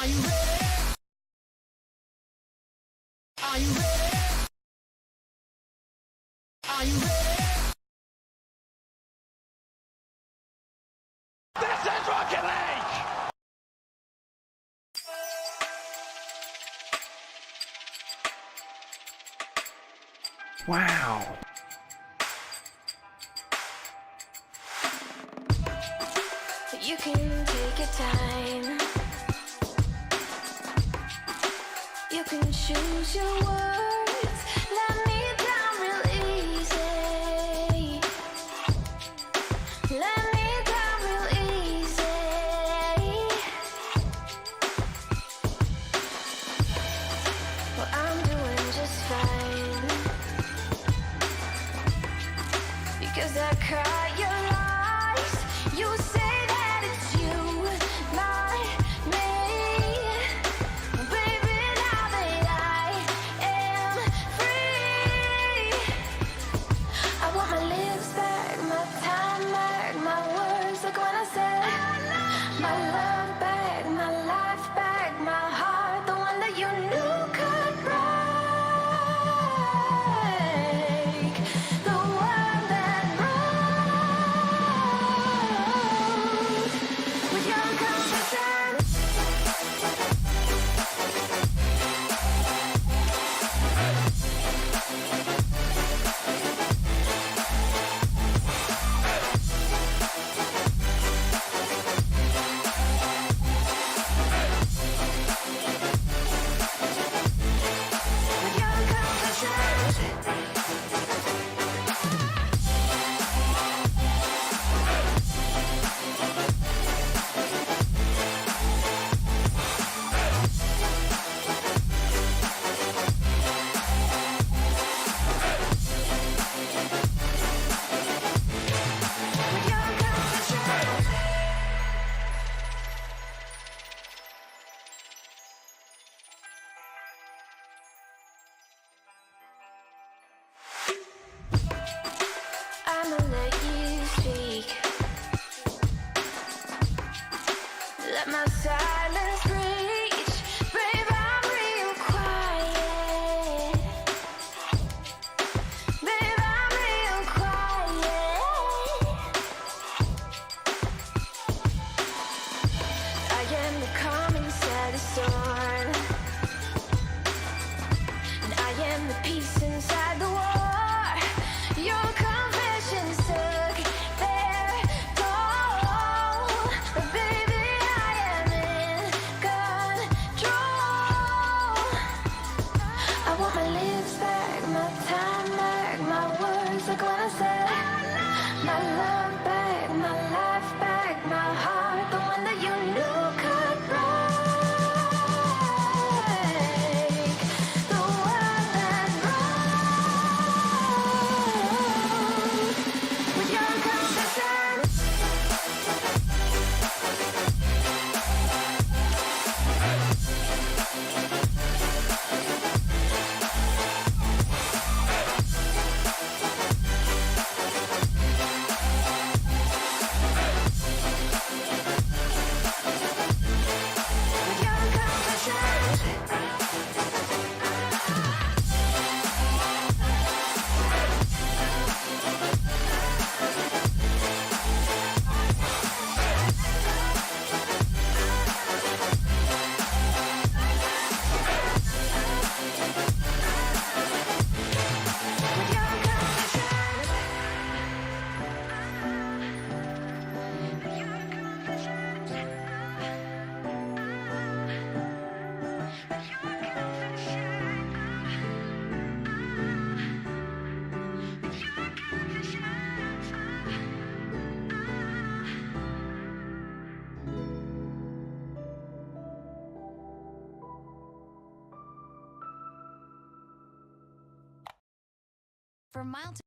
Are you ready? Are you ready? Are you ready? This is Rocket League! Wow. You can take your time. You can choose your words. Let me down real easy. Let me down real easy. Well, I'm doing just fine. Because I caught your lies. You say that it's you, not me. Baby, now that I am free, I want my lips back, my time back, my words like when I said my love back, my life back, my heart, the one that you knew could break, the one that broke with your confession. With your confession. With your confession. I'ma let you speak. Let my silence reach. Babe, I'm real quiet. Babe, I'm real quiet. I am the calm inside the storm. And I am the peace inside the war. Your confessions took their toll. But baby, I am in control. I want my lips back, my time back, my words like when I said my love back, my life back, my heart, the one that you knew could break, the one that broke with your confession. With your confession. With your For mild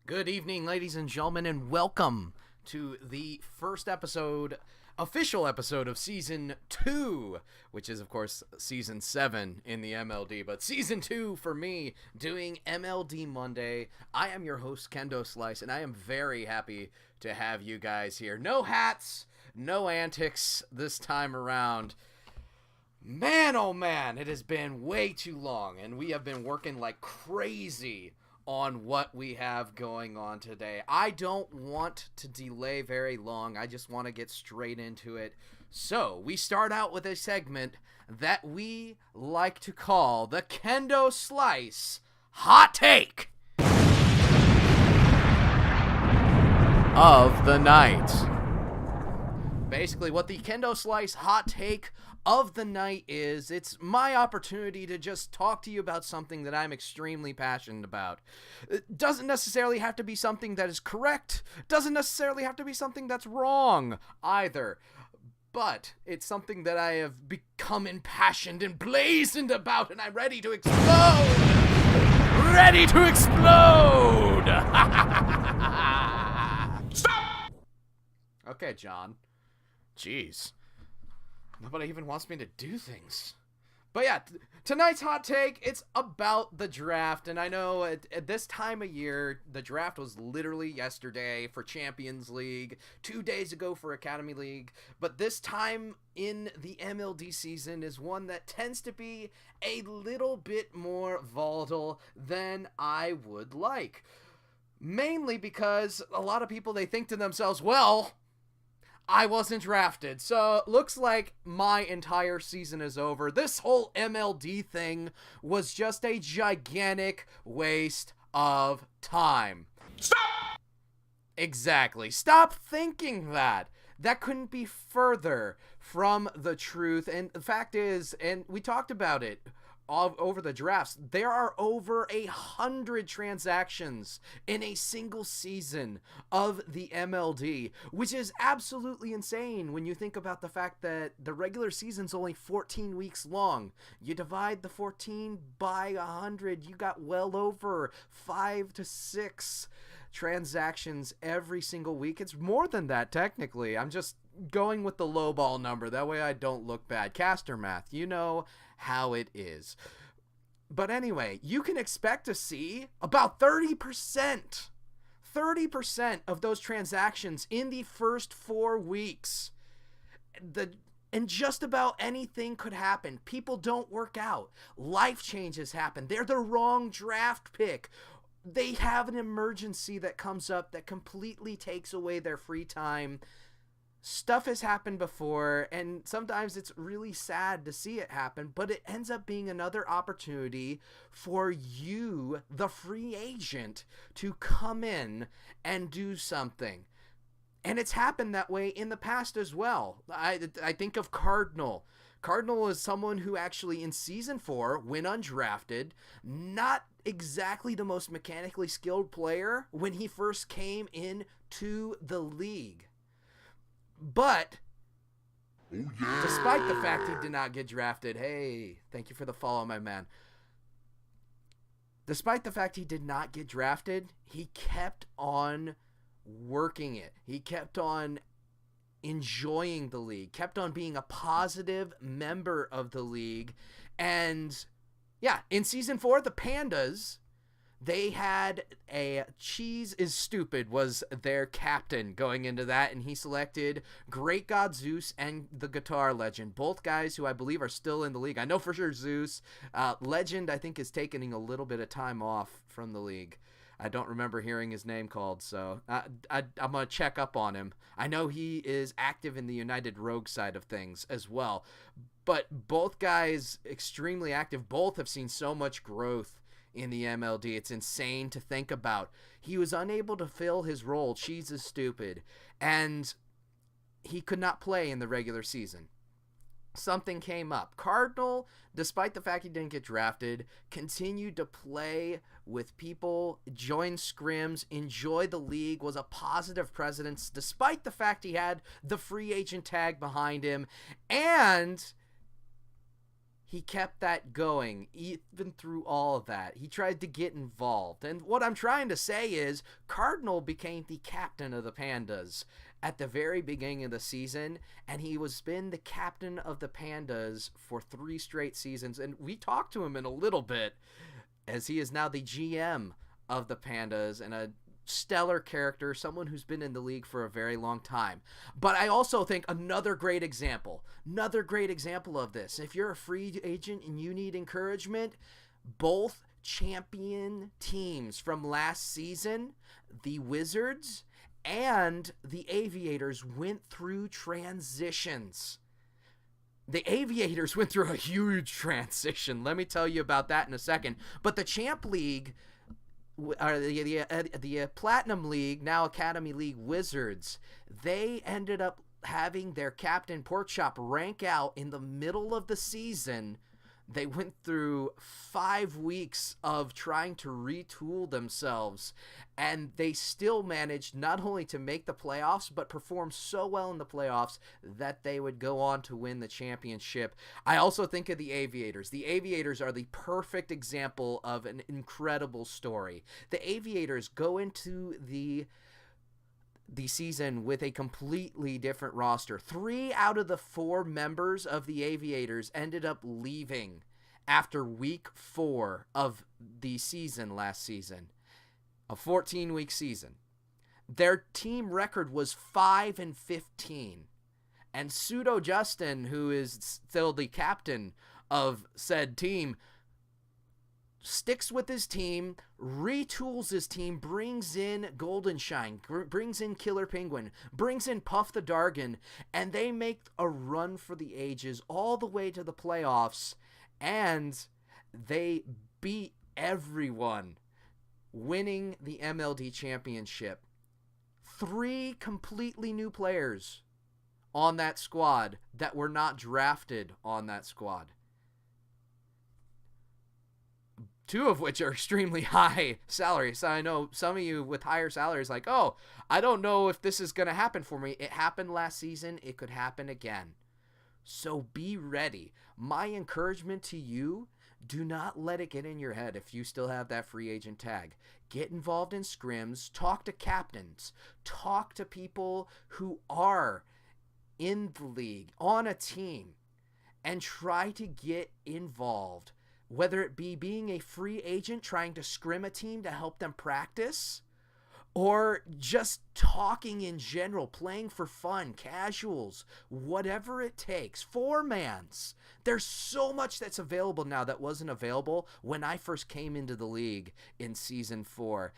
Good evening, ladies and gentlemen, and welcome to the first episode, official episode of Season 2, which is, of course, Season 7 in the MLD, but Season 2 for me, doing MLD Monday. I am your host, Kendo Slice, and I am very happy to have you guys here. No hats, no antics this time around. Man, oh man, it has been way too long, and we have been working like crazy on what we have going on today. I don't want to delay very long. I just want to get straight into it. So, we start out with a segment that we like to call the Kendo Slice Hot Take of the Night. Basically, what the Kendo Slice Hot Take of the Night is, it's my opportunity to just talk to you about something that I'm extremely passionate about. It doesn't necessarily have to be something that is correct, doesn't necessarily have to be something that's wrong either, but it's something that I have become impassioned and blazoned about, and I'm ready to explode! Ready to explode! Stop! Okay, John. Jeez. Nobody even wants me to do things. But yeah, tonight's hot take, it's about the draft. And I know at this time of year, the draft was literally yesterday for Champions League, 2 days ago for Academy League. But this time in the MLD season is one that tends to be a little bit more volatile than I would like. Mainly because a lot of people, they think to themselves, well, I wasn't drafted, so looks like my entire season is over. This whole MLD thing was just a gigantic waste of time. Stop! Exactly. Stop thinking that. That couldn't be further from the truth. And the fact is, and we talked about it all over the drafts, there are over 100 transactions in a single season of the MLD, which is absolutely insane when you think about the fact that the regular season's only 14 weeks long. You divide the 14 by 100, you got well over 5 to 6 transactions every single week. It's more than that, technically. I'm just going with the lowball number. That way I don't look bad. Caster math, you know how it is. But anyway, you can expect to see about 30% of those transactions in the first 4 weeks. And just about anything could happen. People don't work out. Life changes happen. They're the wrong draft pick. They have an emergency that comes up that completely takes away their free time. Stuff has happened before, and sometimes it's really sad to see it happen, but it ends up being another opportunity for you, the free agent, to come in and do something. And it's happened that way in the past as well. I think of Cardinal. Cardinal is someone who actually in season 4 went undrafted, not exactly the most mechanically skilled player when he first came into the league. But despite the fact he did not get drafted, hey, thank you for the follow, my man. Despite the fact he did not get drafted, he kept on working it. He kept on enjoying the league, kept on being a positive member of the league. And yeah, in season 4, the Pandas, they had a Cheese is Stupid was their captain going into that, and he selected Great God Zeus and the Guitar Legend, both guys who I believe are still in the league. I know for sure Zeus. Legend, I think, is taking a little bit of time off from the league. I don't remember hearing his name called, so I'm going to check up on him. I know he is active in the United Rogue side of things as well, but both guys extremely active. Both have seen so much growth in the MLD. It's insane to think about. He was unable to fill his role, Cheese is Stupid, and he could not play in the regular season. Something came up. Cardinal, despite the fact he didn't get drafted, continued to play with people, join scrims, enjoy the league, was a positive presence despite the fact he had the free agent tag behind him, and he kept that going even through all of that. He tried to get involved. And what I'm trying to say is Cardinal became the captain of the Pandas at the very beginning of the season, and he was been the captain of the Pandas for 3 straight seasons. And we talked to him in a little bit, as he is now the GM of the Pandas and a stellar character, someone who's been in the league for a very long time. But I also think another great example of this, if you're a free agent and you need encouragement, both champion teams from last season, the Wizards and the Aviators, went through transitions. The Aviators went through a huge transition. Let me tell you about that in a second. But the Champ League, or the Platinum League, now Academy League Wizards, they ended up having their captain Porkchop rank out in the middle of the season. They went through 5 weeks of trying to retool themselves, and they still managed not only to make the playoffs, but perform so well in the playoffs that they would go on to win the championship. I also think of the Aviators. The Aviators are the perfect example of an incredible story. The Aviators go into the season with a completely different roster. 3 out of the 4 members of the Aviators ended up leaving after week 4 of the season last season. A 14-week season. Their team record was 5-15. And Pseudo Justin, who is still the captain of said team, sticks with his team, retools his team, brings in Golden Shine, brings in Killer Penguin, brings in Puff the Dargon, and they make a run for the ages all the way to the playoffs, and they beat everyone, winning the MLD championship. 3 completely new players on that squad that were not drafted on that squad. 2 of which are extremely high salaries. So I know some of you with higher salaries like, oh, I don't know if this is going to happen for me. It happened last season. It could happen again. So be ready. My encouragement to you, do not let it get in your head if you still have that free agent tag. Get involved in scrims. Talk to captains. Talk to people who are in the league, on a team, and try to get involved. Whether it be being a free agent trying to scrim a team to help them practice, or just talking in general, playing for fun, casuals, whatever it takes, 4-mans. There's so much that's available now that wasn't available when I first came into the league in Season 4.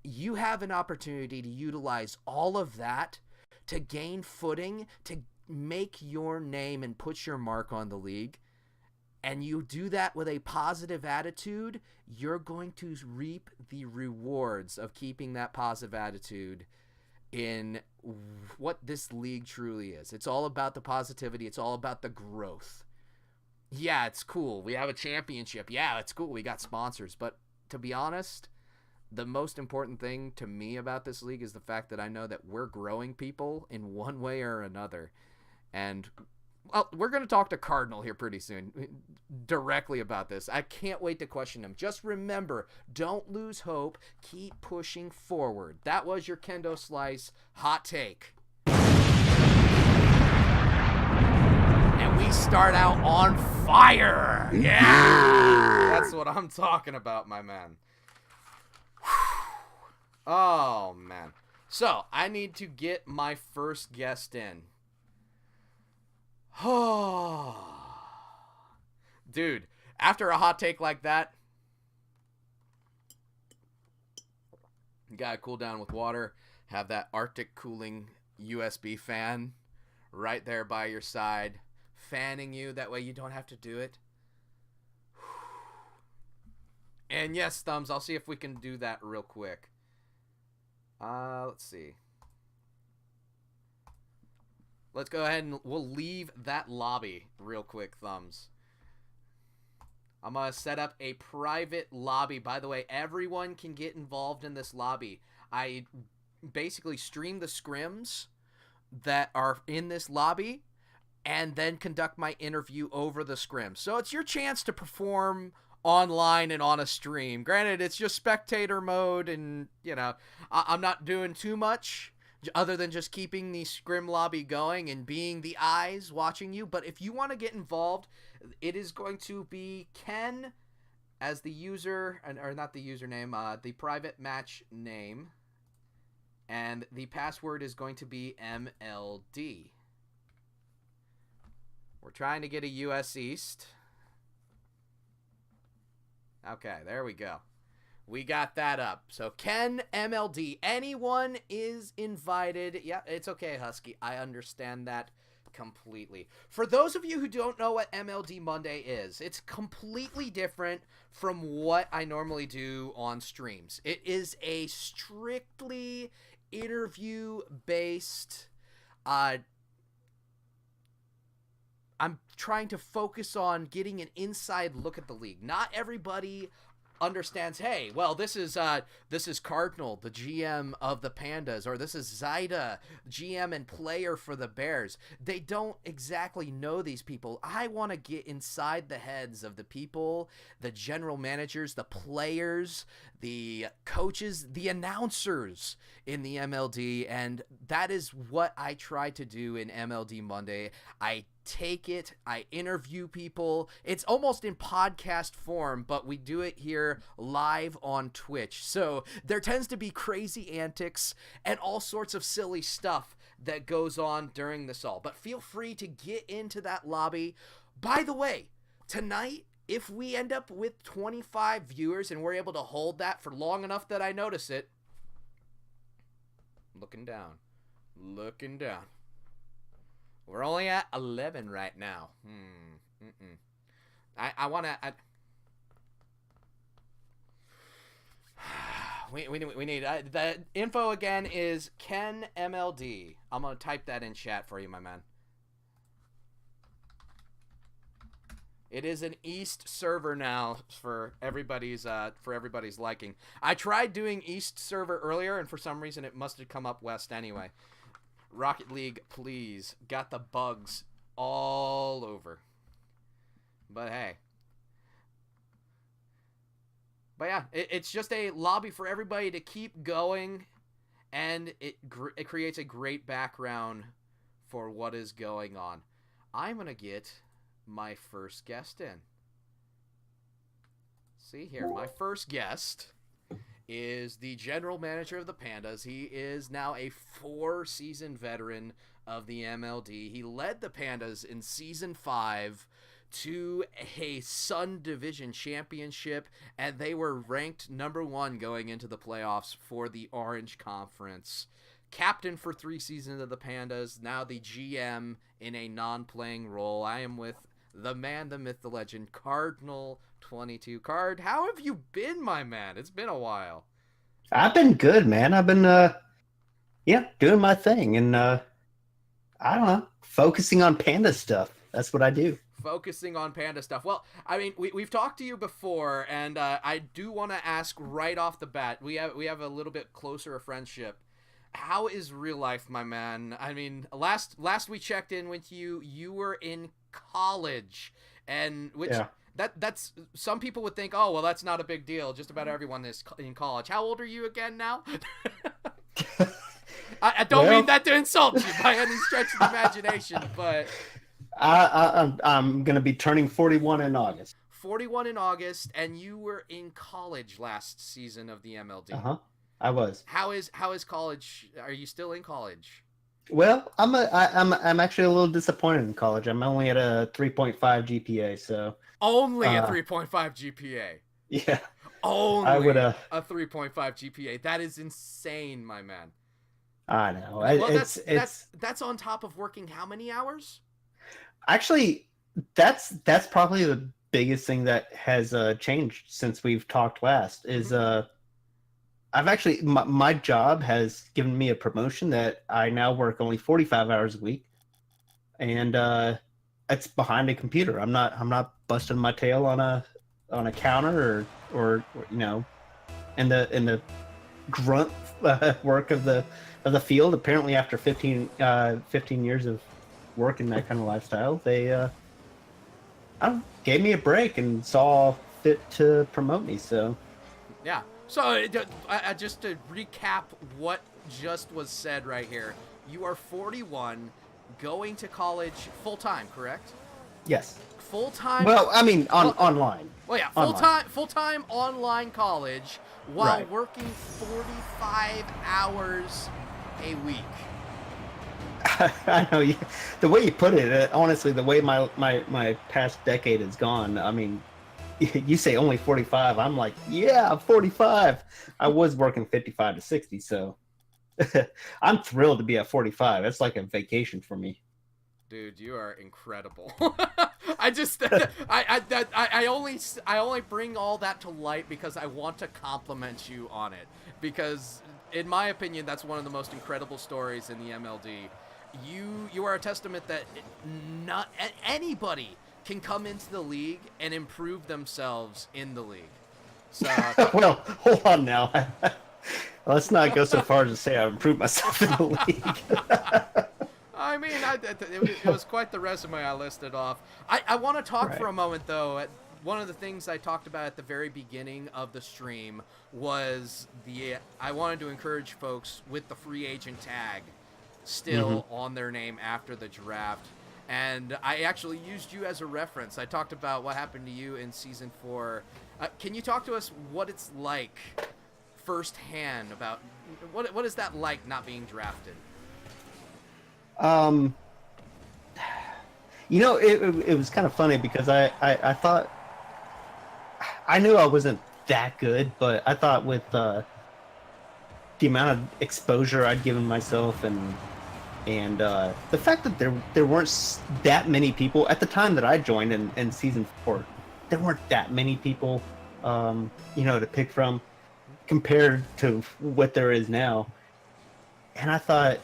You have an opportunity to utilize all of that to gain footing, to make your name and put your mark on the league. And you do that with a positive attitude, you're going to reap the rewards of keeping that positive attitude in what this league truly is. It's all about the positivity. It's all about the growth. Yeah, it's cool. We have a championship. Yeah, it's cool. We got sponsors. But to be honest, the most important thing to me about this league is the fact that I know that we're growing people in one way or another. And well, we're going to talk to Cardinal here pretty soon directly about this. I can't wait to question him. Just remember, don't lose hope. Keep pushing forward. That was your Kendo Slice hot take. And we start out on fire. Yeah! That's what I'm talking about, my man. Oh, man. So, I need to get my first guest in. Oh, dude, after a hot take like that, you gotta cool down with water, have that Arctic cooling USB fan right there by your side, fanning you, that way you don't have to do it. And yes, Thumbs, I'll see if we can do that real quick. Let's see. Let's go ahead and we'll leave that lobby real quick, Thumbs. I'm going to set up a private lobby. By the way, everyone can get involved in this lobby. I basically stream the scrims that are in this lobby and then conduct my interview over the scrim. So it's your chance to perform online and on a stream. Granted, it's just spectator mode and, you know, I'm not doing too much other than just keeping the scrim lobby going and being the eyes watching you. But if you want to get involved, it is going to be Ken as the user, or not the username, the private match name. And the password is going to be MLD. We're trying to get a US East. Okay, there we go. We got that up. So Ken, MLD, anyone is invited. Yeah, it's okay, Husky. I understand that completely. For those of you who don't know what MLD Monday is, it's completely different from what I normally do on streams. It is a strictly interview-based, I'm trying to focus on getting an inside look at the league. Not everybody understands, hey, well, this is Cardinal, the GM of the Pandas, or this is Zaida, GM and player for the Bears. They don't exactly know these people. I want to get inside the heads of the people, the general managers, the players, the coaches, the announcers in the MLD, and that is what I try to do in MLD Monday. I take it, I interview people. It's almost in podcast form, but we do it here live on Twitch. So there tends to be crazy antics and all sorts of silly stuff that goes on during this all. But feel free to get into that lobby. By the way, tonight, if we end up with 25 viewers and we're able to hold that for long enough that I notice it, looking down. We're only at 11 right now. I want to... We need... the info again is Ken MLD. I'm going to type that in chat for you, my man. It is an East server now for everybody's liking. I tried doing East server earlier, and for some reason it must have come up West anyway. Rocket League, please. Got the bugs all over. But hey. But yeah, it's just a lobby for everybody to keep going, and it creates a great background for what is going on. I'm going to get my first guest in. See here, my first guest is the general manager of the Pandas. He is now a 4-season veteran of the MLD. He led the Pandas in Season 5 to a Sun Division championship, and they were ranked number 1 going into the playoffs for the Orange Conference. Captain for 3 seasons of the Pandas, now the GM in a non-playing role. I am with the man, the myth, the legend, Cardinal22. Card, how have you been, my man? It's been a while. I've been good, man. I've been, doing my thing, and I don't know, focusing on Panda stuff. That's what I do. Focusing on Panda stuff. Well, I mean, we've talked to you before, and I do want to ask right off the bat. We have a little bit closer a friendship. How is real life, my man? I mean, last we checked in with you, you were in college, and that's some people would think, oh well, that's not a big deal. Just about everyone is in college. How old are you again now? I don't mean that to insult you by any stretch of the imagination, but I'm gonna be turning 41 in August. 41 in August, and you were in college last season of the MLD. I was. How is college? Are you still in college? Well, I'm actually a little disappointed in college. I'm only at a 3.5 GPA, so only a 3.5 GPA. Yeah. Only I would a 3.5 GPA. That is insane, my man. I know. Well, that's on top of working how many hours? Actually, that's probably the biggest thing that has changed since we've talked last. Is I've actually my job has given me a promotion that I now work only 45 hours a week, and it's behind a computer. I'm not busting my tail on a counter or you know, in the grunt work of the field. Apparently, after 15 years of working that kind of lifestyle, they gave me a break and saw fit to promote me. So yeah. So just to recap what just was said right here, you are 41, going to college full time, correct? Yes. Full time. Well, I mean online. Well, yeah, full time online college while working 45 hours a week. I know the way you put it. Honestly, the way my past decade has gone. I mean, you say only 45. I'm like, yeah, 45. I was working 55 to 60, so I'm thrilled to be at 45. It's like a vacation for me. Dude, you are incredible. I only bring all that to light because I want to compliment you on it. Because in my opinion, that's one of the most incredible stories in the MLD. You are a testament that not anybody can come into the league and improve themselves in the league. So well, hold on now. Let's not go so far as to say I improved myself in the league. I mean, it was quite the resume I listed off. I want to talk for a moment, though. One of the things I talked about at the very beginning of the stream was I wanted to encourage folks with the free agent tag still on their name after the draft. And I actually used you as a reference. I talked about what happened to you in Season 4. Can you talk to us what it's like firsthand about what is that like not being drafted? You know, it was kind of funny because I thought I knew I wasn't that good, but I thought with the amount of exposure I'd given myself and the fact that there weren't that many people at the time that I joined in Season 4, there weren't that many people, to pick from compared to what there is now. And I thought,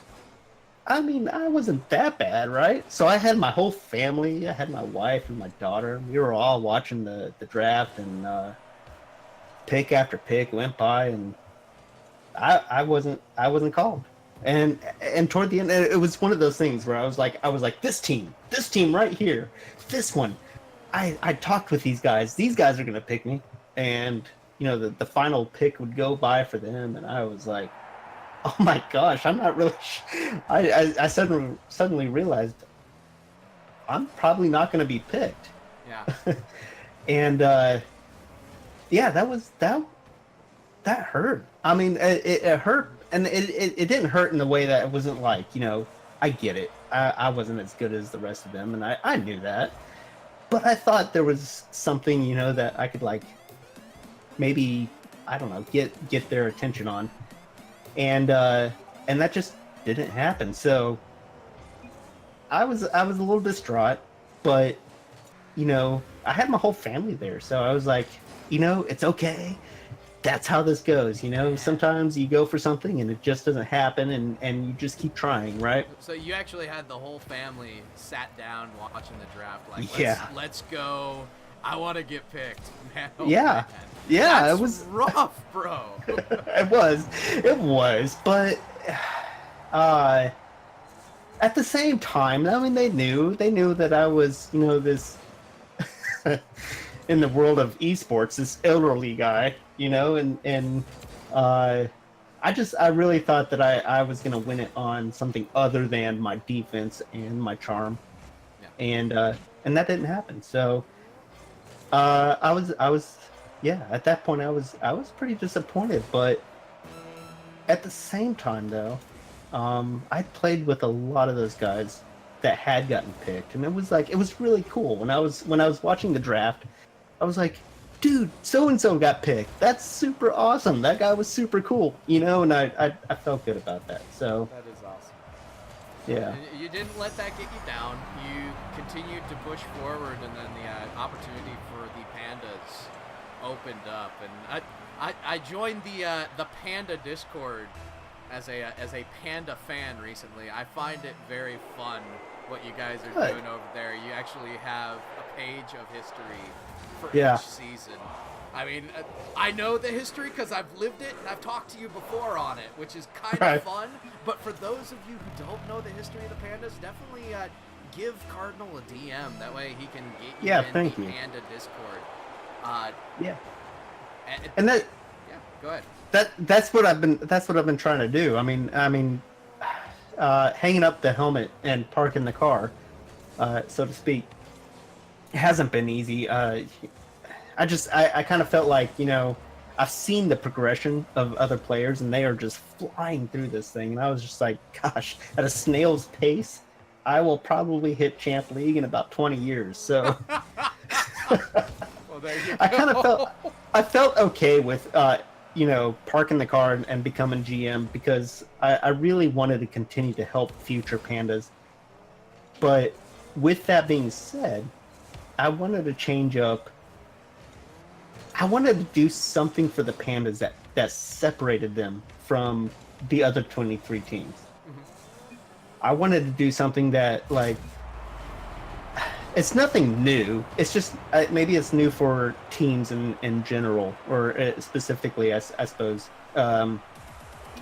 I mean, I wasn't that bad, right? So I had my whole family. I had my wife and my daughter. We were all watching the draft, and pick after pick went by, and I wasn't called. And toward the end, it was one of those things where I was like, this team right here, this one. I talked with these guys. These guys are gonna pick me, and the final pick would go by for them, and I was like, oh my gosh, I'm not really. I suddenly realized I'm probably not going to be picked, Yeah. and yeah, that hurt. I mean, it hurt, and it didn't hurt in the way that it wasn't like, I get it. I wasn't as good as the rest of them, and I knew that, but I thought there was something, that I could like maybe, I don't know, get their attention on. And that just didn't happen. So I was a little distraught, but I had my whole family there, so I was like, it's okay. That's how this goes. Sometimes you go for something and it just doesn't happen, and you just keep trying, right? So you actually had the whole family sat down watching the draft, like, Yeah. let's go. I want to get picked, man. Oh, Yeah. man. Yeah, That's it was rough, bro. it was, but at the same time, I mean, they knew that I was, this in the world of esports, this elderly guy, and I really thought that I was gonna win it on something other than my defense and my charm, Yeah. and that didn't happen. So I was yeah, at that point I was pretty disappointed, but at the same time though, I played with a lot of those guys that had gotten picked, and it was really cool when I was watching the draft. I was like, dude, so and so got picked. That's super awesome. That guy was super cool, and I felt good about that. So That is awesome. yeah, And you didn't let that get you down. You continued to push forward, and then the opportunity for the Pandas opened up, and I joined the Panda Discord as a Panda fan recently. I find it very fun what you guys are Good. doing over there. You actually have a page of history for Yeah. each season. I mean, I know the history because I've lived it and I've talked to you before on it, which is kind Right. of fun. But for those of you who don't know the history of the Pandas, definitely give Cardinal a DM. That way he can get you Yeah, in thank the you. Panda Discord. yeah, And, and that. yeah, go ahead. That's what I've been trying to do. I mean, hanging up the helmet and parking the car, so to speak, hasn't been easy. I kind of felt like, I've seen the progression of other players, and they are just flying through this thing, and I was just like, gosh, at a snail's pace, I will probably hit Champ League in about 20 years. So Well, there you go. I felt okay with parking the car and becoming GM, because I really wanted to continue to help future Pandas. But with that being said, I wanted to change up. I wanted to do something for the Pandas that separated them from the other 23 teams. I wanted to do something that, like, it's nothing new. It's just maybe it's new for teams in general, or specifically, I suppose. I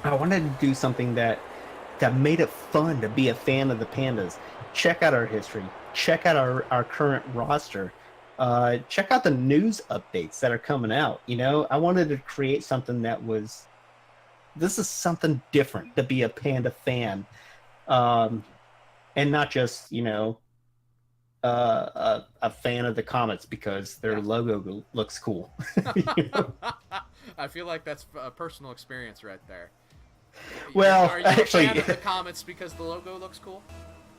wanted to do something that made it fun to be a fan of the Pandas. Check out our history. Check out our current roster. Check out the news updates that are coming out. I wanted to create something that was. This is something different to be a Panda fan, and not just a fan of the Comets because their logo looks cool. I feel like that's a personal experience right there. Well, are you actually, a fan of the Comets because the logo looks cool?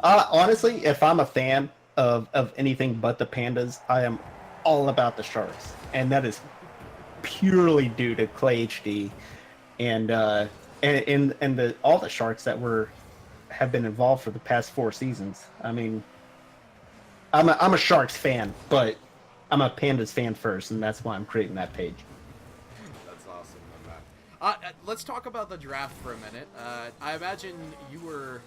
honestly, if I'm a fan of anything but the Pandas, I am all about the Sharks, and that is purely due to Clay HD and all the Sharks that have been involved for the past 4 seasons. I mean, I'm a Sharks fan, but I'm a Pandas fan first, and that's why I'm creating that page. That's awesome, man. Let's talk about the draft for a minute. I imagine you were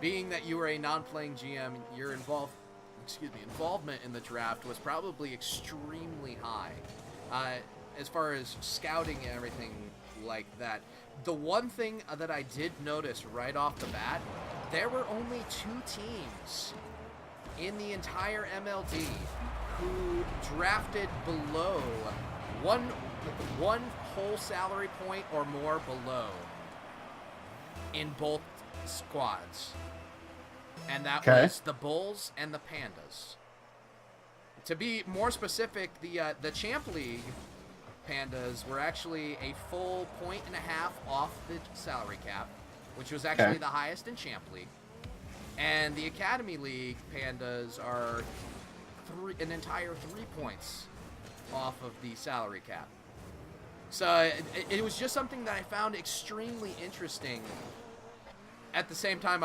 being that you were a non-playing GM, your involvement in the draft was probably extremely high. As far as scouting and everything like that. The one thing that I did notice right off the bat, there were only 2 teams in the entire MLD who drafted below one whole salary point or more below in both squads. And that was the Bulls and the Pandas. To be more specific, the Champ League Pandas were actually a full 1.5 points off the salary cap, which was actually the highest in Champ League. And the Academy League Pandas are an entire 3 points off of the salary cap. So it was just something that I found extremely interesting. At the same time,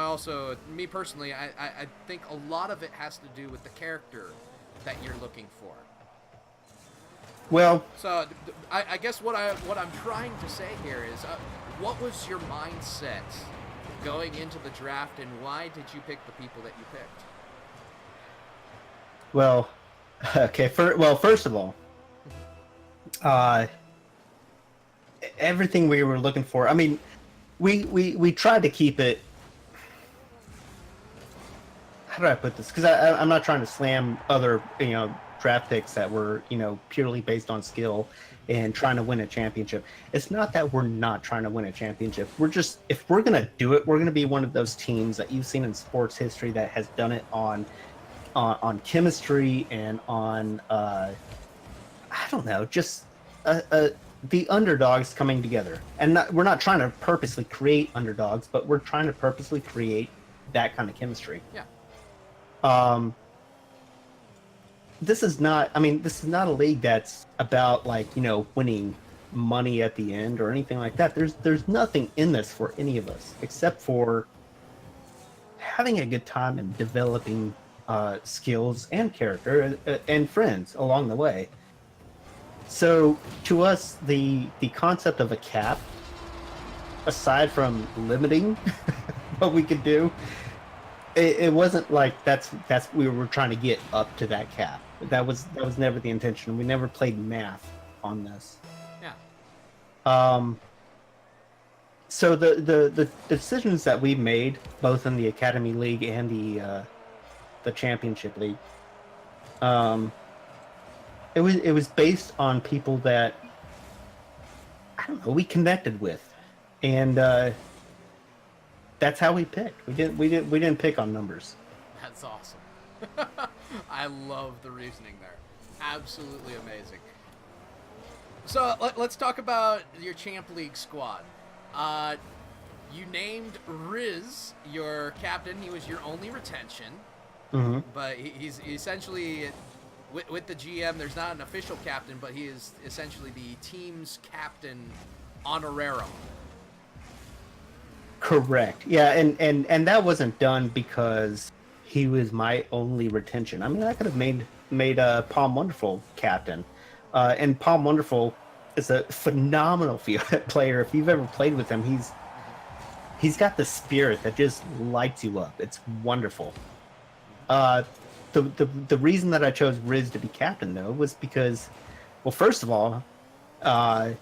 me personally, I think a lot of it has to do with the character that you're looking for. Well, so I guess what I'm trying to say here is, what was your mindset going into the draft, and why did you pick the people that you picked? Well, okay. First of all, everything we were looking for. I mean, we tried to keep it. How do I put this? Because I'm not trying to slam other draft picks that were purely based on skill and trying to win a championship. It's not that we're not trying to win a championship. We're just, if we're gonna do it, we're gonna be one of those teams that you've seen in sports history that has done it on chemistry and on I don't know, just the underdogs coming together. And we're not trying to purposely create underdogs, but we're trying to purposely create that kind of chemistry. Yeah. This is not a league that's about winning money at the end or anything like that. There's nothing in this for any of us except for having a good time and developing skills and character and friends along the way. So to us, the concept of a cap, aside from limiting what we could do, it wasn't like that's we were trying to get up to that cap. That was never the intention. We never played math on this. Yeah. So the decisions that we made, both in the Academy League and the Championship League, it was based on people that we connected with, and that's how we picked. We didn't pick on numbers. That's awesome. I love the reasoning there. Absolutely amazing. So let's talk about your Champ League squad. You named Riz your captain. He was your only retention. Mm-hmm. But he's essentially, with the GM, there's not an official captain, but he is essentially the team's captain honorarium. Correct. Yeah, and that wasn't done because he was my only retention. I mean, I could have made Palm Wonderful captain. And Palm Wonderful is a phenomenal player. If you've ever played with him, he's got the spirit that just lights you up. It's wonderful. The reason that I chose Riz to be captain, though, was because, well, first of all, I'm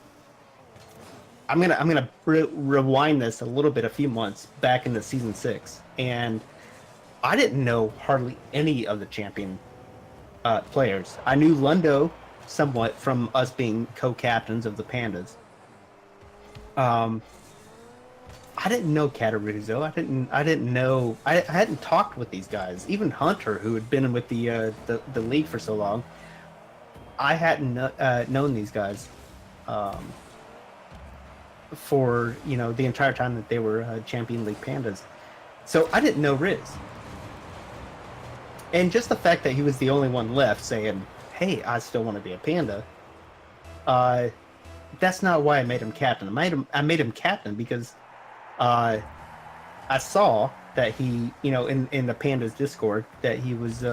gonna rewind this a little bit, a few months back into season 6, and I didn't know hardly any of the champion players. I knew Lundo somewhat from us being co-captains of the Pandas. I didn't know Cataruzzo. I didn't know. I hadn't talked with these guys. Even Hunter, who had been with the league for so long, I hadn't known these guys for the entire time that they were Champion League Pandas. So I didn't know Riz. And just the fact that he was the only one left saying, "Hey, I still want to be a Panda," that's not why I made him captain. I made him captain because I saw that he, in the Pandas Discord, that he was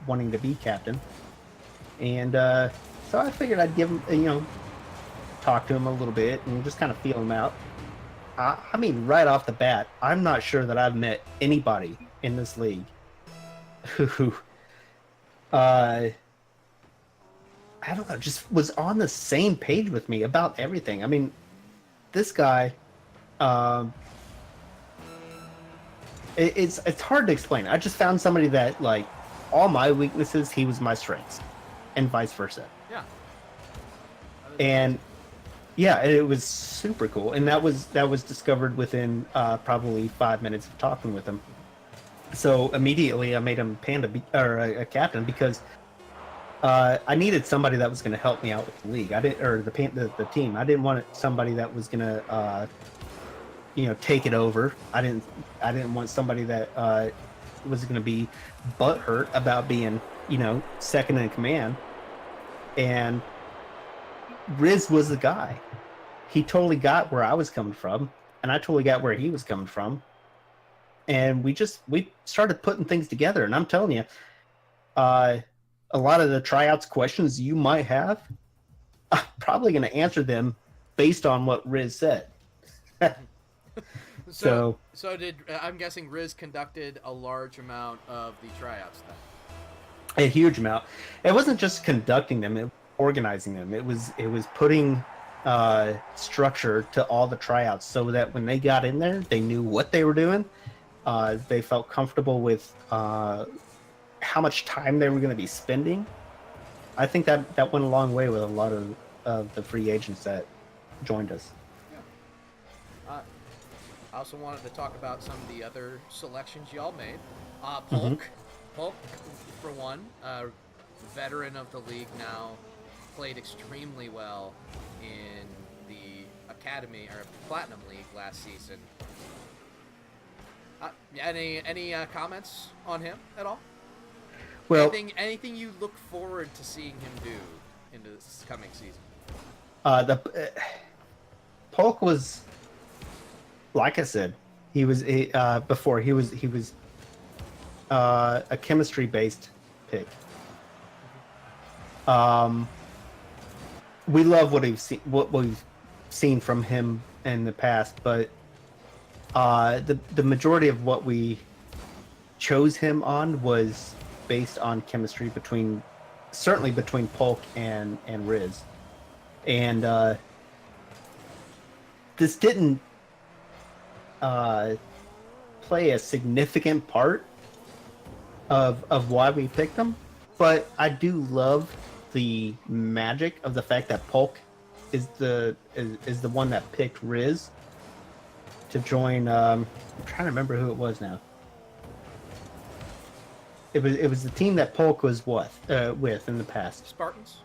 wanting to be captain, and so I figured I'd give him, talk to him a little bit and just kind of feel him out. I mean, right off the bat, I'm not sure that I've met anybody in this league who, I don't know, just was on the same page with me about everything. I mean, this guy, um, it's hard to explain. I just found somebody that like all my weaknesses, he was my strengths, and vice versa. Yeah. And yeah, it was super cool, and that was discovered within probably 5 minutes of talking with him. So immediately I made him a captain because I needed somebody that was going to help me out with the league. I didn't, or the team. I didn't want somebody that was going to take it over. I didn't want somebody that was going to be butthurt about being second in command. And Riz was the guy. He totally got where I was coming from, and I totally got where he was coming from. And we started putting things together. And I'm telling you, a lot of the tryouts questions you might have, I'm probably going to answer them based on what Riz said. So I'm guessing Riz conducted a large amount of the tryouts then? A huge amount. It wasn't just conducting them; it was organizing them. It was putting structure to all the tryouts so that when they got in there, they knew what they were doing. They felt comfortable with how much time they were going to be spending. I think that went a long way with a lot of the free agents that joined us. Yeah. I also wanted to talk about some of the other selections y'all made. Polk, for one, veteran of the league now, played extremely well in the Academy or Platinum League last season. Any comments on him at all? Well, anything you look forward to seeing him do into this coming season? Polk was, like I said, he was before he was a chemistry based pick. We love what we've seen from him in the past, but the majority of what we chose him on was based on chemistry certainly between Polk and Riz, and this didn't play a significant part of why we picked him, but I do love the magic of the fact that Polk is the one that picked Riz to join. I'm trying to remember who it was now. It was the team that Polk was with in the past. Spartans?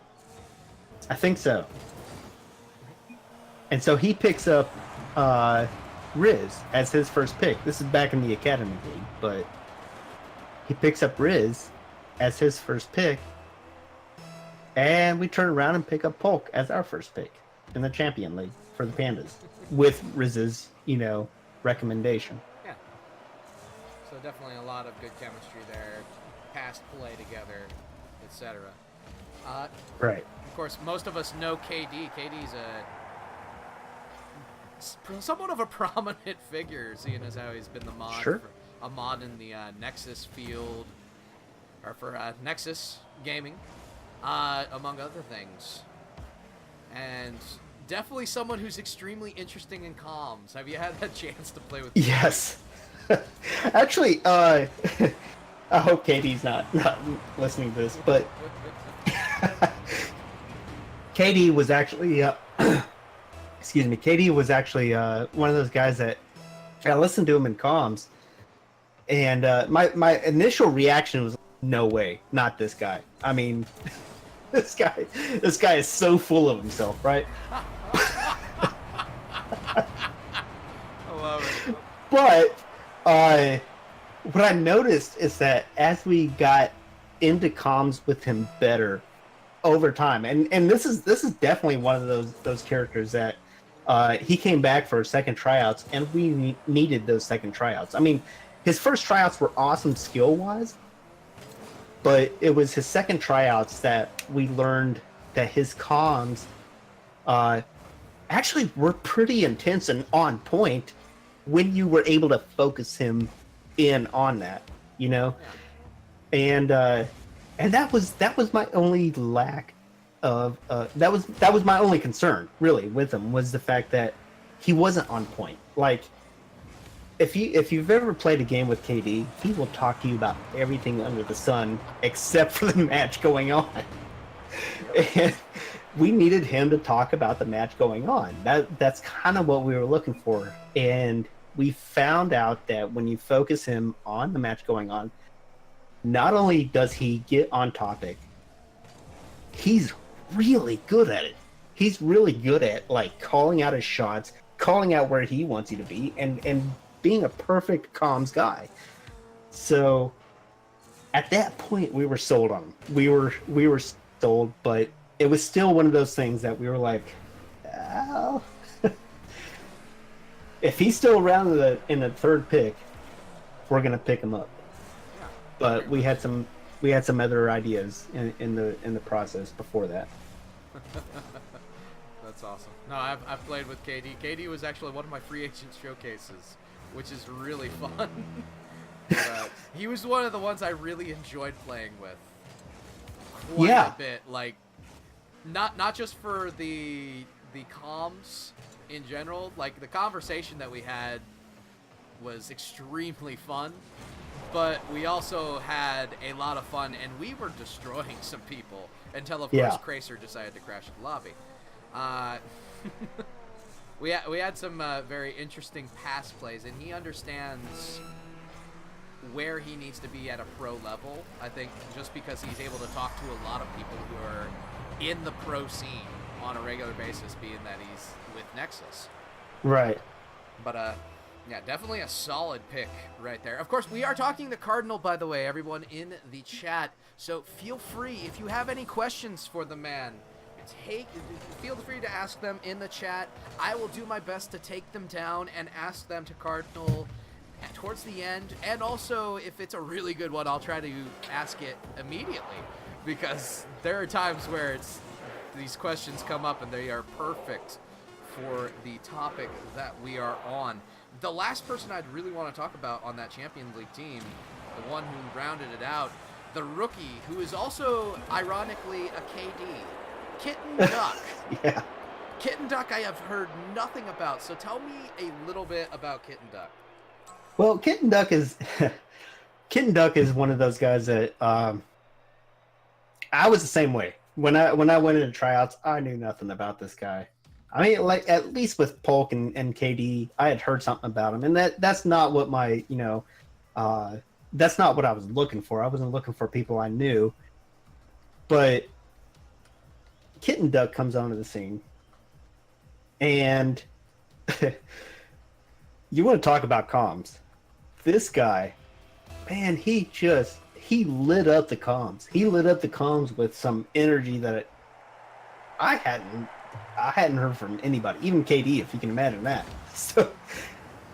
I think so. And so he picks up Riz as his first pick. This is back in the Academy League, but he picks up Riz as his first pick, and we turn around and pick up Polk as our first pick in the Champion League for the Pandas with Riz's, recommendation. Yeah. So definitely a lot of good chemistry there, past play together, etc. Right. Of course, most of us know KD. KD's somewhat of a prominent figure, seeing as how he's been the mod Sure. for a mod in the Nexus field, or for Nexus Gaming, among other things. And definitely someone who's extremely interesting in comms. Have you had that chance to play with? Yes. Actually, I hope Katie's not listening to this, but Katie was actually, excuse me, Katie was actually one of those guys that I listened to him in comms, and my initial reaction was, no way, not this guy. I mean, this guy is so full of himself, right? I love it. But what I noticed is that as we got into comms with him better over time, and this is definitely one of those characters that he came back for second tryouts, and we needed those second tryouts. I mean, his first tryouts were awesome skill wise, but it was his second tryouts that we learned that his comms actually were pretty intense and on point when you were able to focus him in on that, you know. And that was my only lack of that was my only concern really with him, was the fact that he wasn't on point. Like, if you've ever played a game with KD, he will talk to you about everything under the sun except for the match going on. And we needed him to talk about the match going on. That's kind of what we were looking for. And we found out that when you focus him on the match going on, not only does he get on topic, he's really good at it. He's really good at, like, calling out his shots, calling out where he wants you to be, and being a perfect comms guy. So at that point, we were sold on him. We were sold, but it was still one of those things that we were like, oh. If he's still around in the third pick, we're gonna pick him up. Yeah. But we had some other ideas in the process before that. That's awesome. No, I've played with KD. KD was actually one of my free agent showcases, which is really fun. But, he was one of the ones I really enjoyed playing with quite a bit. Like, not just for the comms in general. Like, the conversation that we had was extremely fun, but we also had a lot of fun, and we were destroying some people until, of course, Cracer decided to crash the lobby. We had some very interesting pass plays, and he understands where he needs to be at a pro level. I think just because he's able to talk to a lot of people who are in the pro scene on a regular basis, being that he's with Nexus. Right. But yeah, definitely a solid pick right there. Of course, we are talking the Cardinal, by the way, everyone in the chat. So feel free, if you have any questions for the man, feel free to ask them in the chat. I will do my best to take them down and ask them to Cardinal towards the end. And also, if it's a really good one, I'll try to ask it immediately, because there are times where these questions come up and they are perfect for the topic that we are on. The last person I'd really want to talk about on that Champions League team, the one who rounded it out, the rookie, who is also, ironically, a KD, Kitten Duck. Yeah. Kitten Duck I have heard nothing about, so tell me a little bit about Kitten Duck. Well, Kitten Duck is one of those guys that I was the same way. When I went into tryouts, I knew nothing about this guy. I mean, like, at least with Polk and KD, I had heard something about him, and that's not what my, that's not what I was looking for. I wasn't looking for people I knew. But Kitten Duck comes onto the scene, and you want to talk about comms. This guy, man, he lit up the comms. He lit up the comms with some energy that I hadn't heard from anybody, even KD, if you can imagine that. So,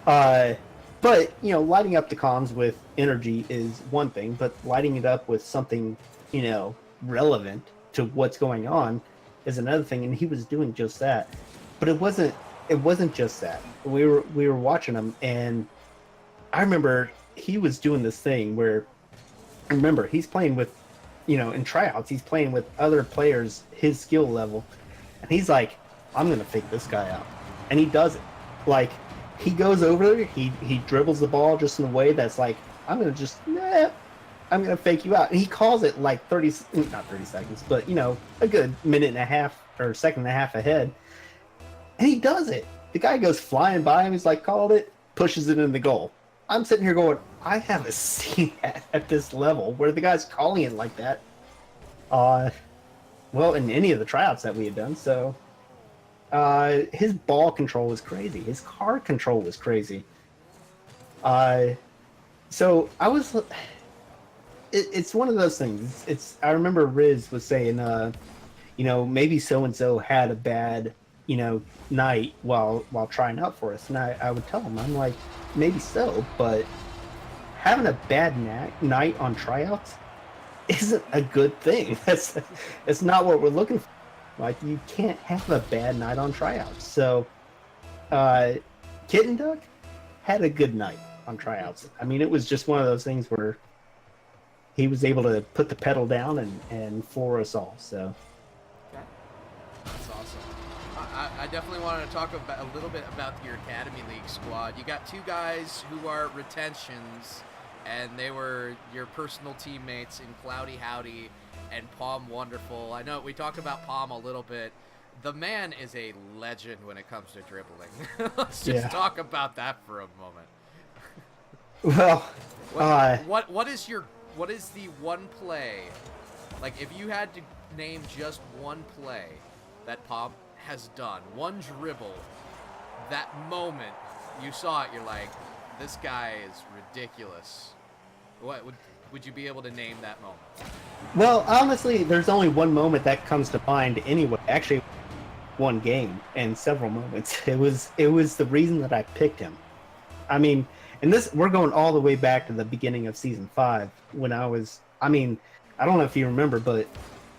but lighting up the comms with energy is one thing, but lighting it up with something, relevant to what's going on is another thing. And he was doing just that. But it wasn't just that. We were watching him, and I remember he was doing this thing where, remember, he's playing with, in tryouts, he's playing with other players his skill level. And he's like, I'm going to fake this guy out. And he does it. Like, he goes over there, he dribbles the ball just in a way that's like, I'm going to fake you out. And he calls it like not 30 seconds, but, a good minute and a half or second and a half ahead. And he does it. The guy goes flying by him. He's like, called it, pushes it in the goal. I'm sitting here going, I haven't seen that at this level where the guy's calling it like that. Well, in any of the tryouts that we had done. So his ball control was crazy. His card control was crazy. So I was, it's one of those things. I remember Riz was saying, maybe so-and-so had a bad, night while trying out for us. And I would tell him, I'm like, maybe so, but having a bad night on tryouts isn't a good thing. It's not what we're looking for. Like, you can't have a bad night on tryouts. So, Kitten Duck had a good night on tryouts. I mean, it was just one of those things where he was able to put the pedal down and floor us all. So, Okay. That's awesome. I definitely wanted to talk about a little bit about your Academy League squad. You got two guys who are retentions, and they were your personal teammates in Cloudy Howdy and Palm Wonderful. I know we talked about Palm a little bit. The man is a legend when it comes to dribbling. Let's just talk about that for a moment. Well, What is the one play? Like, if you had to name just one play that Palm has done, one dribble, that moment you saw it, you're like, this guy is ridiculous. What would you be able to name that moment? well, honestly, there's only one moment that comes to mind anyway. Actually, one game and several moments. It was the reason that I picked him. I mean, and we're going all the way back to the beginning of season 5 when I don't know if you remember, but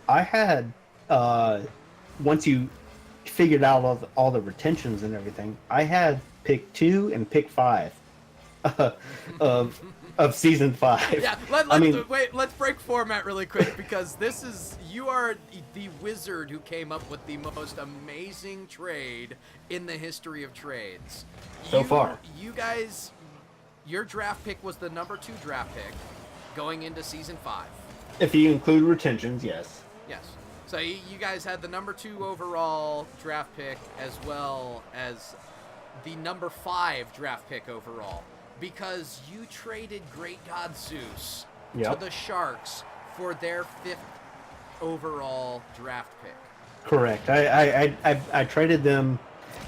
I had once you figured out all the retentions and everything, I had pick 2 and pick 5 of season 5. Yeah, let's break format really quick, because you are the wizard who came up with the most amazing trade in the history of trades. So far. You guys, your draft pick was the number 2 draft pick going into season 5. If you include retentions, yes. Yes. So you guys had the number 2 overall draft pick as well as the number 5 draft pick overall, because you traded Great God Zeus to the Sharks for their 5th overall draft pick. Correct. I traded them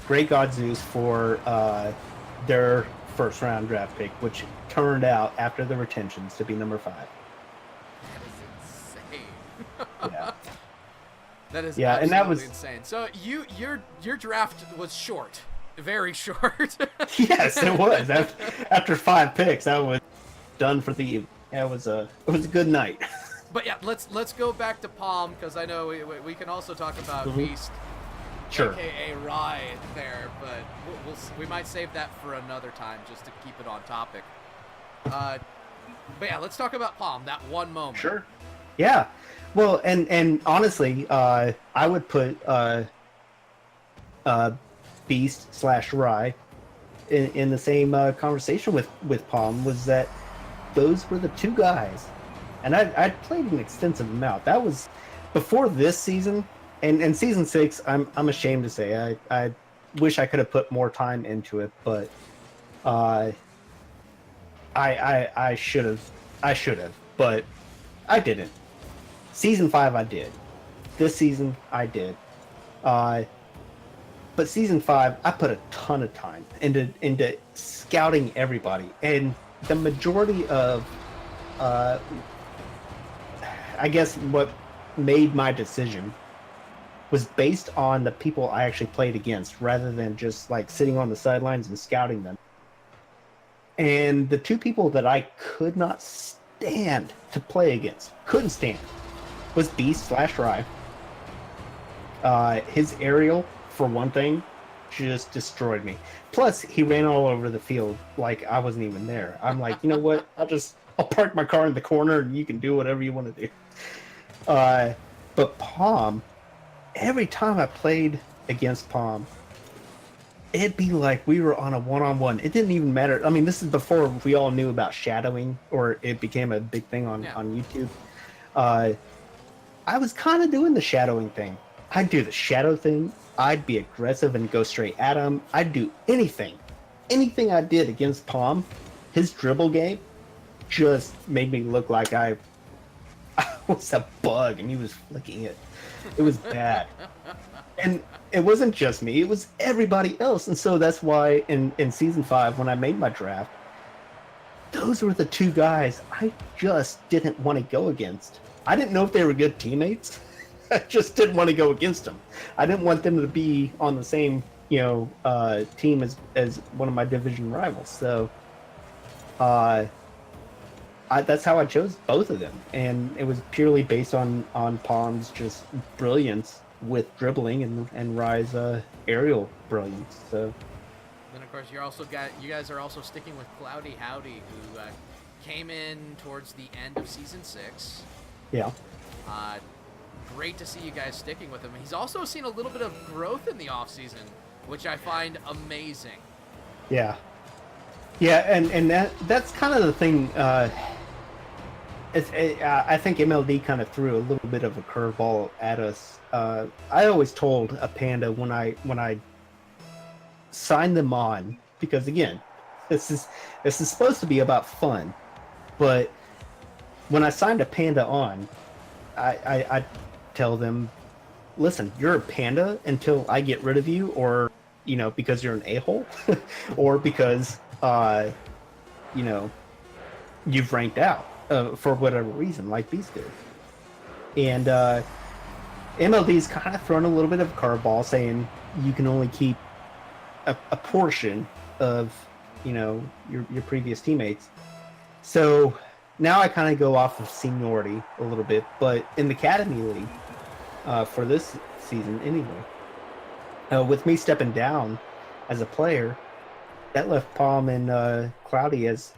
Great God Zeus for their first round draft pick, which turned out after the retentions to be number 5. That is insane. Yeah. That is and absolutely that was insane. So your draft was short. Very short. Yes, it was. After 5 picks, I was done for the evening. It was a good night. But yeah, let's go back to Palm, because I know we can also talk about Beast, Sure. aka Rye there, but we might save that for another time just to keep it on topic. But yeah, let's talk about Palm. That one moment. Sure. Yeah. Well, and honestly, I would put Beast / Rye in the same conversation with Palm. Was that those were the two guys, and I played an extensive amount. That was before this season, and season 6. I'm ashamed to say I wish I could have put more time into it, but I should have, but I didn't. Season 5 I did. This season I did. But season 5, I put a ton of time into scouting everybody, and the majority of, I guess, what made my decision was based on the people I actually played against, rather than just like sitting on the sidelines and scouting them. And the two people that I could not stand to play against, couldn't stand, was Beast / Rye. His aerial, for one thing, just destroyed me. Plus, he ran all over the field like I wasn't even there. I'm like, you know what? I'll park my car in the corner and you can do whatever you want to do. But Palm, every time I played against Palm, it'd be like we were on a one-on-one. It didn't even matter. I mean, this is before we all knew about shadowing, or it became a big thing on YouTube. I was kind of doing the shadowing thing. I'd do the shadow thing. I'd be aggressive and go straight at him. I'd do anything. Anything I did against Palm, his dribble game just made me look like I was a bug and he was flicking it. It was bad. And it wasn't just me, it was everybody else. And so that's why in season 5, when I made my draft, those were the two guys I just didn't want to go against. I didn't know if they were good teammates. I just didn't want to go against them. I didn't want them to be on the same, team as one of my division rivals. So, that's how I chose both of them, and it was purely based on Palm's just brilliance with dribbling and Rye's aerial brilliance. So Then of course you guys are also sticking with Cloudy Howdy, who came in towards the end of season 6. yeah, Great to see you guys sticking with him. He's also seen a little bit of growth in the offseason, which I find amazing. yeah, and that's kind of the thing. I think MLD kind of threw a little bit of a curveball at us. I always told a Panda when I signed them on, because again, this is supposed to be about fun, but when I signed a Panda on, I tell them, listen, you're a Panda until I get rid of you, or because you're an a-hole, or because you've ranked out for whatever reason, like Beast did. And MLD's kind of thrown a little bit of a curveball, saying you can only keep a portion of your previous teammates. So now I kind of go off of seniority a little bit, but in the Academy League for this season anyway, with me stepping down as a player, that left Palm and Cloudy as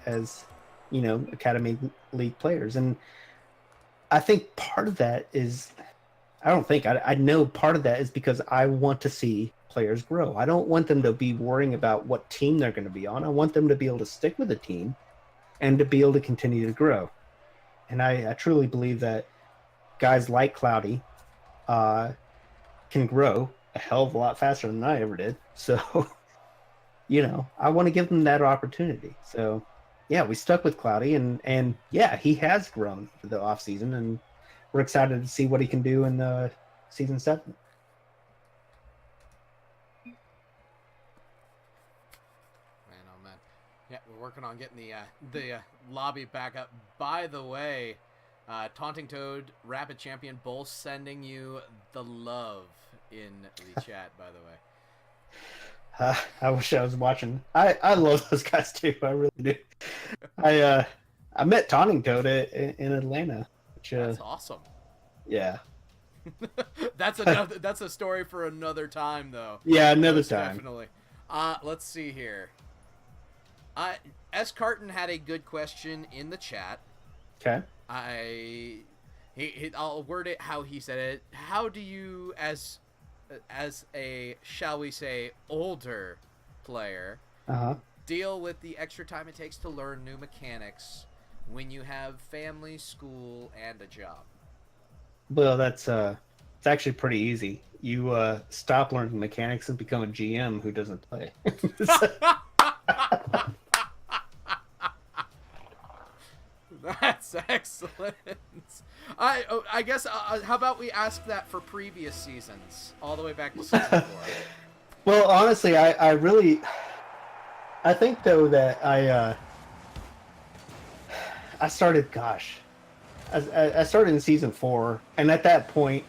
Academy League players. And I think part of that is, I know part of that is because I want to see players grow. I don't want them to be worrying about what team they're going to be on. I want them to be able to stick with the team and to be able to continue to grow. And I truly believe that guys like Cloudy can grow a hell of a lot faster than I ever did. So, I want to give them that opportunity. So, yeah, we stuck with Cloudy, and yeah, he has grown for the off season, and we're excited to see what he can do in season 7. Man, oh man, yeah, we're working on getting the lobby back up. By the way, Taunting Toad, Rapid Champion, both sending you the love in the chat. By the way. I wish I was watching. I love those guys too. I really do. I met Taunting Toad in Atlanta. Which, That's awesome. Yeah. That's a story for another time, though. Yeah, another time. Definitely. Let's see here. S. Carton had a good question in the chat. Okay. I'll word it how he said it. How do you, as a, shall we say, older player, deal with the extra time it takes to learn new mechanics when you have family, school, and a job? Well, it's actually pretty easy. You stop learning mechanics and become a GM who doesn't play. That's excellent. I guess how about we ask that for previous seasons, all the way back to season 4. Well, honestly, I think though that I started. Gosh, I started in season 4, and at that point,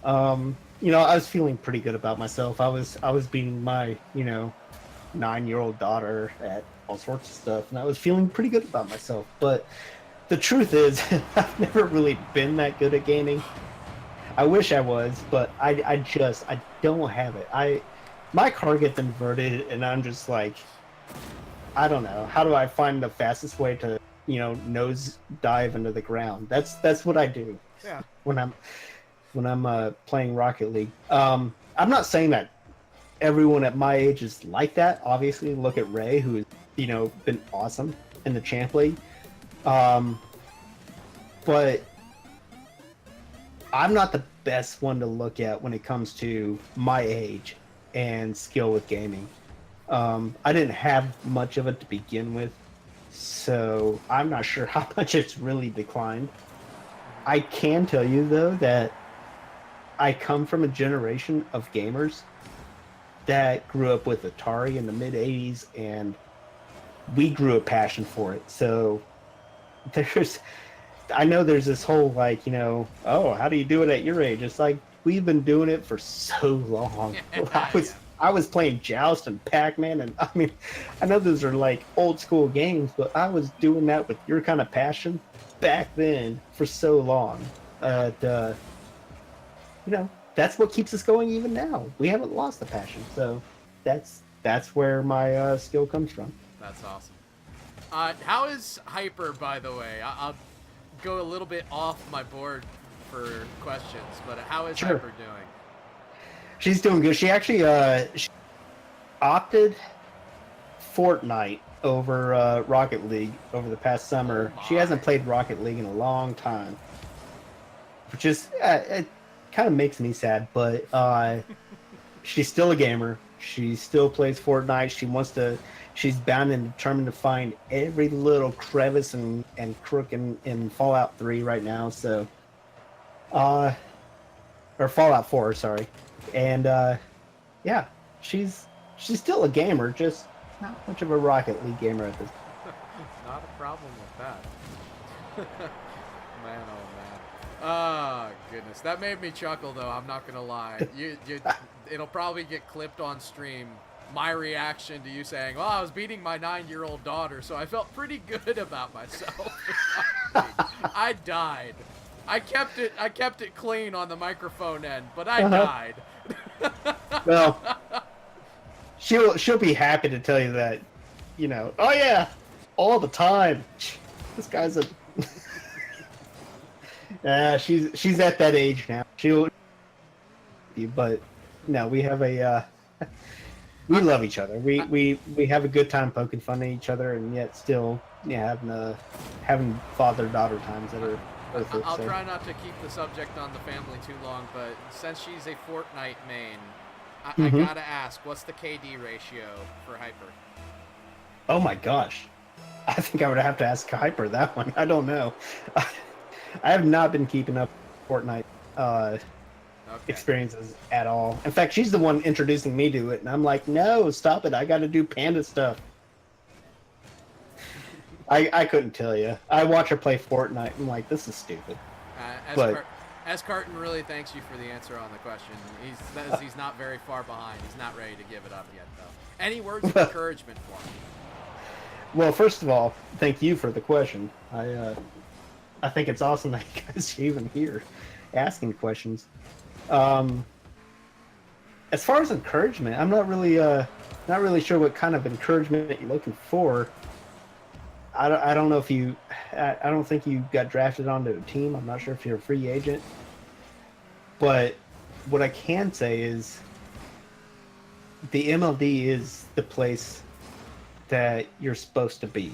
I was feeling pretty good about myself. I was beating my 9-year-old daughter at all sorts of stuff, and I was feeling pretty good about myself. But the truth is, I've never really been that good at gaming. I wish I was, but I don't have it. My car gets inverted, and I'm just like, I don't know. How do I find the fastest way to nose dive into the ground? That's what I do. Yeah. When I'm playing Rocket League. I'm not saying that everyone at my age is like that. Obviously, look at Ray, who has been awesome in the Champ League. But I'm not the best one to look at when it comes to my age and skill with gaming. I didn't have much of it to begin with, so I'm not sure how much it's really declined. I can tell you, though, that I come from a generation of gamers that grew up with Atari in the mid-'80s, and we grew a passion for it. So I know there's this whole oh, how do you do it at your age? It's like, we've been doing it for so long. I was playing Joust and Pac-Man, and I mean, I know those are like old school games, but I was doing that with your kind of passion back then for so long. that's what keeps us going even now. We haven't lost the passion, so that's where my skill comes from. That's awesome. How is Hyper, by the way? I'll go a little bit off my board for questions, but how is Sure. Hyper doing? She's doing good. She actually she opted Fortnite over Rocket League over the past summer. Oh She hasn't my. played Rocket League in a long time, which is it kind of makes me sad. But she's still a gamer. She still plays Fortnite. She wants to. She's bound and determined to find every little crevice and crook in Fallout 3 right now. So, or Fallout 4, sorry. And yeah, she's still a gamer, just not much of a Rocket League gamer at this. Not a problem with that. Man, oh man. Oh goodness, that made me chuckle though. I'm not gonna lie. It'll probably get clipped on stream. My reaction to you saying, "Well, I was beating my 9-year-old daughter, so I felt pretty good about myself." I died. I kept it clean on the microphone end, but I died. Well, she'll be happy to tell you that, oh yeah, all the time. This guy's she's at that age now. But no, we have we love each other. We have a good time poking fun at each other, and yet still having father-daughter times that are worth it. I'll so. try not to keep the subject on the family too long, but since she's a Fortnite main, I gotta ask, what's the KD ratio for Hyper? Oh my gosh. I think I would have to ask Hyper that one. I don't know. I have not been keeping up Fortnite experiences at all. In fact, she's the one introducing me to it, and I'm like, no, stop it. I got to do Panda stuff. I couldn't tell you. I watch her play Fortnite. I'm like, this is stupid. As Carton really thanks you for the answer on the question. He's not very far behind. He's not ready to give it up yet, though. Any words of encouragement for him? Well, first of all, thank you for the question. I think it's awesome that you guys are even here asking questions. As far as encouragement, I'm not really sure what kind of encouragement you're looking for. I don't know if I don't think you got drafted onto a team. I'm not sure if you're a free agent. But what I can say is the MLD is the place that you're supposed to be.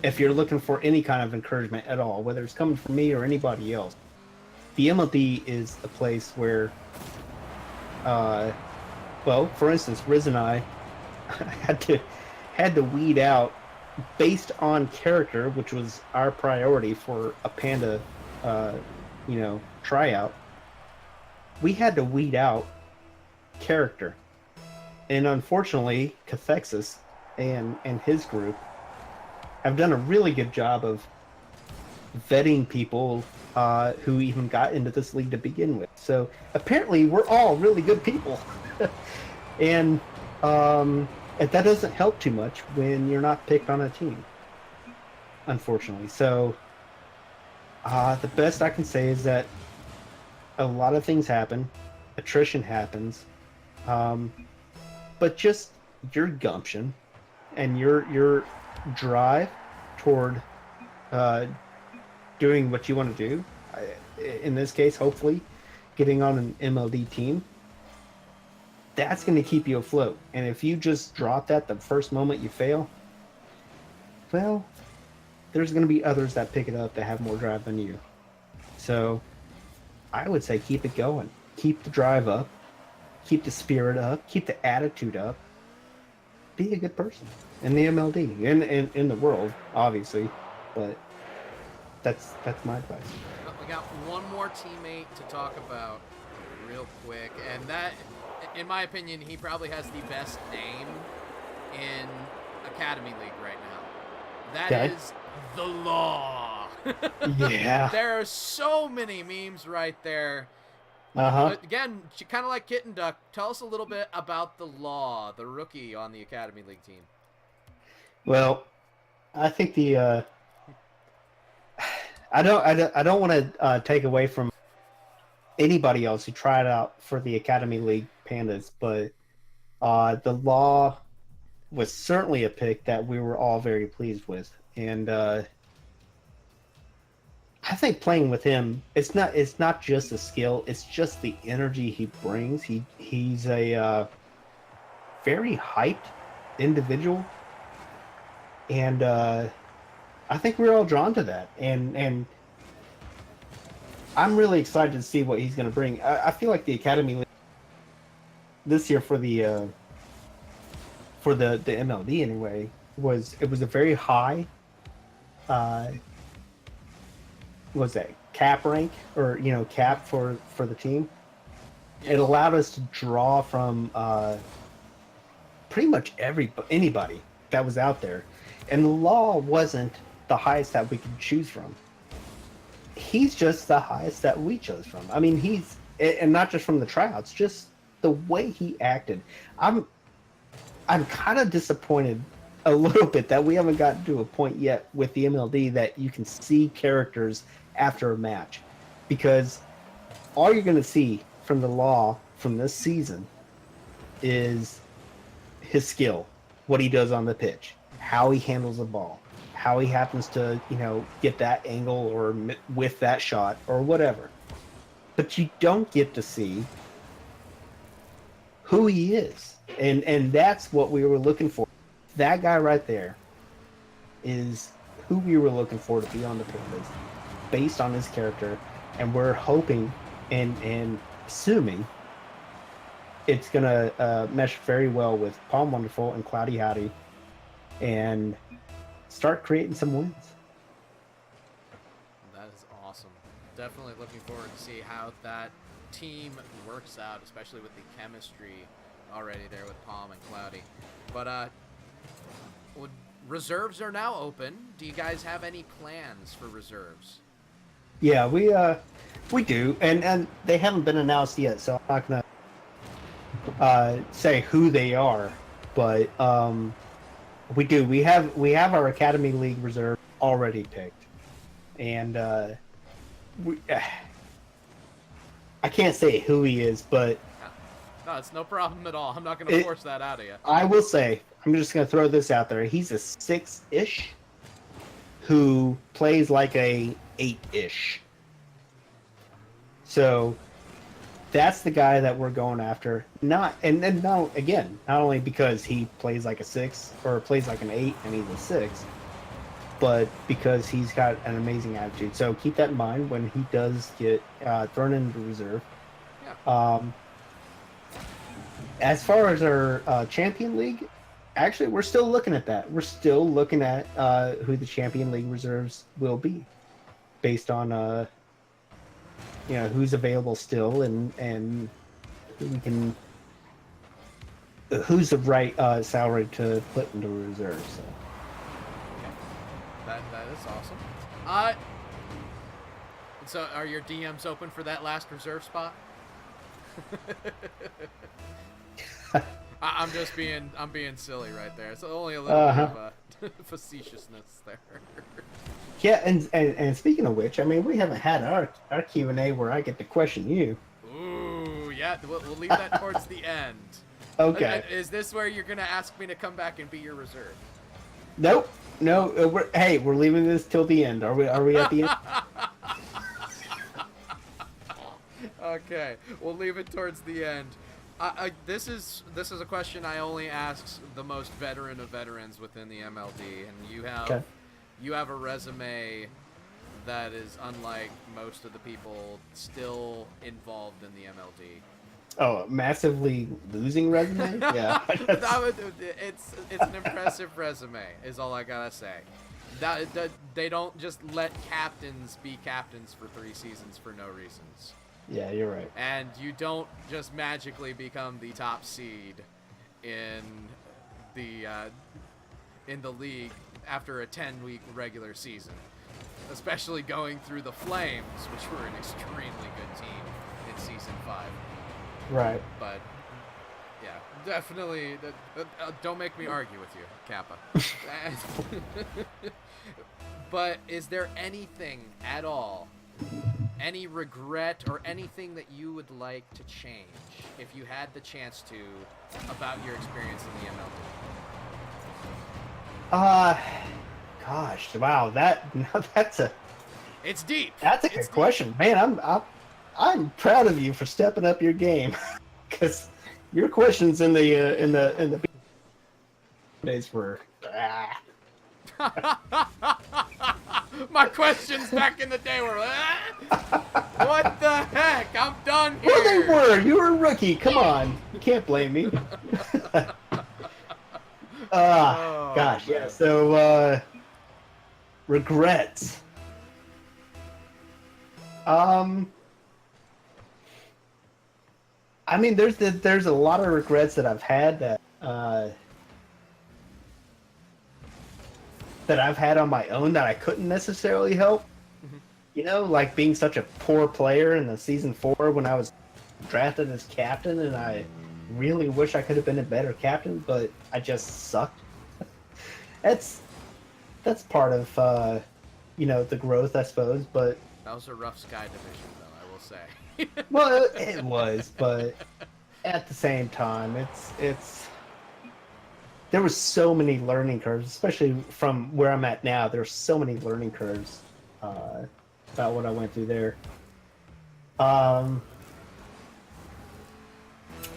If you're looking for any kind of encouragement at all, whether it's coming from me or anybody else, the MLD is a place where, well, for instance, Riz and I had to weed out based on character, which was our priority for a Panda, tryout. We had to weed out character, and unfortunately, Cathexis and his group have done a really good job of vetting people who even got into this league to begin with. So apparently, we're all really good people, and that doesn't help too much when you're not picked on a team, unfortunately. So the best I can say is that a lot of things happen, attrition happens, but just your gumption and your drive toward doing what you want to do, in this case, hopefully getting on an MLD team, that's going to keep you afloat. And if you just drop that the first moment you fail, well, there's going to be others that pick it up that have more drive than you. So I would say keep it going. Keep the drive up. Keep the spirit up. Keep the attitude up. Be a good person in the MLD, in the world, obviously. But that's my advice. We got one more teammate to talk about real quick, and that, in my opinion, he probably has the best name in Academy League right now. That is the Law. Yeah. There are so many memes right there. But again, kind of like Kitten Duck, tell us a little bit about the Law, the rookie on the Academy League team. Well, I think I don't want to take away from anybody else who tried out for the Academy League Pandas, but the Law was certainly a pick that we were all very pleased with. And I think playing with him, it's not just a skill, it's just the energy he brings. He's a very hyped individual, and I think we're all drawn to that. And I'm really excited to see what he's going to bring. I feel like the Academy League this year for the MLD anyway was a very high was that cap rank, or cap for the team. It allowed us to draw from pretty much anybody that was out there, and the Law wasn't the highest that we could choose from. He's just the highest that we chose from. I mean, and not just from the tryouts, just the way he acted. I'm kind of disappointed a little bit that we haven't gotten to a point yet with the MLD that you can see characters after a match, because all you're going to see from the Law from this season is his skill, what he does on the pitch, how he handles the ball, how he happens to get that angle or with that shot or whatever. But you don't get to see who he is, and that's what we were looking for. That guy right there is who we were looking for to be on the Pandas, based on his character, and we're hoping and assuming it's gonna mesh very well with Palm Wonderful and Cloudy Howdy, and start creating some wins. That is awesome. Definitely looking forward to see how that team works out, especially with the chemistry already there with Palm and Cloudy. But reserves are now open. Do you guys have any plans for reserves? Yeah, we do, and they haven't been announced yet, so I'm not gonna say who they are, but we do. We have our Academy League reserve already picked, and I can't say who he is, but no, it's no problem at all. I'm not gonna force that out of you. I will say, I'm just gonna throw this out there. He's a 6-ish who plays like a 8-ish. So that's the guy that we're going after. Not only because he plays like a 6 or plays like an 8 and he's a 6, but because he's got an amazing attitude. So keep that in mind when he does get thrown into reserve. Yeah. As far as our Champion League, actually, we're still looking at that. We're still looking at who the Champion League reserves will be, based on who's available still and who's the right salary to put into reserve. So. That is awesome. So are your DMs open for that last reserve spot? I'm being silly right there. It's only a little bit of facetiousness there. Yeah, and speaking of which, I mean, we haven't had our Q&A where I get to question you. Ooh, yeah, we'll leave that towards the end. Okay. Is this where you're gonna ask me to come back and be your reserve? Nope. No. We're leaving this till the end. Are we at the end? Okay, we'll leave it towards the end. This is a question I only ask the most veteran of veterans within the MLD, and you have a resume that is unlike most of the people still involved in the MLD. Oh, massively losing resume? Yeah. It's an impressive resume, is all I gotta say. That they don't just let captains be captains for 3 seasons for no reasons. Yeah, you're right. And you don't just magically become the top seed in the league after a 10-week regular season, especially going through the Flames, which were an extremely good team in season 5. Right. But yeah, definitely. Don't make me argue with you, Kappa. But is there anything at all any regret or anything that you would like to change if you had the chance to about your experience in the MLD? Gosh, wow, It's deep. that's a It's good deep. question, man. I'm proud of you for stepping up your game, because your questions in the days were. My questions back in the day were, what the heck? I'm done here. Well, they were. You were a rookie. Come on, you can't blame me. Oh, Gosh, yeah. man. So, regrets. I mean, there's a lot of regrets that I've had that I've had on my own that I couldn't necessarily help. You know, like being such a poor player in the season 4 when I was drafted as captain, and I really wish I could have been a better captain, but I just sucked. That's part of the growth, I suppose. But That was a rough Sky division, though, I will say. well, it was, but at the same time, it's there was so many learning curves, especially from where I'm at now. There's so many learning curves about what I went through there. I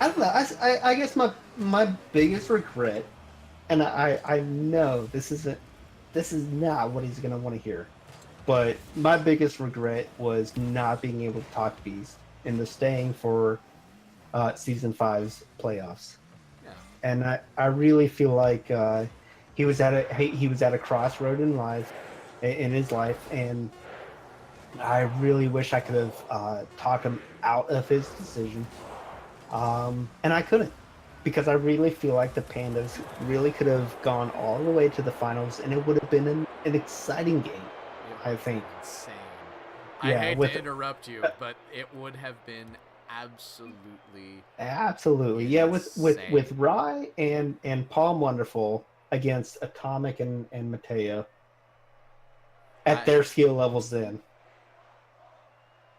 don't know. I guess my biggest regret, and I know this is not what he's gonna want to hear, but my biggest regret was not being able to talk to Beast in the staying for season 5's playoffs. Yeah. And I really feel like he was at a crossroad in his life, and I really wish I could have talked him out of his decision, and I couldn't, because I really feel like the Pandas really could have gone all the way to the finals, and it would have been an exciting game. I think. Insane. Yeah, I hate with- to interrupt you, but it would have been absolutely. Yeah, with insane. Rye and Palm Wonderful against Atomic and Mateo at their skill levels then.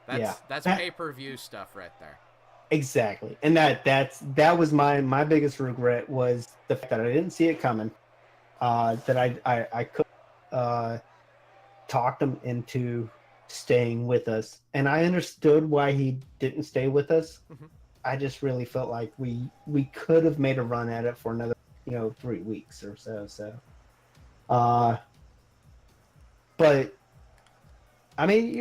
That's pay-per-view stuff right there. Exactly. And that was my biggest regret, was the fact that I didn't see it coming. That I could talked him into staying with us, and I understood why he didn't stay with us. Mhm. I just really felt like we could have made a run at it for another 3 weeks or so. But I mean,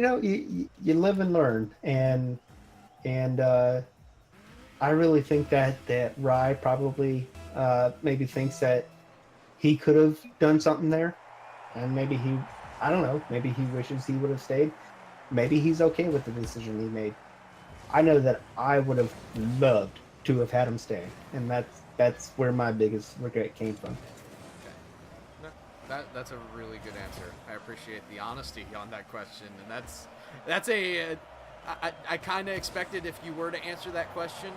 you live and learn, and I really think that Rye probably maybe thinks that he could have done something there, and maybe I don't know, maybe he wishes he would have stayed. Maybe he's okay with the decision he made. I know that I would have loved to have had him stay, and that's where my biggest regret came from. Okay. No, that's a really good answer. I appreciate the honesty on that question, and that's I kind of expected if you were to answer that question,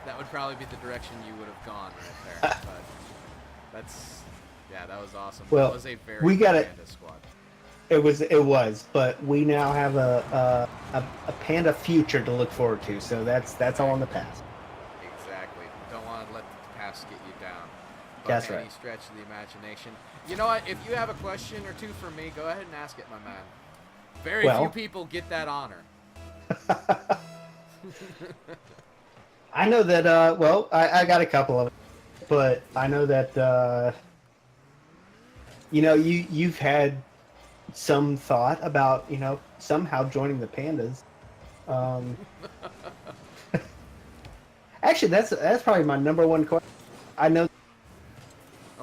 that would probably be the direction you would have gone right there. But that was awesome. Well, that was a very we got good it. Panda squad. It was, but we now have a Panda future to look forward to. So that's all in the past. Exactly. Don't want to let the past get you down. By That's any right. stretch of the imagination. You know what? If you have a question or two for me, go ahead and ask it, my man. Very few people get that honor. I know that. I got a couple of, but I know that. You've had some thought about somehow joining the Pandas. Actually, that's probably my number one question. I know.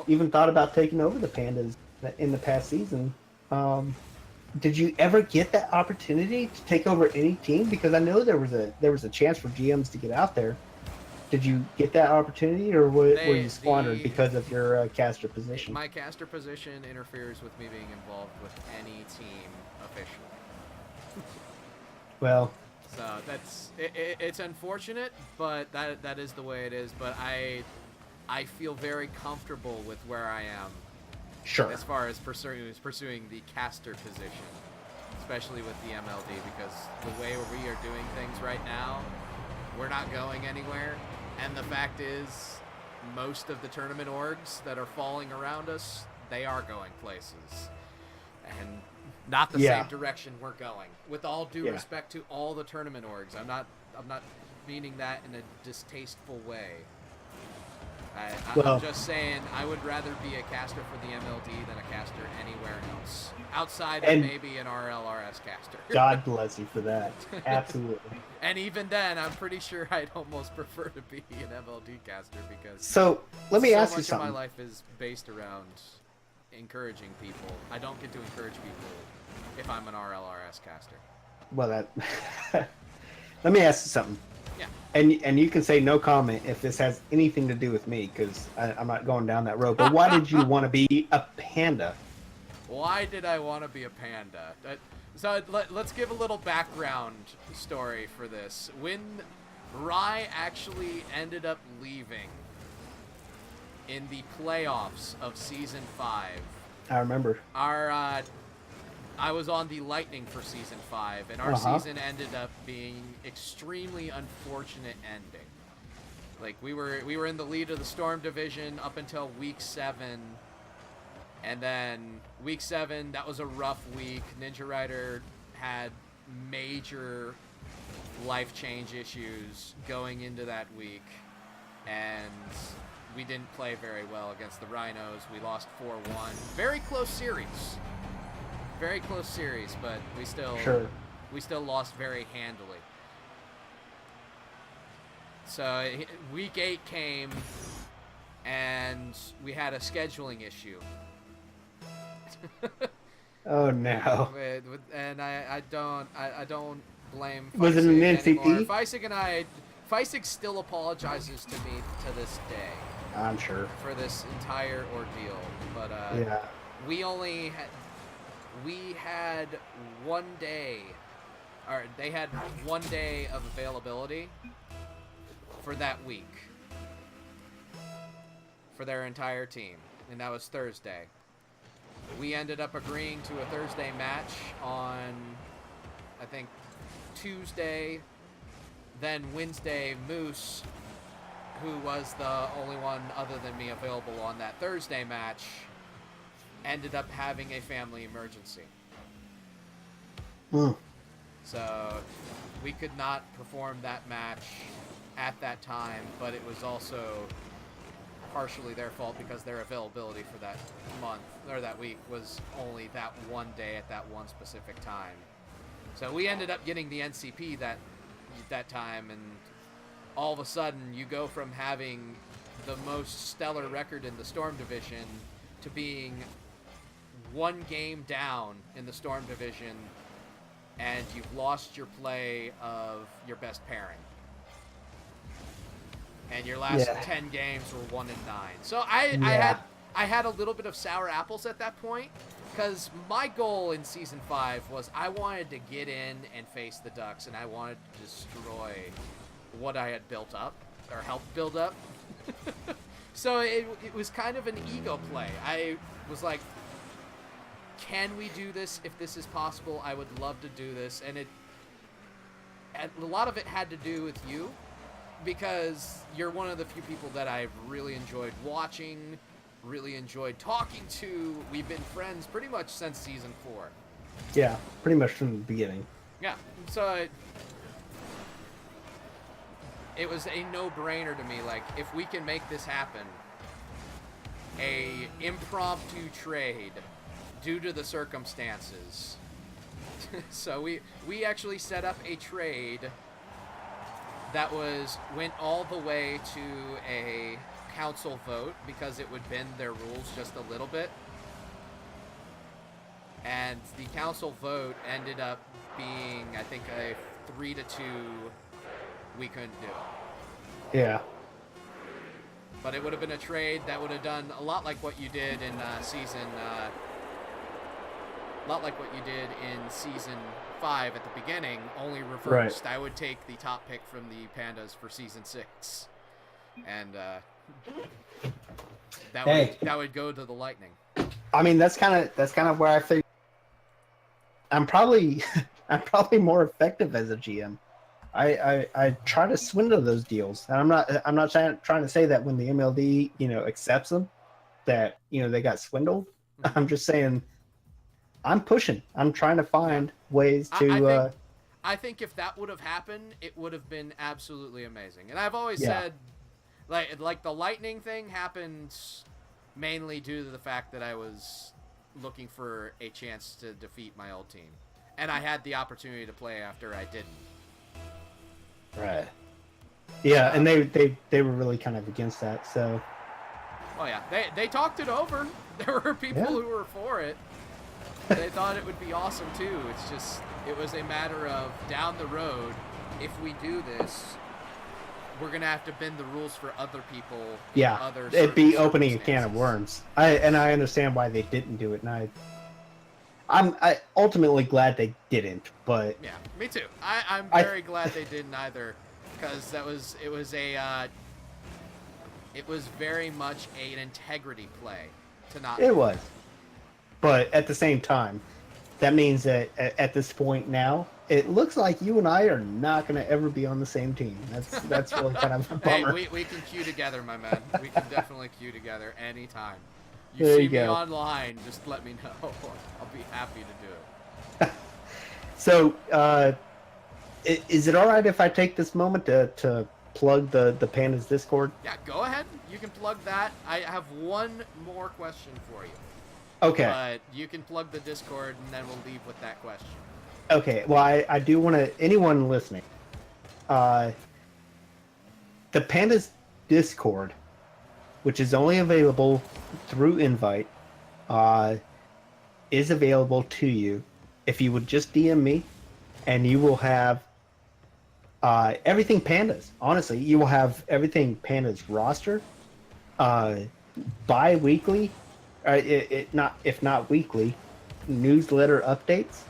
Even thought about taking over the Pandas in the past season. Did you ever get that opportunity to take over any team? Because I know there was a chance for GMs to get out there. Did you get that opportunity, or were you squandered because of your caster position? My caster position interferes with me being involved with any team officially. Well, So it's unfortunate, but that is the way it is. But I feel very comfortable with where I am sure. as far as pursuing the caster position. As especially with the MLD, because the way we are doing things right now, we're not going anywhere. And the fact is, most of the tournament orgs that are falling around us, they are going places. And not the same direction we're going. With all due respect to all the tournament orgs, I'm not meaning that in a distasteful way. I'm just saying I would rather be a caster for the MLD than a caster anywhere else. Outside of maybe an RLRS caster. God bless you for that. Absolutely. And even then, I'm pretty sure I'd almost prefer to be an MLD caster because so let me ask you much something. of my life is based around encouraging people. I don't get to encourage people if I'm an RLRS caster. Well, that let me ask you something. Yeah. And you can say no comment if this has anything to do with me, because I'm not going down that road. But why did you want to be a panda? Why did I want to be a panda? So let's give a little background story for this. When Rye actually ended up leaving in the playoffs of Season 5, I remember. I was on the Lightning for Season 5, and our season ended up being extremely unfortunate ending. Like, we were in the lead of the Storm Division up until Week 7, and then Week 7, that was a rough week. Ninja Rider had major life change issues going into that week, and we didn't play very well against the Rhinos. We lost 4-1. Very close series. Very close series, but we still lost very handily. So Week 8 came, and we had a scheduling issue. Oh no! And I don't blame. Was it an NCT? NCT? Feisig still apologizes to me to this day. I'm sure. For this entire ordeal, but we had 1 day, or they had 1 day of availability for that week for their entire team, and that was Thursday. We ended up agreeing to a Thursday match on, I think, Tuesday. Then Wednesday, Moose, who was the only one other than me available on that Thursday match, ended up having a family emergency. So we could not perform that match at that time, but it was also partially their fault because their availability for that month or that week was only that 1 day at that one specific time. So we ended up getting the NCP that time, and all of a sudden you go from having the most stellar record in the Storm Division to being 1 game down in the Storm Division, and you've lost your play of your best pairing. And your last 10 games were 1-9. So I had a little bit of sour apples at that point, because my goal in Season 5 was I wanted to get in and face the Ducks, and I wanted to destroy what I had built up, or helped build up. So it was kind of an ego play. I was like, can we do this? If this is possible, I would love to do this. And a lot of it had to do with you, because you're one of the few people that I've really enjoyed watching, really enjoyed talking to. We've been friends pretty much since Season 4. Yeah, pretty much from the beginning. Yeah, so it was a no-brainer to me. Like, if we can make this happen, a impromptu trade due to the circumstances. So we actually set up a trade that went all the way to a council vote, because it would bend their rules just a little bit. And the council vote ended up being, I think, a 3-2. We couldn't do it. Yeah. But it would have been a trade that would have done a lot like what you did in season 5 at the beginning, only reversed. Right. I would take the top pick from the Pandas for Season 6, and that would go to the Lightning. I mean, that's kind of where I figured I'm probably I'm probably more effective as a GM. I try to swindle those deals, and I'm not trying to say that when the MLD accepts them that they got swindled. Mhm. I'm just saying I'm pushing. I'm trying to find ways I to think I think if that would have happened, it would have been absolutely amazing. And I've always Yeah. said, like the lightning thing happened mainly due to the fact that I was looking for a chance to defeat my old team, and I had the opportunity to play after I didn't. right. Yeah, and they were really kind of against that. So Oh yeah, they talked it over. There were people Yeah. who were for it. They thought it would be awesome too. It's just it was a matter of down the road, if we do this, we're gonna have to bend the rules for other people. In yeah, other it'd be certain opening a can of circumstances. worms. I understand why they didn't do it, and I'm ultimately glad they didn't. But Yeah, me too. I'm I- very glad they didn't either, because it was very much an integrity play to not. it was. But at the same time, that means that at this point now, it looks like you and I are not going to ever be on the same team. That's really kind of a Hey, bummer. we can queue together, my man. We can definitely queue together anytime. You There see you me go. online, just let me know. I'll be happy to do it. So, is it all right if I take this moment to plug the Pandas Discord? Yeah, go ahead. You can plug that. I have one more question for you. Okay. But you can plug the Discord, and then we'll leave with that question. Okay. Well, I do want to anyone listening. The Pandas Discord, which is only available through invite, is available to you if you would just DM me, and you will have everything Pandas. Honestly, you will have everything Pandas roster, bi-weekly, it not if not weekly, newsletter updates,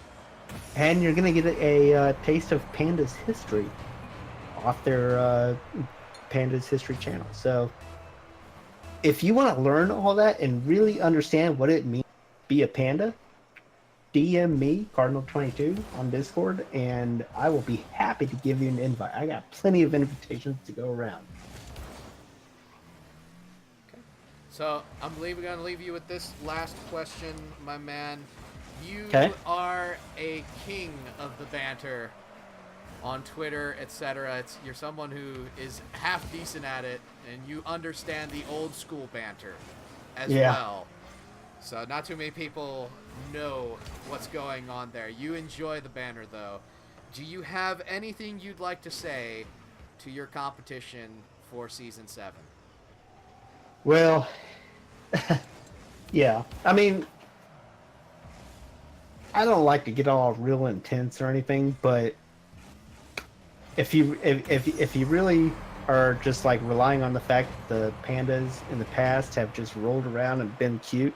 and you're gonna get a taste of Pandas history off their Pandas history channel. So if you want to learn all that and really understand what it means to be a panda, DM me, Cardinal22, on Discord, and I will be happy to give you an invite. I got plenty of invitations to go around. So I'm going to leave you with this last question, my man. You Okay. are a king of the banter on Twitter, etc. You're someone who is half decent at it, and you understand the old school banter as Yeah. well. So not too many people know what's going on there. You enjoy the banter, though. Do you have anything you'd like to say to your competition for Season 7? Well, yeah. I mean, I don't like to get all real intense or anything, but if you really are just like relying on the fact that the pandas in the past have just rolled around and been cute,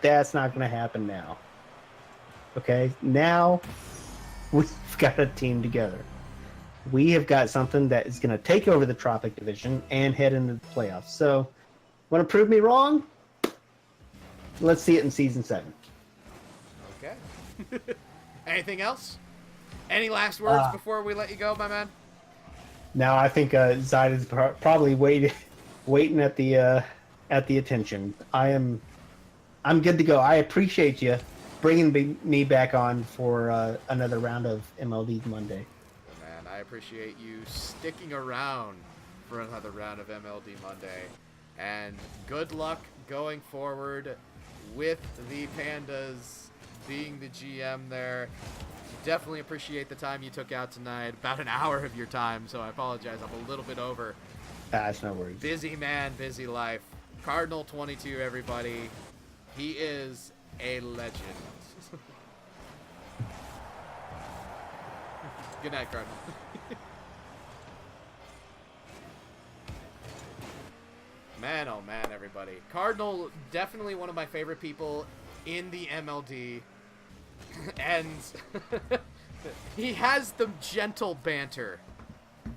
that's not going to happen now. Okay, now we've got a team together. We have got something that is going to take over the Tropic Division and head into the playoffs. So, want to prove me wrong? Let's see it in Season 7. Okay. Anything else? Any last words before we let you go, my man? Now I think Zyd is probably waiting at the attention. I'm good to go. I appreciate you bringing me back on for another round of MLD Monday. Man, I appreciate you sticking around for another round of MLD Monday. And good luck going forward with the Pandas being the GM there. Definitely appreciate the time you took out tonight. About an hour of your time, so I apologize. I'm a little bit over. That's no worries. Busy man, busy life. Cardinal22, everybody. He is a legend. Good night, Cardinal. Man, oh man, everybody. Cardinal, definitely one of my favorite people in the MLD. And he has the gentle banter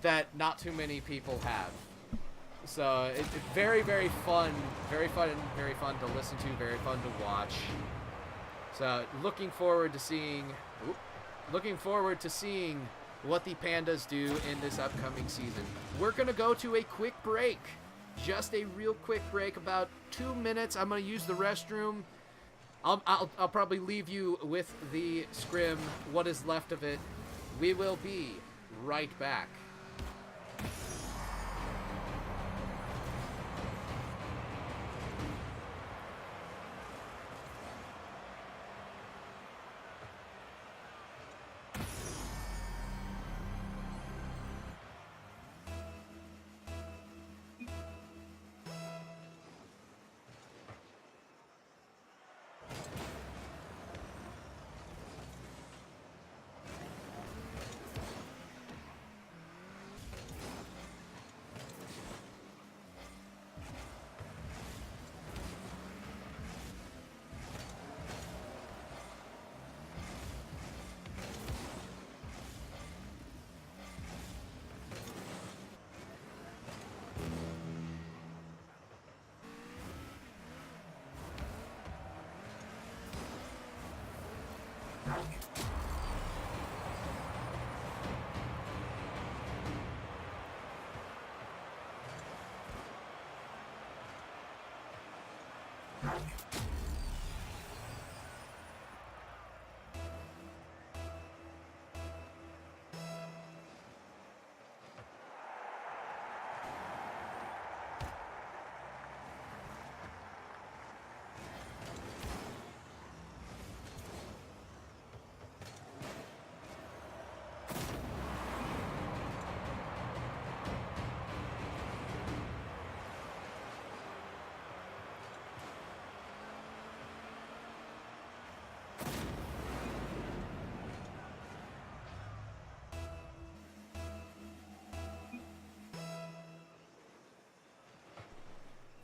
that not too many people have. So it's very, very fun. Very fun to listen to. Very fun to watch. So looking forward to seeing what the Pandas do in this upcoming season. We're gonna go to a quick break, just a real quick break, about 2 minutes. I'm gonna use the restroom. I'll probably leave you with the scrim, what is left of it. We will be right back.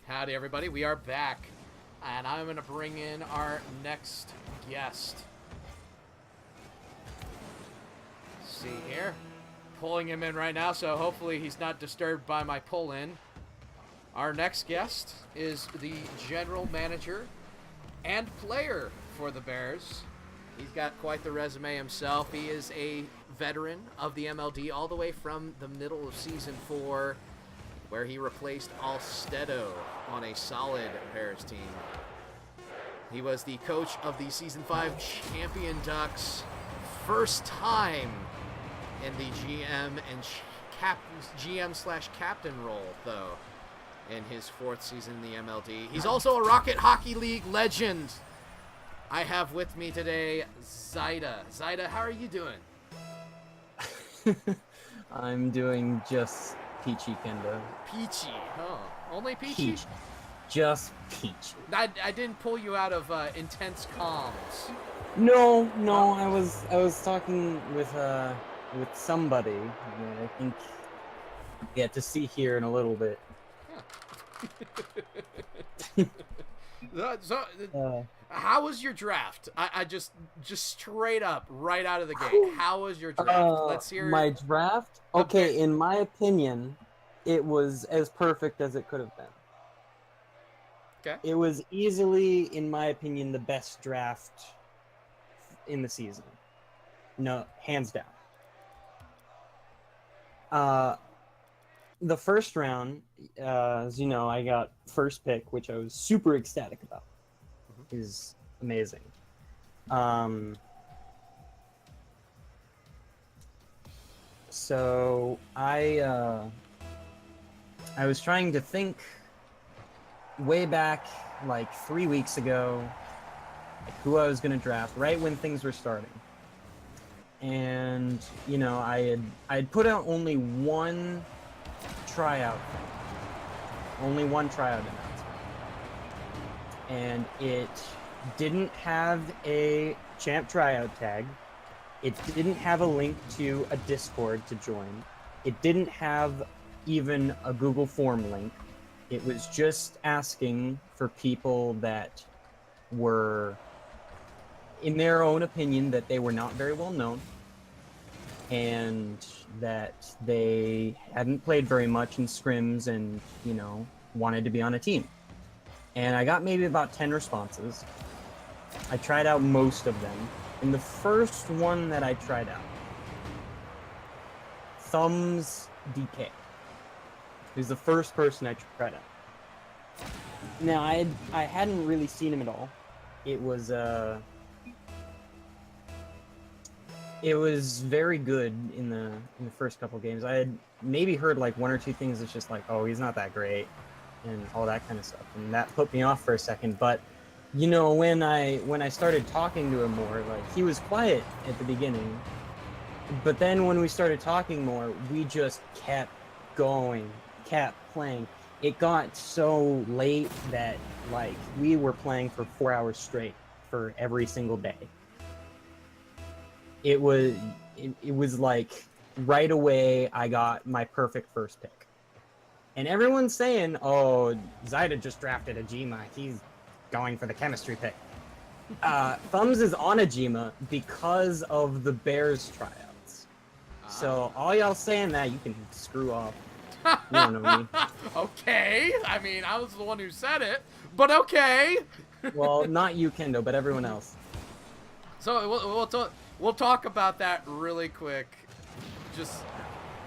Howdy, everybody. We are back, and I'm going to bring in our next guest. Let's see here. Pulling him in right now, so hopefully he's not disturbed by my pull-in. Our next guest is the general manager and player for the Bears. He's got quite the resume himself. He is a veteran of the MLD all the way from the middle of Season 4, where he replaced Alstedo on a solid Bears team. He was the coach of the Season 5 champion Ducks, first time in the GM/captain role, though, in his 4th season in the MLD. He's also a Rocket Hockey League legend. I have with me today Zaida. Zaida, how are you doing? I'm doing just peachy, Kendo. Peachy, huh? Only peachy? Peach. Just peachy. I didn't pull you out of intense comms. No, I was talking with somebody that I think we get to see here in a little bit. How was your draft? I just straight up, right out of the gate. How was your draft? Let's hear my draft. Okay, in my opinion, it was as perfect as it could have been. Okay. It was easily, in my opinion, the best draft in the season. No, hands down. The first round, as you know, I got first pick, which I was super ecstatic about. Mm-hmm. Is amazing. So I was trying to think way back, like 3 weeks ago, like who I was going to draft right when things were starting. And, you know, I had put out only one tryout announcement. And it didn't have a champ tryout tag. It didn't have a link to a Discord to join. It didn't have even a Google form link. It was just asking for people that were, in their own opinion, that they were not very well known and that they hadn't played very much in scrims and, you know, wanted to be on a team. And I got maybe about 10 responses. I tried out most of them. And the first one that I tried out, Thumbs DK. He was the first person I tried out. Now I hadn't really seen him at all. It was very good in the first couple games. I had maybe heard like one or two things that's just like, oh, he's not that great, and all that kind of stuff, and that put me off for a second. But you know, when I started talking to him more, like he was quiet at the beginning, but then when we started talking more, we just kept going, kept playing. It got so late that like we were playing for 4 hours straight for every single day. It was like right away I got my perfect first pick. And everyone's saying, oh, Zyda just drafted a Jima. He's going for the chemistry pick. Thumbs is on a Jima because of the Bears tryouts. So all y'all saying that, you can screw off. You don't know me. Okay. I mean, I was the one who said it, but okay. Well, not you, Kendo, but everyone else. So we'll talk about that really quick, just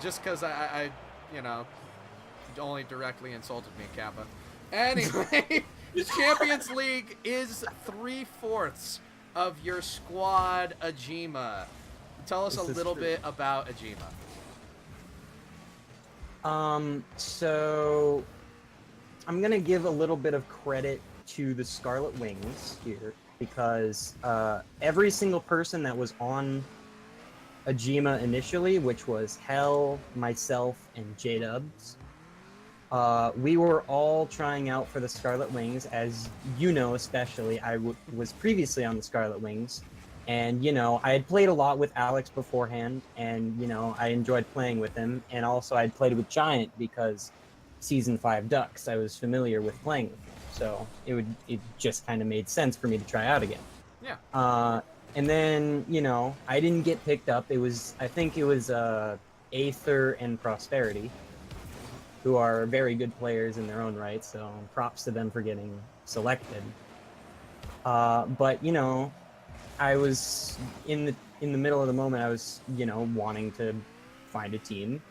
because I you know, only directly insulted me, Kappa. Anyway, the Champions League is 3/4 of your squad, Ajima. Tell us a little bit about Ajima. So I'm gonna give a little bit of credit to the Scarlet Wings here because every single person that was on Ajima initially, which was Hell, myself, and J-Dubs, we were all trying out for the Scarlet Wings. As you know, especially, I was previously on the Scarlet Wings. And, you know, I had played a lot with Alex beforehand, and, you know, I enjoyed playing with him. And also I'd played with Giant because Season 5 Ducks, I was familiar with playing with him. So it just kind of made sense for me to try out again. Yeah. And then, you know, I didn't get picked up. I think it was Aether and Prosperity, who are very good players in their own right. So props to them for getting selected. But, you know, I was in the middle of the moment. I was, you know, wanting to find a team,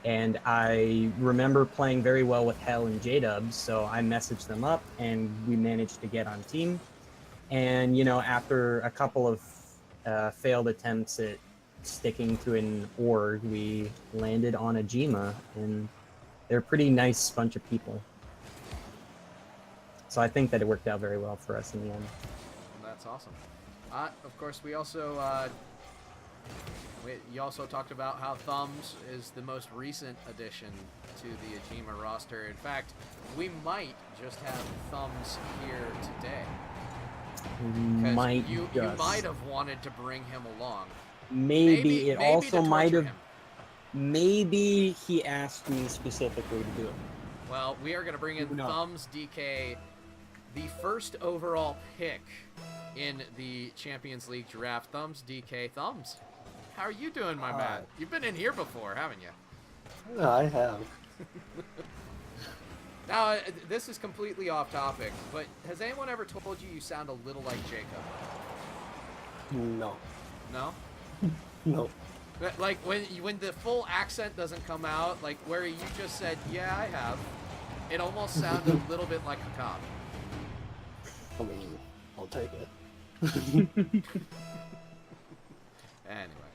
and I remember playing very well with Hell and J-Dubs, so I messaged them up, and we managed to get on team. And you know, after a couple of failed attempts at sticking to an org, we landed on Ajima, and they're a pretty nice bunch of people. So I think that it worked out very well for us in the end. That's awesome. Of course, we also you also talked about how Thumbs is the most recent addition to the Ajima roster. In fact, we might just have Thumbs here today. You might have wanted to bring him along. Maybe it also to might torture have. him. Maybe he asked me specifically to do it. Well, we are going to bring in Thumbs DK, the first overall pick in the Champions League draft. Thumbs DK. Thumbs, how are you doing, my man? You've been in here before, haven't you? I have. Now, this is completely off topic, but has anyone ever told you sound a little like Jacob? No. No? No. Like, when the full accent doesn't come out, like, where you just said, yeah, I have, it almost sounded a little bit like a cop. I mean, I'll take it. Anyway.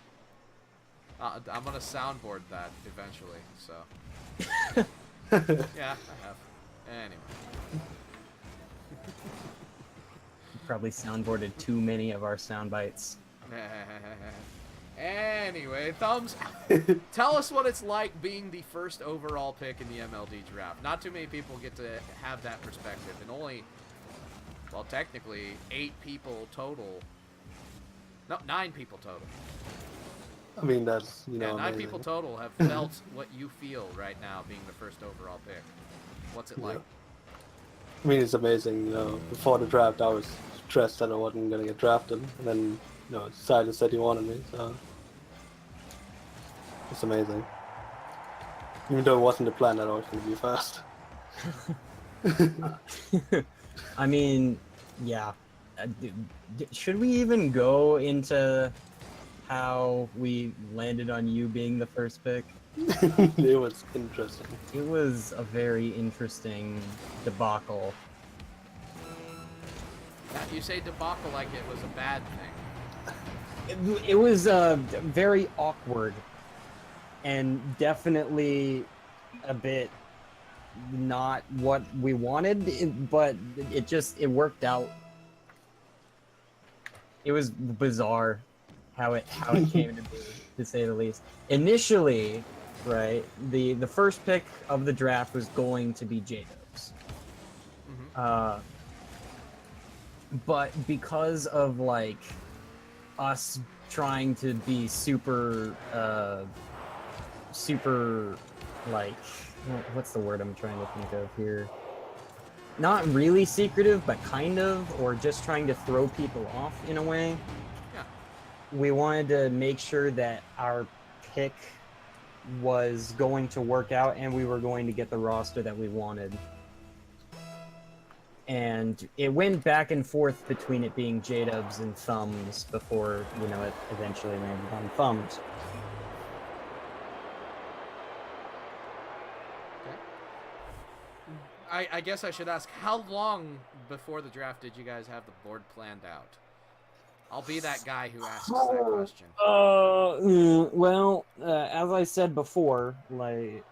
I'm gonna soundboard that eventually, so... Yeah, I have. Anyway. Probably soundboarded too many of our sound bites. Anyway, Thumbs, tell us what it's like being the first overall pick in the MLD draft. Not too many people get to have that perspective, and only, well, technically, 8 people total. No, 9 people total. I mean, that's, you know, Yeah, 9 amazing. people total have felt what you feel right now being the first overall pick. What's it like? I mean, it's amazing. You know, before the draft, I was stressed that I wasn't going to get drafted, and then, you know, Silas said he wanted me, so it's amazing. Even though it wasn't the plan that I was going to be first. I mean, yeah. Should we even go into how we landed on you being the first pick? It was interesting. It was a very interesting debacle. Now, you say debacle like it was a bad thing. It was very awkward and definitely a bit not what we wanted, but it worked out. It was bizarre how it came to be, to say the least. Initially, right, the first pick of the draft was going to be J-Dubs. But because of like us trying to be super like, what's the word I'm trying to think of here? Not really secretive, but kind of, or just trying to throw people off in a way. Yeah. We wanted to make sure that our pick was going to work out and we were going to get the roster that we wanted. And it went back and forth between it being J-Dubs and Thumbs before, it eventually landed on Thumbs. I guess I should ask, how long before the draft did you guys have the board planned out? I'll be that guy who asks that question. Well, as I said before, like,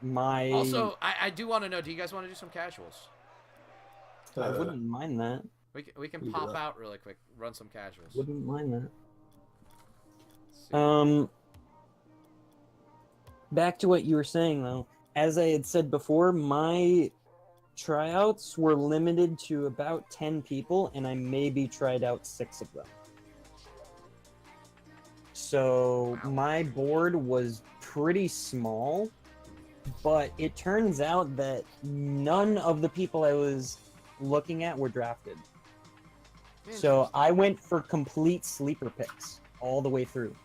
my... Also, I do want to know, do you guys want to do some casuals? I wouldn't mind that. We can pop out really quick, run some casuals. Wouldn't mind that. Let's see. Back to what you were saying, though. As I had said before, my tryouts were limited to about 10 people, and I maybe tried out 6 of them. So my board was pretty small, but it turns out that none of the people I was looking at were drafted. So I went for complete sleeper picks all the way through.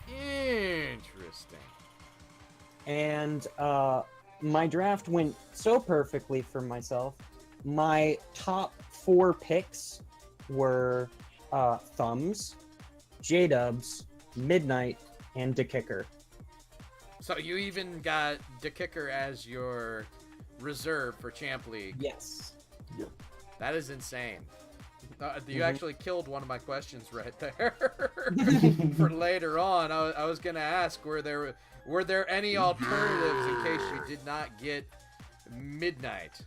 Interesting. And my draft went so perfectly for myself. My top 4 picks were Thumbs, J-Dubs, Midnight, and DeKicker. So you even got DeKicker as your reserve for Champ League. Yes. Yep. That is insane. You actually killed one of my questions right there. For later on, I was gonna ask, were there any alternatives in case you did not get Midnight?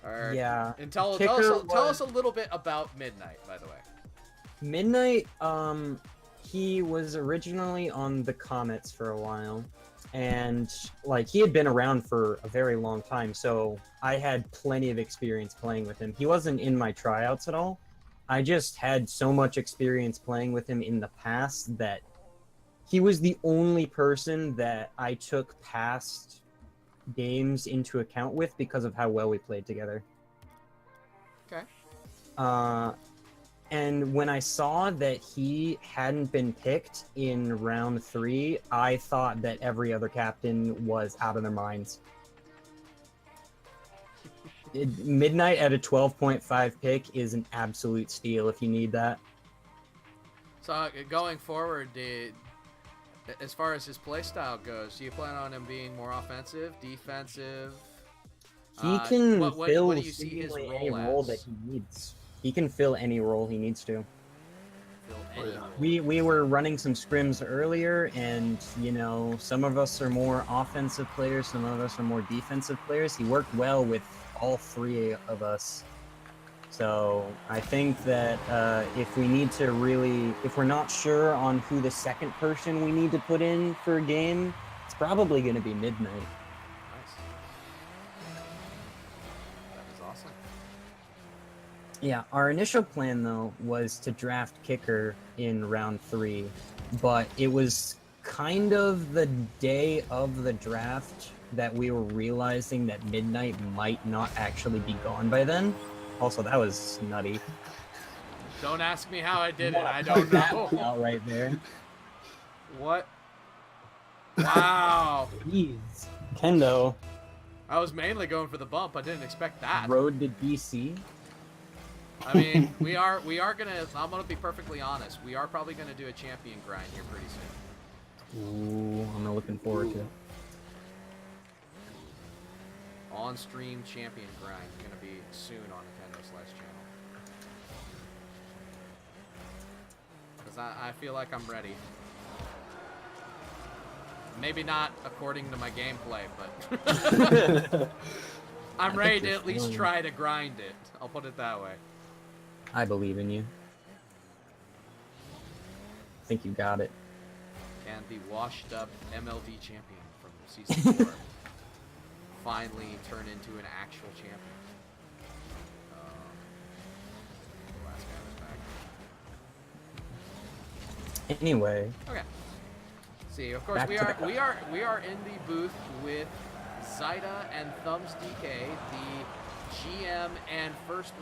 Or, Yeah. And tell us a little bit about Midnight, by the way. Midnight, he was originally on the Comets for a while, and like he had been around for a very long time, so I had plenty of experience playing with him. He wasn't in my tryouts at all. I just had so much experience playing with him in the past that he was the only person that I took past games into account with because of how well we played together. Okay. And when I saw that he hadn't been picked in round 3, I thought that every other captain was out of their minds. Midnight at a 12.5 pick is an absolute steal if you need that. So going forward, as far as his playstyle goes, do you plan on him being more offensive, defensive? He can what fill do you see his seemingly role any role as? that he needs. He can fill any role he needs to. Fill any role. We were running some scrims earlier, and some of us are more offensive players, some of us are more defensive players. He worked well with all 3 of us. So I think that if we're not sure on who the second person we need to put in for a game, it's probably going to be Midnight. Nice. That is awesome. Yeah, our initial plan, though, was to draft Kicker in round 3, but it was kind of the day of the draft that we were realizing that Midnight might not actually be gone by then. Also, that was nutty. Don't ask me how I did it. I don't know. Out right there. What? Wow. Jeez. Kendo, I was mainly going for the bump. I didn't expect that. road to DC. I mean, we are gonna. I'm gonna be perfectly honest. We are probably gonna do a champion grind here pretty soon. Ooh, I'm looking forward to it. On-stream champion grind gonna be soon on Nintendo Slash channel. Because I feel like I'm ready. Maybe not according to my gameplay, but I'm ready to at least try to grind it. I'll put it that way. I believe in you. I think you got it. And the washed-up MLD champion from Season 4 finally turn into an actual champion. The last guy was back. Anyway, Okay. See, of course, Back we to are in the booth with Zyda and Thumbs DK, the GM and first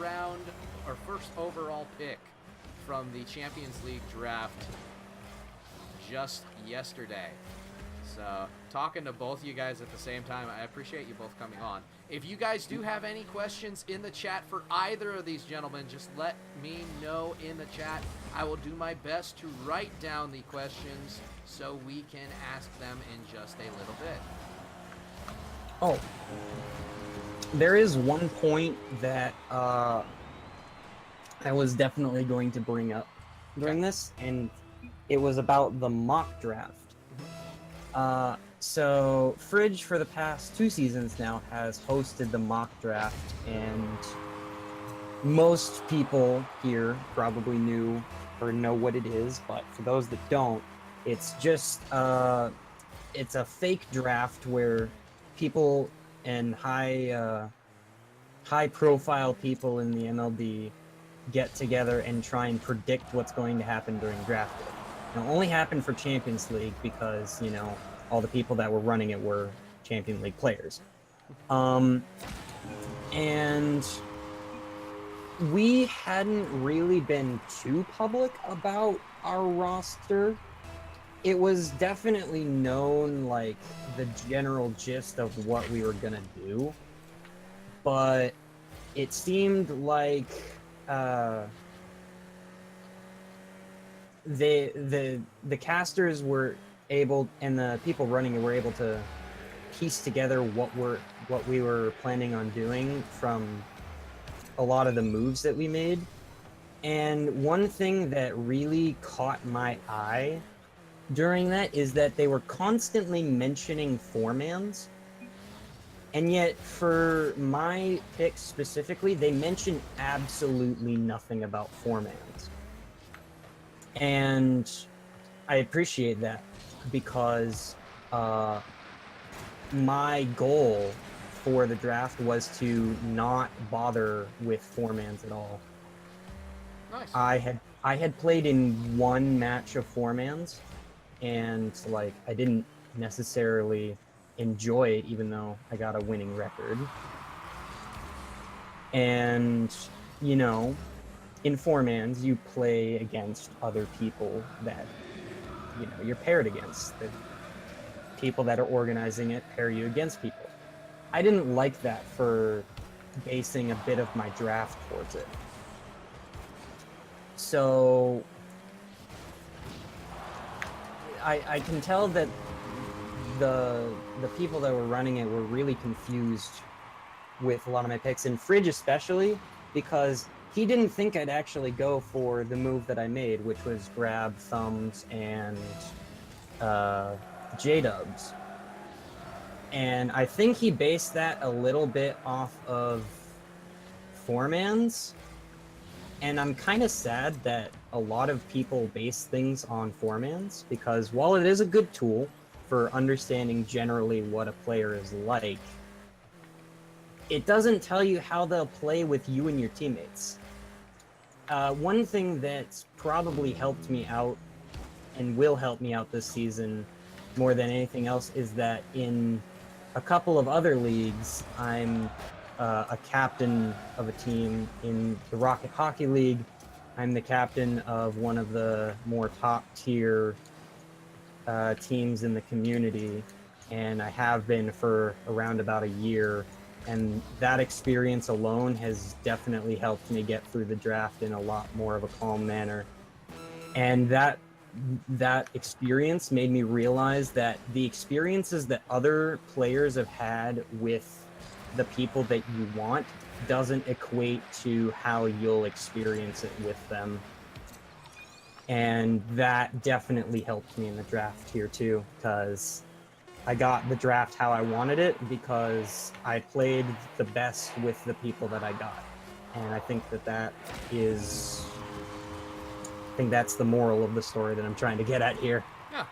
overall pick from the Champions League draft just yesterday. So, talking to both you guys at the same time, I appreciate you both coming on. If you guys do have any questions in the chat for either of these gentlemen, just let me know in the chat. I will do my best to write down the questions so we can ask them in just a little bit. oh, there is one point that I was definitely going to bring up during this, and it was about the mock draft. So Fridge for the past 2 seasons now has hosted the mock draft, and most people here probably knew or know what it is, but for those that don't, it's just it's a fake draft where people and high profile people in the MLB get together and try and predict what's going to happen during draft day. It'll only happen for Champions League because, you know, all the people that were running it were Champions League players. And we hadn't really been too public about our roster. It was definitely known, like, the general gist of what we were gonna do, but it seemed like the casters were able, and the people running it were able to piece together what we were planning on doing from a lot of the moves that we made. And one thing that really caught my eye during that is that they were constantly mentioning four-mans, and yet for my pick specifically, they mentioned absolutely nothing about four-mans. And I appreciate that, because my goal for the draft was to not bother with four-mans at all. Nice. I had played in one match of four-mans, and like I didn't necessarily enjoy it, even though I got a winning record. And you know, in four-mans you play against other people that, you know, you're paired against. The people that are organizing it pair you against people. I didn't like that for basing a bit of my draft towards it. So I can tell that the people that were running it were really confused with a lot of my picks, and Fridge especially, because he didn't think I'd actually go for the move that I made, which was grab Thumbs and J-Dubs. And I think he based that a little bit off of four-mans. And I'm kind of sad that a lot of people base things on four-mans, because while it is a good tool for understanding generally what a player is like, it doesn't tell you how they'll play with you and your teammates. One thing that's probably helped me out and will help me out this season more than anything else is that in a couple of other leagues, I'm a captain of a team. In the Rocket Hockey League, I'm the captain of one of the more top-tier teams in the community, and I have been for around about a year. And that experience alone has definitely helped me get through the draft in a lot more of a calm manner. And that experience made me realize that the experiences that other players have had with the people that you want doesn't equate to how you'll experience it with them. And that definitely helped me in the draft here too, because I got the draft how I wanted it because I played the best with the people that I got. And I think that is... I think that's the moral of the story that I'm trying to get at here. Yeah.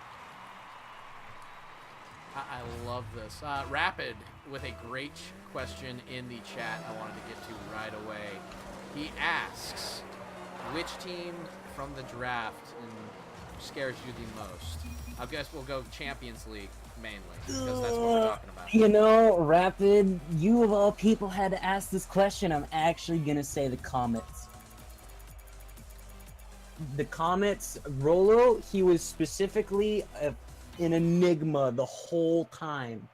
I love this. Rapid with a great question in the chat I wanted to get to right away. He asks, which team from the draft scares you the most? I guess we'll go Champions League mainly, because that's what we're talking about. You know, Rapid, you of all people had to ask this question. I'm actually going to say the Comets. The Comets, Rolo, he was specifically an enigma the whole time.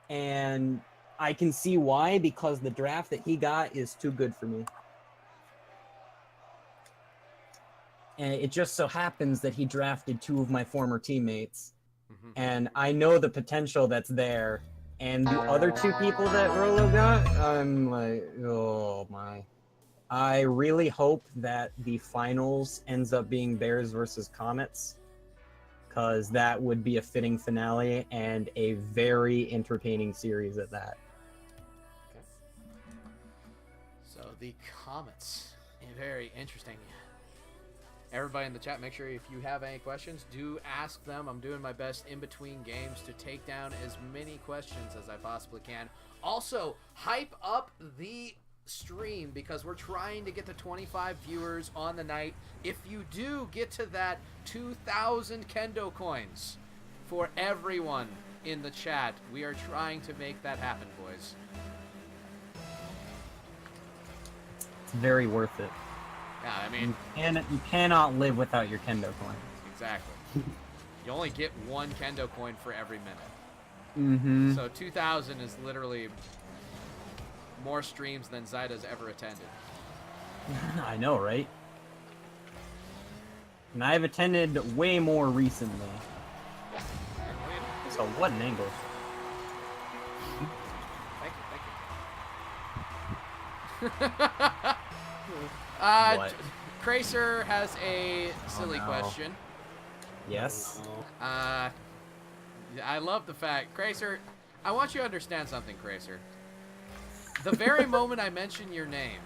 And I can see why, because the draft that he got is too good for me. And it just so happens that he drafted two of my former teammates. And I know the potential that's there. And the other two people that Rolo got, I'm like, oh my. I really hope that the finals ends up being Bears versus Comets, because that would be a fitting finale and a very entertaining series at that. Okay. So the Comets, very interesting. Everybody in the chat, make sure if you have any questions, do ask them. I'm doing my best in between games to take down as many questions as I possibly can. Also, hype up the stream because we're trying to get to 25 viewers on the night. If you do get to that 2,000 Kendo coins for everyone in the chat, we are trying to make that happen, boys. It's very worth it. Yeah, I mean, You cannot live without your Kendo coin. exactly. You only get one Kendo coin for every minute. Mm-hmm. So 2,000 is literally more streams than Zyda's ever attended. I know, right? And I've attended way more recently. So what an angle. Thank you. What? Cracer has a silly no. question. Yes? I love the fact, Cracer, I want you to understand something, Cracer. The very moment I mention your name,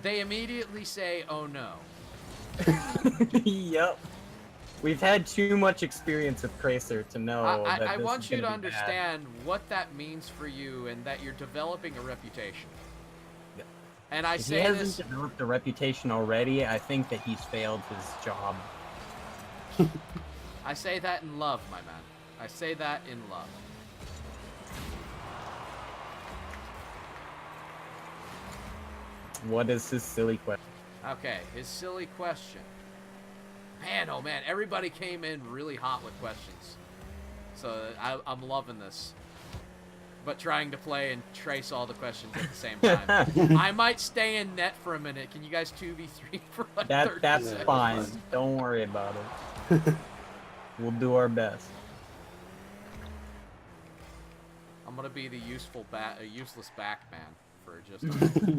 they immediately say, oh no. Yep. We've had too much experience with Cracer to know I that want this you is to gonna be bad. understand what that means for you and that you're developing a reputation. And I If he say hasn't this... developed a reputation already, I think that he's failed his job. I say that in love, my man. I say that in love. What is his silly question? Okay, his silly question. Man, oh man, everybody came in really hot with questions. So I'm loving this. But trying to play and trace all the questions at the same time. I might stay in net for a minute. Can you guys 2v3 for like 30 That's seconds? fine. Don't worry about it. We'll do our best. I'm gonna be the useless back man for just.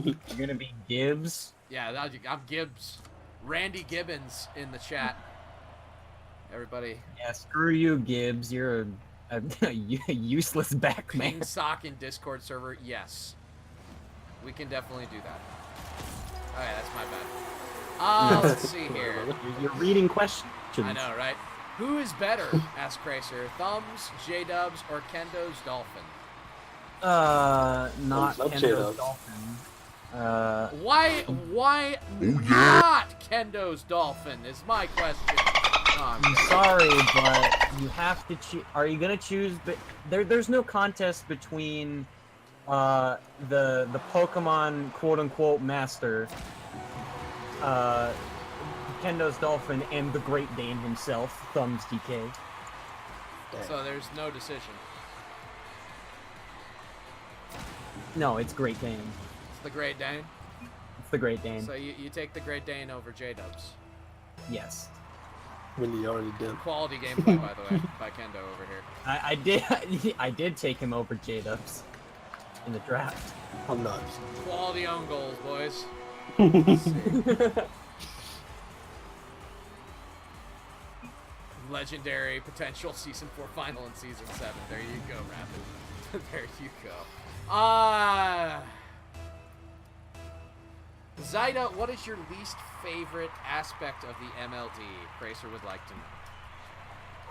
You're gonna be Gibbs. Yeah, I'm Gibbs. Randy Gibbons in the chat. Everybody. Yeah, screw you, Gibbs. You're a useless back man. King Sock in Discord server. Yes, we can definitely do that. Oh yeah, that's my bad. Let's see here. You're reading questions. I know, right? Who is better? Asked Cracer. Thumbs, J-Dubs, or Kendo's Dolphin? Not Love Kendo's J-Dubs. Dolphin. Why not Kendo's Dolphin is my question. I'm sorry, but you have to choose. Are you gonna choose? But there's no contest between the Pokemon quote unquote master, Kendo's Dolphin, and the Great Dane himself, Thumbs DK. So there's no decision. No, it's Great Dane. It's the Great Dane. It's the Great Dane. So you take the Great Dane over J-Dubs. Yes. I mean, you already did. Quality gameplay, by the way, by Kendo over here. I did take him over J-Dubs in the draft. I'm not. Quality own goals, boys. Legendary potential season 4 final in season 7. There you go, Rapid. There you go. Zyda, what is your least favorite aspect of the MLD? Cracer would like to know.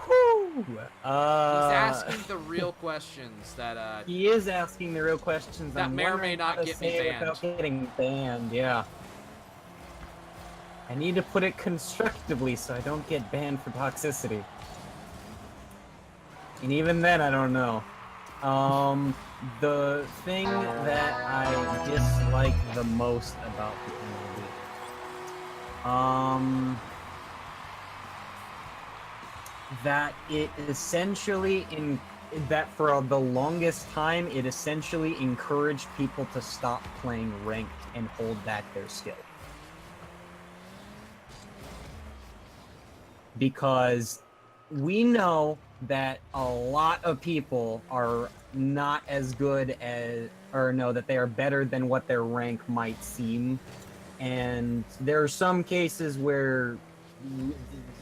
Whew. He's asking the real questions that He is asking the real questions. That I'm may or wondering may not how to get me say it banned. without getting banned, yeah. I need to put it constructively so I don't get banned for toxicity. And even then, I don't know. The thing that I dislike the most about the MLB, that it essentially that for the longest time it essentially encouraged people to stop playing ranked and hold back their skill. Because we know that a lot of people are not as good as, or no, that they are better than what their rank might seem. And there are some cases where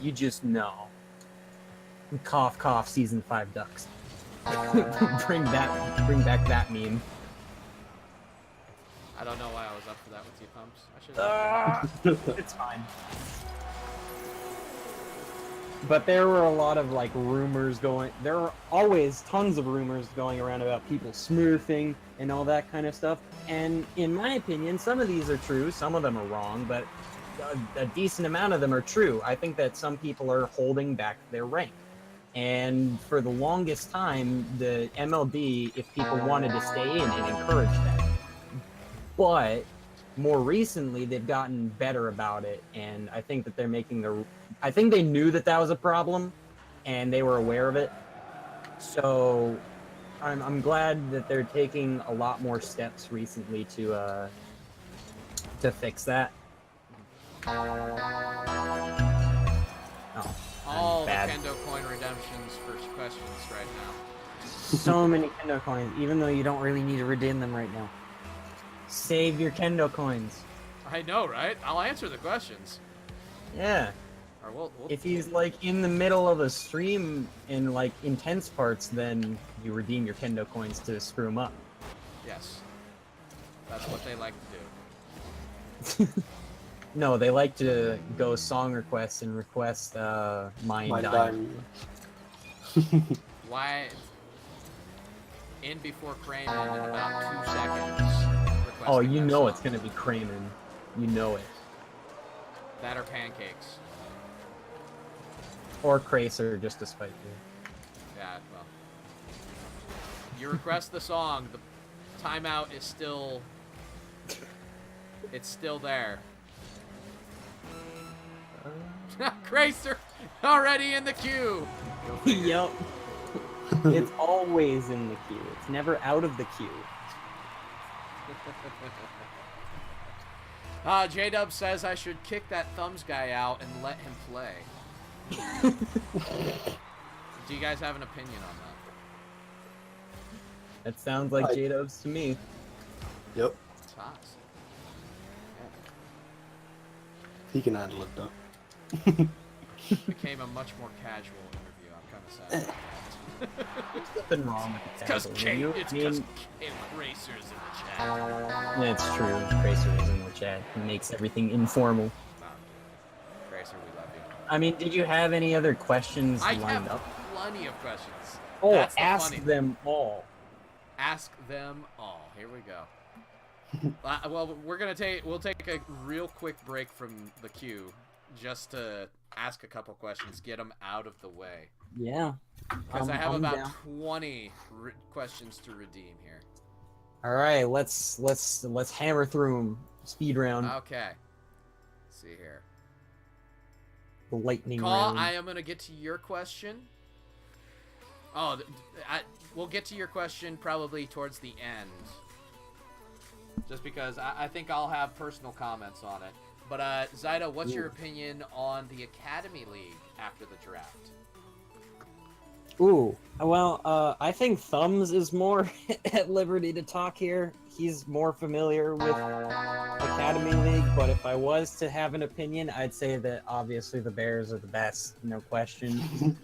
you just know. Cough, cough, season 5 ducks. bring back that meme. I don't know why I was up for that with T-Pumps. I should It's fine. But there were a lot of like rumors going. There are always tons of rumors going around about people smurfing and all that kind of stuff. And in my opinion, some of these are true, some of them are wrong, but a decent amount of them are true. I think that some people are holding back their rank. And for the longest time, the MLB, if people wanted to stay in, it encouraged that. But more recently, they've gotten better about it, and I think that they're making the. I think they knew that that was a problem, and they were aware of it. So, I'm glad that they're taking a lot more steps recently to fix that. Oh, all the bad. Kendo coin redemptions for questions right now. So many Kendo coins, even though you don't really need to redeem them right now. Save your Kendo coins. I know, right? I'll answer the questions. Yeah. Or we'll If he's like in the middle of a stream in like intense parts, then you redeem your Kendo coins to screw him up. yes. That's what they like to do. No, they like to go song requests and request Mine My Diamond. diamond. Why? In before Kramer in about 2 seconds. Oh, requesting you that know song. it's gonna be Kramen. You know it. That or pancakes. Or Cracer, just to spite you. Yeah, well. You request the song, the timeout is still... It's still there. Cracer! Already in the queue! Yup. It's always in the queue. It's never out of the queue. J-Dub says I should kick that thumbs guy out and let him play. Do you guys have an opinion on that? That sounds like I- J-Dubs to me. Yep. It's hot. He can handle it though. Became a much more casual interview. I'm kind of sad. Nothing wrong with It's because casual. Racer's in the chat. That's true. Cracer is in the chat. He makes everything informal. No. Racer, we love you. I mean, did you have any other questions I lined have up? plenty of questions. Oh, That's the ask funny them all. Ask them all. Here we go. Well, we'll take a real quick break from the queue just to ask a couple questions, get them out of the way. Yeah. Because I have I'm about down. 20 questions to redeem here. All right, let's hammer through them. Speed round. Okay. Let's see here. The lightning Call, round. I am going to get to your question. Oh, we'll get to your question probably towards the end. just because I think I'll have personal comments on it. But Zyda, what's your opinion on the Academy League after the draft? Ooh, well, I think Thumbs is more at liberty to talk here. He's more familiar with Academy League, but if I was to have an opinion, I'd say that obviously the Bears are the best, no question.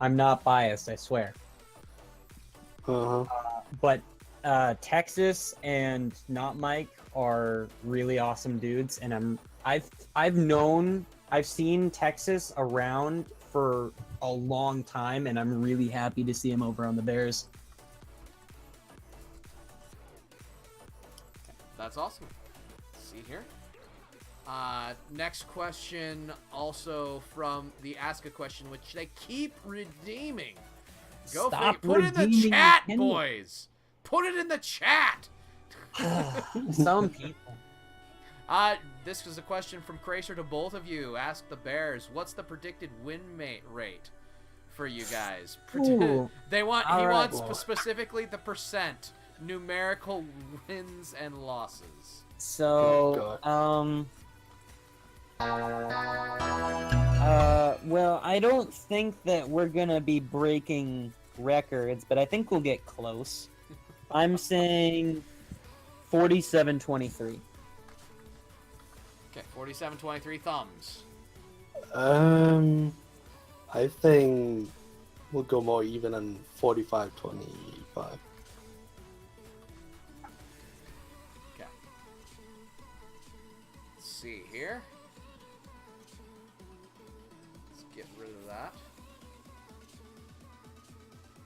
I'm not biased, I swear. But Texas and Not Mike are really awesome dudes, and I've seen Texas around for a long time, and I'm really happy to see him over on the Bears. That's awesome. Let's see here. Next question, also from the Ask a Question, which they keep redeeming. Go Stop figure. Put it in the redeeming chat, it. boys. Put it in the chat. Some people. This is a question from Cracer to both of you. Ask the Bears, what's the predicted win rate for you guys? Ooh. He All right, wants well. specifically the percent numerical wins and losses. So, well, I don't think that we're gonna be breaking records, but I think we'll get close. I'm saying 47-23. Okay, 47-23 thumbs. I think we'll go more even than 45-25. Okay. Let's see here. Let's get rid of that.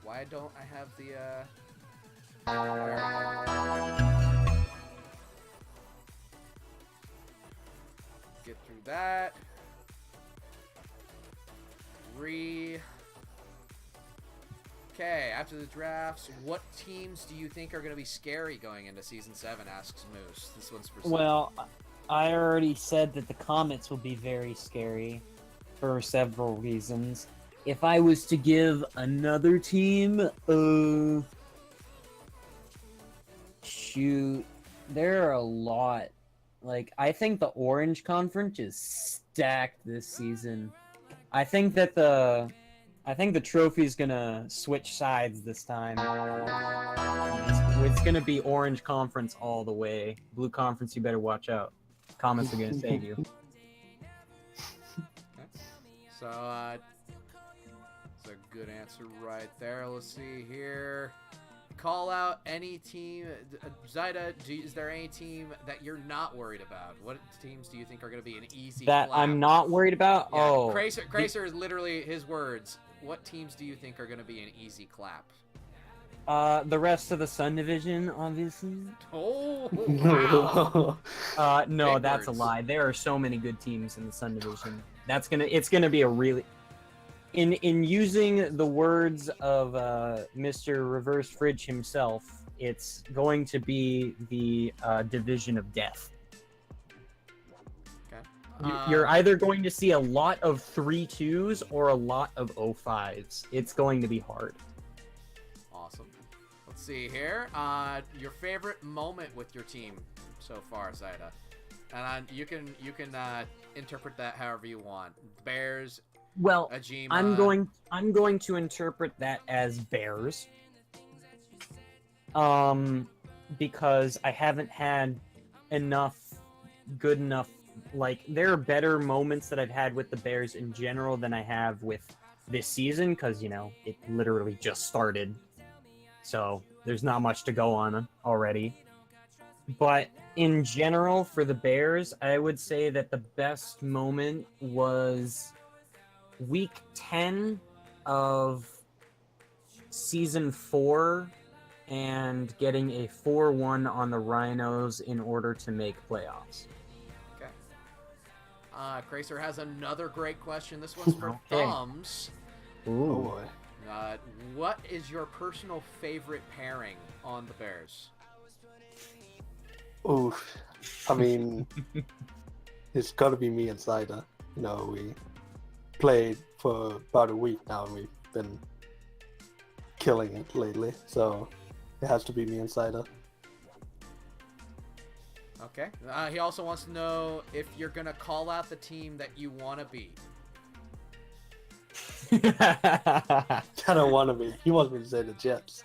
Why don't I have the, get through that. Okay, after the drafts, what teams do you think are going to be scary going into Season 7, asks Moose. This one's for Well, I already said that the Comets will be very scary for several reasons. If I was to give another team, shoot, there are a lot. Like, I think the Orange Conference is stacked this season. I think the trophy's gonna switch sides this time. It's gonna be Orange Conference all the way. Blue Conference, you better watch out. Comments are gonna save you. So, that's a good answer right there. Let's see here. Call out any team. Zyda, is there any team that you're not worried about? What teams do you think are going to be an easy That clap? I'm not worried about? Yeah, Oh. Cracer is literally his words. What teams do you think are going to be an easy clap? The rest of the Sun Division, obviously. Oh, wow. No, Big that's words. a lie. There are so many good teams in the Sun Division. It's gonna be a really... In using the words of Mr. Reverse Fridge himself, it's going to be the Division of Death. Okay. You're either going to see a lot of 3-2s or a lot of 0-5s. It's going to be hard. Awesome. Let's see here. Your favorite moment with your team so far, Zyda, and you can interpret that however you want. Bears. Well, Ajima. I'm going to interpret that as Bears. Because I haven't had good enough, like, there are better moments that I've had with the Bears in general than I have with this season, because, it literally just started. So, there's not much to go on already. But in general, for the Bears, I would say that the best moment was Week 10 of Season 4 and getting a 4-1 on the Rhinos in order to make playoffs. Okay. Cracer has another great question. This one's for Okay. Thumbs. Oh Ooh. boy. What is your personal favorite pairing on the Bears? Oof. I mean, it's got to be me and Slider. We played for about a week now, and we've been killing it lately. So it has to be me and Slider. Okay. He also wants to know if you're gonna call out the team that you want to beat. I don't want to be. He wants me to say the Jets.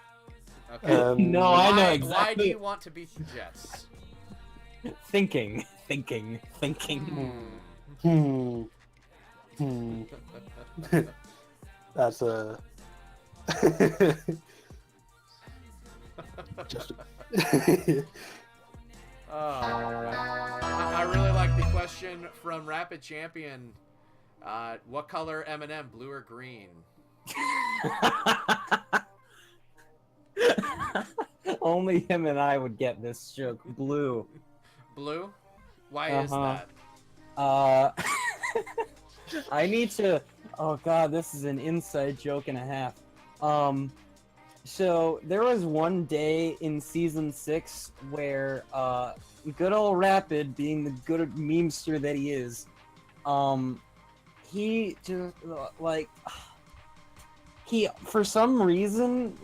Okay. No, why, I know Why do exactly. you want to beat the Jets? Thinking. Hmm. Hmm. That's a. Just. I really like the question from Rapid Champion. What color M&M, blue or green? Only him and I would get this joke. Blue. Blue? Why is Uh-huh. that? I need to. Oh god, this is an inside joke and a half. So there was one day in season 6 where good old Rapid, being the good memester that he is, he just he for some reason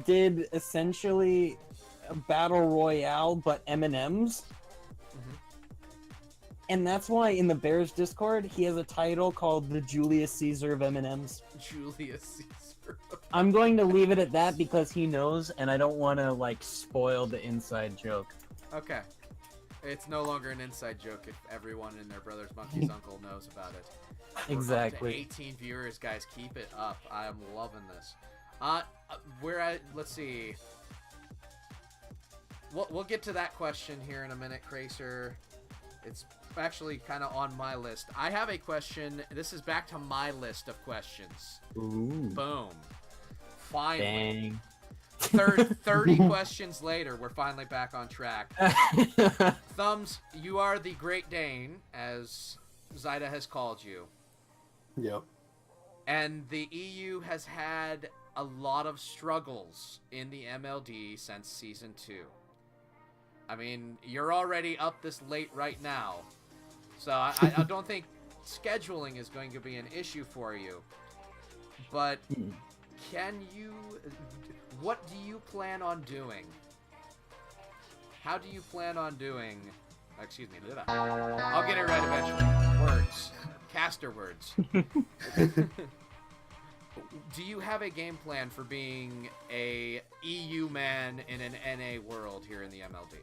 did essentially a battle royale but M&Ms. And that's why in the Bears Discord, he has a title called the Julius Caesar of M&Ms. Julius Caesar. I'm going to leave it at that because he knows, and I don't want to, spoil the inside joke. Okay. It's no longer an inside joke if everyone in their brother's monkey's uncle knows about it. We're Exactly. up to 18 viewers, guys. Keep it up. I am loving this. We're at, let's see. We'll get to that question here in a minute, Cracer. It's actually kind of on my list. I have a question. This is back to my list of questions. Ooh. Boom. Finally. Dang. 30 questions later, we're finally back on track. Thumbs, you are the Great Dane, as Zyda has called you. Yep. And the EU has had a lot of struggles in the MLD since Season 2. I mean, you're already up this late right now. So I don't think scheduling is going to be an issue for you. But what do you plan on doing? How do you plan on doing... Excuse me. I'll get it right eventually. Words. Caster words. Do you have a game plan for being a EU man in an NA world here in the MLD?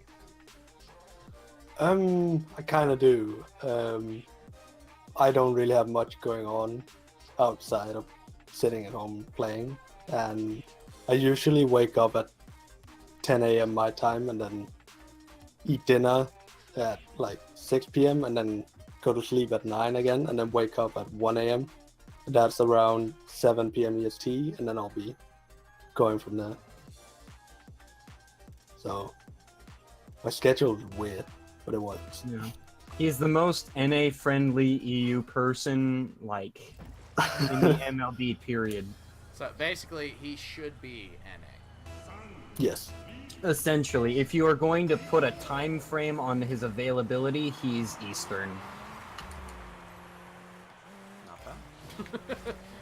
I kind of do. I don't really have much going on outside of sitting at home playing, and I usually wake up at 10 a.m. my time and then eat dinner at 6 p.m. and then go to sleep at 9 again and then wake up at 1 a.m. That's around 7 p.m. EST, and then I'll be going from there. So my schedule is weird, but it works. Yeah. He's the most NA-friendly EU person, in the MLB period. So basically, he should be NA. Yes. Essentially, if you are going to put a time frame on his availability, he's Eastern. Not bad.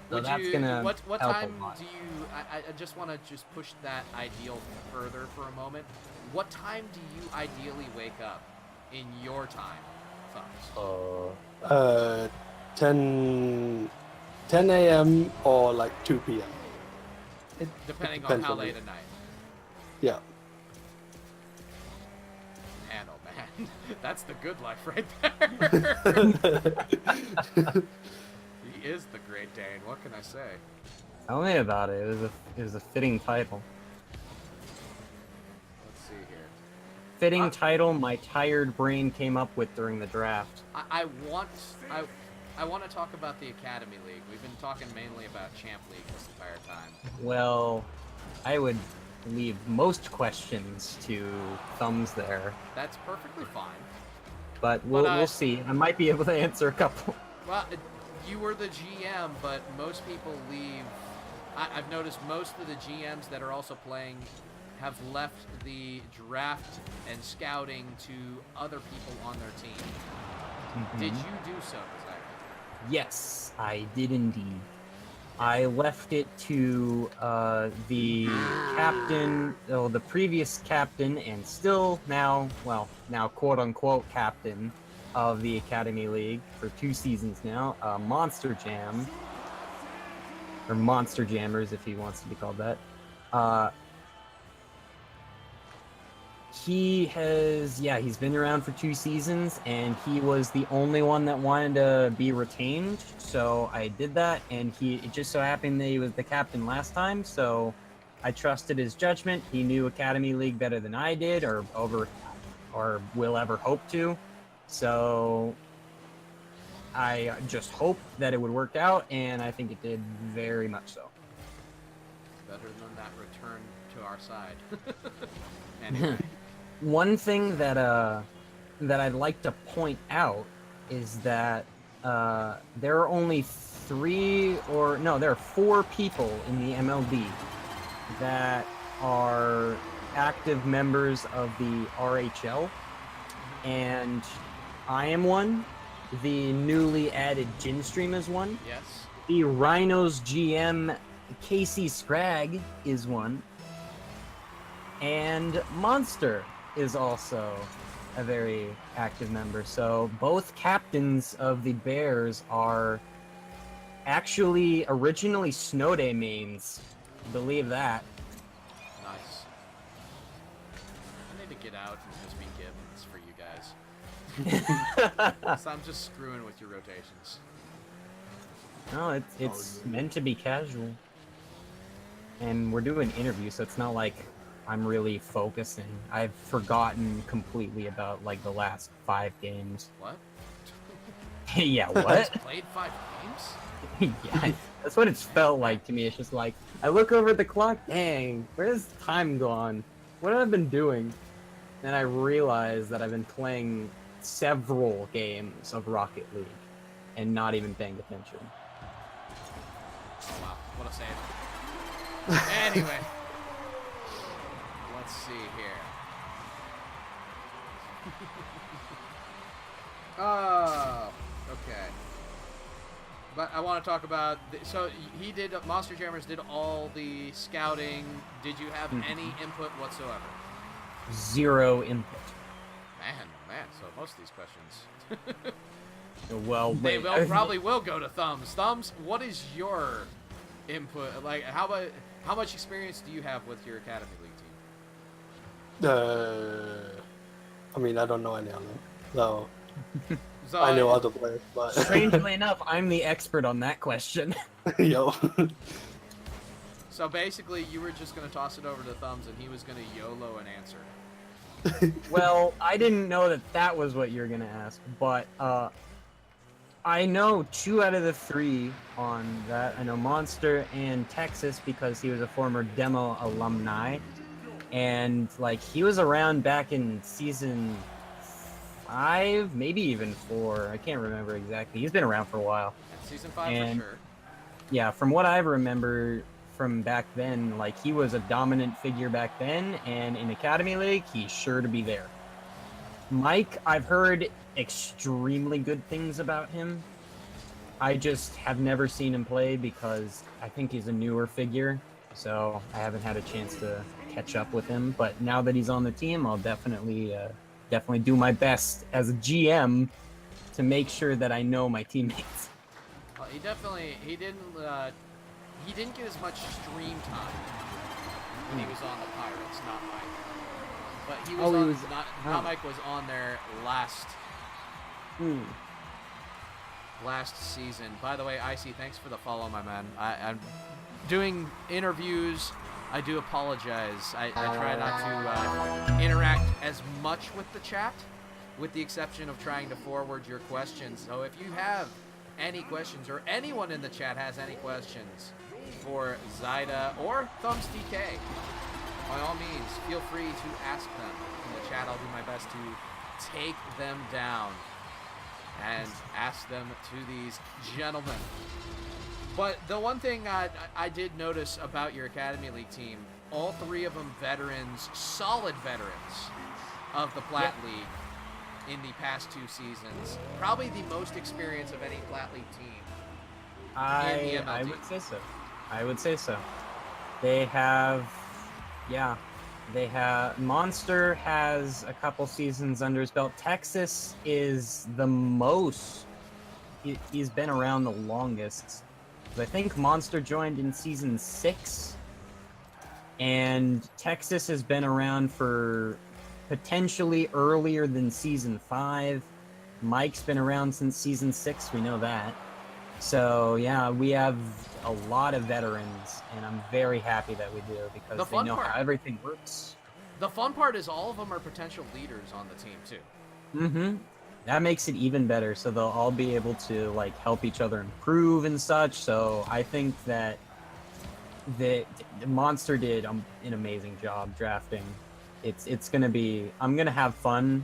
So that's gonna what help time a lot. do you... I just want to just push that ideal further for a moment. What time do you ideally wake up in your time, Thumbs? 10 a.m. or 2 p.m. Depending on depends how on late me. at night. Yeah. Man, oh man. That's the good life right there. He is the Great Dane. What can I say? Tell me about it. It was a fitting title. Let's see here. Fitting title my tired brain came up with during the draft. I want to talk about the Academy League. We've been talking mainly about Champ League this entire time. Well, I would leave most questions to Thumbs there, That's perfectly fine. but we'll see. I might be able to answer a couple. Well, you were the GM, but most people leave. I've noticed most of the GMs that are also playing have left the draft and scouting to other people on their team. Did you do so, Desire? Yes, I did indeed. I left it to the captain, the previous captain, and still now quote unquote captain of the Academy League for 2 seasons now, Monster Jam, or Monster Jammers if he wants to be called that. He's been around for 2 seasons, and he was the only one that wanted to be retained, so I did that, and it just so happened that he was the captain last time, so I trusted his judgment. He knew Academy League better than I did, or will ever hope to, so I just hoped that it would work out, and I think it did very much so. Better than that return to our side. Anyway. One thing that I'd like to point out is that there are only 4 people in the MLD that are active members of the RHL, and I am one. The newly added Ginstream is one. Yes. The Rhinos GM Casey Scragg is one. And Monster is also a very active member. So both captains of the Bears are actually originally Snow Day mains. Believe that. Nice. I need to get out and just be givens for you guys. So I'm just screwing with your rotations. No, it's meant to be casual. And we're doing interviews, so it's not like I'm really focusing. I've forgotten completely about like the last 5 games. What? Yeah, what? Played 5 games? Yeah, that's what it's felt like to me. It's just like, I look over at the clock, dang, where's time gone? What have I been doing? Then I realize that I've been playing several games of Rocket League and not even paying attention. Oh wow, what a save. Anyway. Let's see here. Oh, okay. But I want to talk about... So he did... Monster Jammers did all the scouting. Did you have any input whatsoever? 0 input. Man. So most of these questions... Well, they probably will go to Thumbs. Thumbs, what is your input? Like, how much experience do you have with your Academy League team? I mean, I don't know any of them, so So, I know other players, but Strangely enough, I'm the expert on that question. yo, So basically, you were just going to toss it over to Thumbs, and he was going to YOLO an answer. Well, I didn't know that was what you were gonna ask, but I know 2 out of the 3 on that. I know Monster and Texas because he was a former demo alumni, and like he was around back in season 5, maybe even 4. I can't remember exactly. He's been around for a while. Season 5 And- for sure. Yeah, from what I remember from back then, like he was a dominant figure back then, and in Academy League, he's sure to be there. Mike, I've heard extremely good things about him. I just have never seen him play because I think he's a newer figure, so I haven't had a chance to catch up with him. But now that he's on the team, I'll definitely do my best as a GM to make sure that I know my teammates. Well, he didn't get as much stream time when he was on the Pirates, not Mike. But he was not Mike was on there last season. By the way, Icy, thanks for the follow, my man. I'm doing interviews. I do apologize. I try not to interact as much with the chat, with the exception of trying to forward your questions. So if you have any questions, or anyone in the chat has any questions for Zyda or Thumbs DK, by all means, feel free to ask them in the chat. I'll do my best to take them down and ask them to these gentlemen. But the one thing I did notice about your Academy League team, all 3 of them veterans, solid veterans of the Plat League in the past 2 seasons. Probably the most experience of any Plat League team I MLD. would say so. I would say so. They have, yeah, they have. Monster has a couple seasons under his belt. Texas is the most. He's been around the longest. I think Monster joined in season 6, and Texas has been around for potentially earlier than season 5. Mike's been around since season 6. We know that. So yeah, we have a lot of veterans, and I'm very happy that we do because The they fun know part- how everything works. The fun part is all of them are potential leaders on the team too. Mm-hmm. That makes it even better. So they'll all be able to like help each other improve and such. So I think that the Monster did an amazing job drafting. It's gonna be. I'm gonna have fun.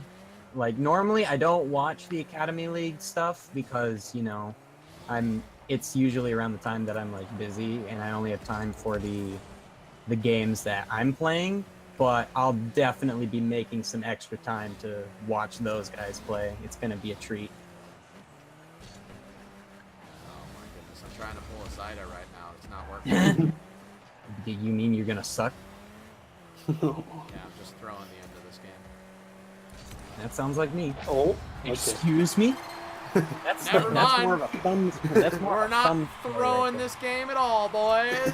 Like normally, I don't watch the Academy League stuff because it's usually around the time that I'm like busy and I only have time for the games that I'm playing. But I'll definitely be making some extra time to watch those guys play. It's gonna be a treat. Oh my goodness, I'm trying to pull a Zyda right now. It's not working. You mean you're gonna suck? Yeah, I'm just throwing the end of this game. That sounds like me. Oh, okay. Excuse me? That's Never that's mind. more of a thumb. That's more We're of a not thumb throwing this game at all, boys.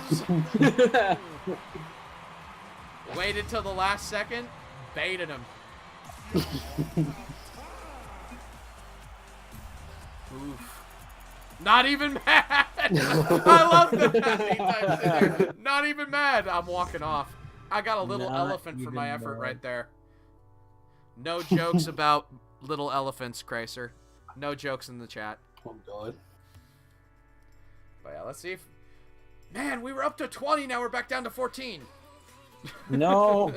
this. Waited till the last second, baited him. Oof. Not even mad. I love that. He types in there. Not even mad. I'm walking off. I got a little Not elephant for my even effort mad. right there. No jokes about little elephants, Cracer. No jokes in the chat. Oh god. But yeah, let's see if... Man, we were up to 20, now we're back down to 14. No,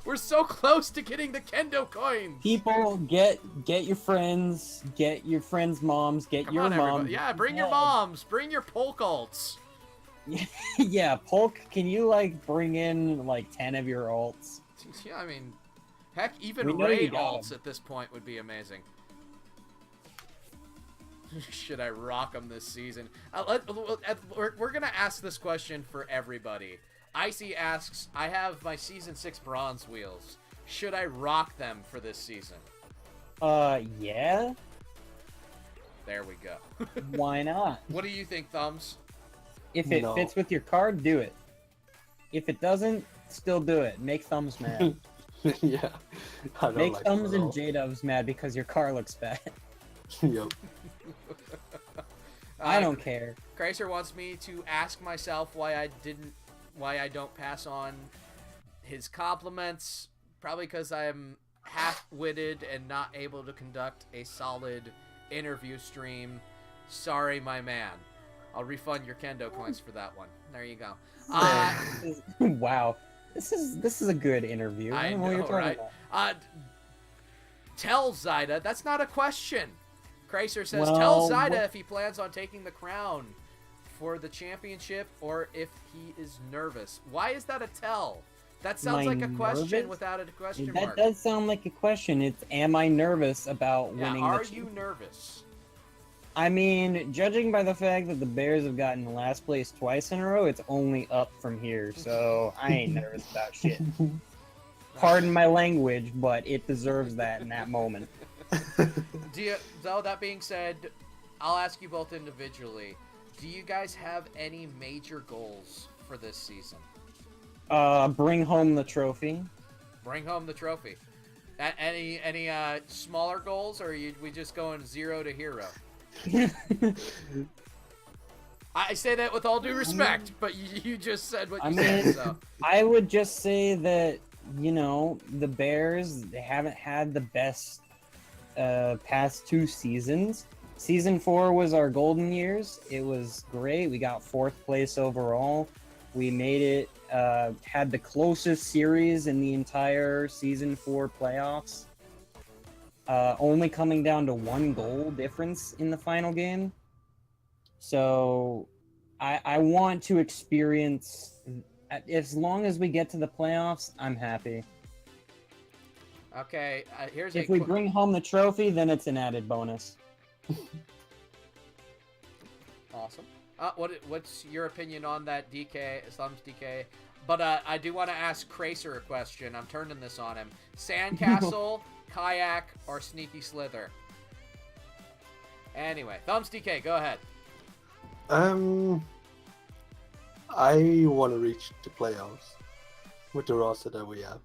We're so close to getting the kendo coins. people, get your friends, moms, get Come your on, mom. everybody. Yeah, bring your moms. Bring your pole cults. Yeah, Polk, can you like bring in like 10 of your alts? Yeah, I mean, heck, even We know Ray you got alts 'em. at this point would be amazing. Should I rock them this season? We're going to ask this question for everybody. Icy asks, I have my Season 6 bronze wheels. Should I rock them for this season? Yeah, There we go. why not? What do you think, Thumbs? If it No. fits with your card, do it. If it doesn't, still do it. Make Thumbs mad. Yeah. I don't Make like Thumbs them and at J-Dubs mad because your car looks bad. all. Yup. I don't care. Chrysler wants me to ask myself why I don't pass on his compliments. Probably because I'm half-witted and not able to conduct a solid interview stream. Sorry, my man. I'll refund your kendo coins for that one. There you go. Wow, this is a good interview. I don't what you're know, talking right? about. Tell Zyda. That's not a question. Chrysler says, Well, tell Zyda what- if he plans on taking the crown for the championship or if he is nervous. Why is that a tell? That sounds Am I like a question nervous? without a question That mark. does sound like a question. It's, am I nervous about Yeah, winning? are the you nervous? I mean, judging by the fact that the Bears have gotten last place twice in a row, it's only up from here. So I ain't nervous about shit. Pardon my language, but it deserves that in that moment. So that being said, I'll ask you both individually. Do you guys have any major goals for this season? Bring home the trophy. Bring home the trophy. Any smaller goals, or we just going 0 to hero? I say that with all due respect, but you just said what I you mean- said, so. I would just say that, the Bears, they haven't had the best past 2 seasons. Season 4 was our golden years. It was great. We got 4th place overall. We made it, had the closest series in the entire Season 4 playoffs. Only coming down to 1 goal difference in the final game. So I want to experience, as long as we get to the playoffs, I'm happy. Okay, here's If we quick... bring home the trophy, then it's an added bonus. Awesome. What's your opinion on that, DK? Thumbs DK. But I do want to ask Cracer a question. I'm turning this on him. Sandcastle, kayak, or sneaky slither? Anyway, Thumbs DK, go ahead. I want to reach the playoffs with the roster that we have.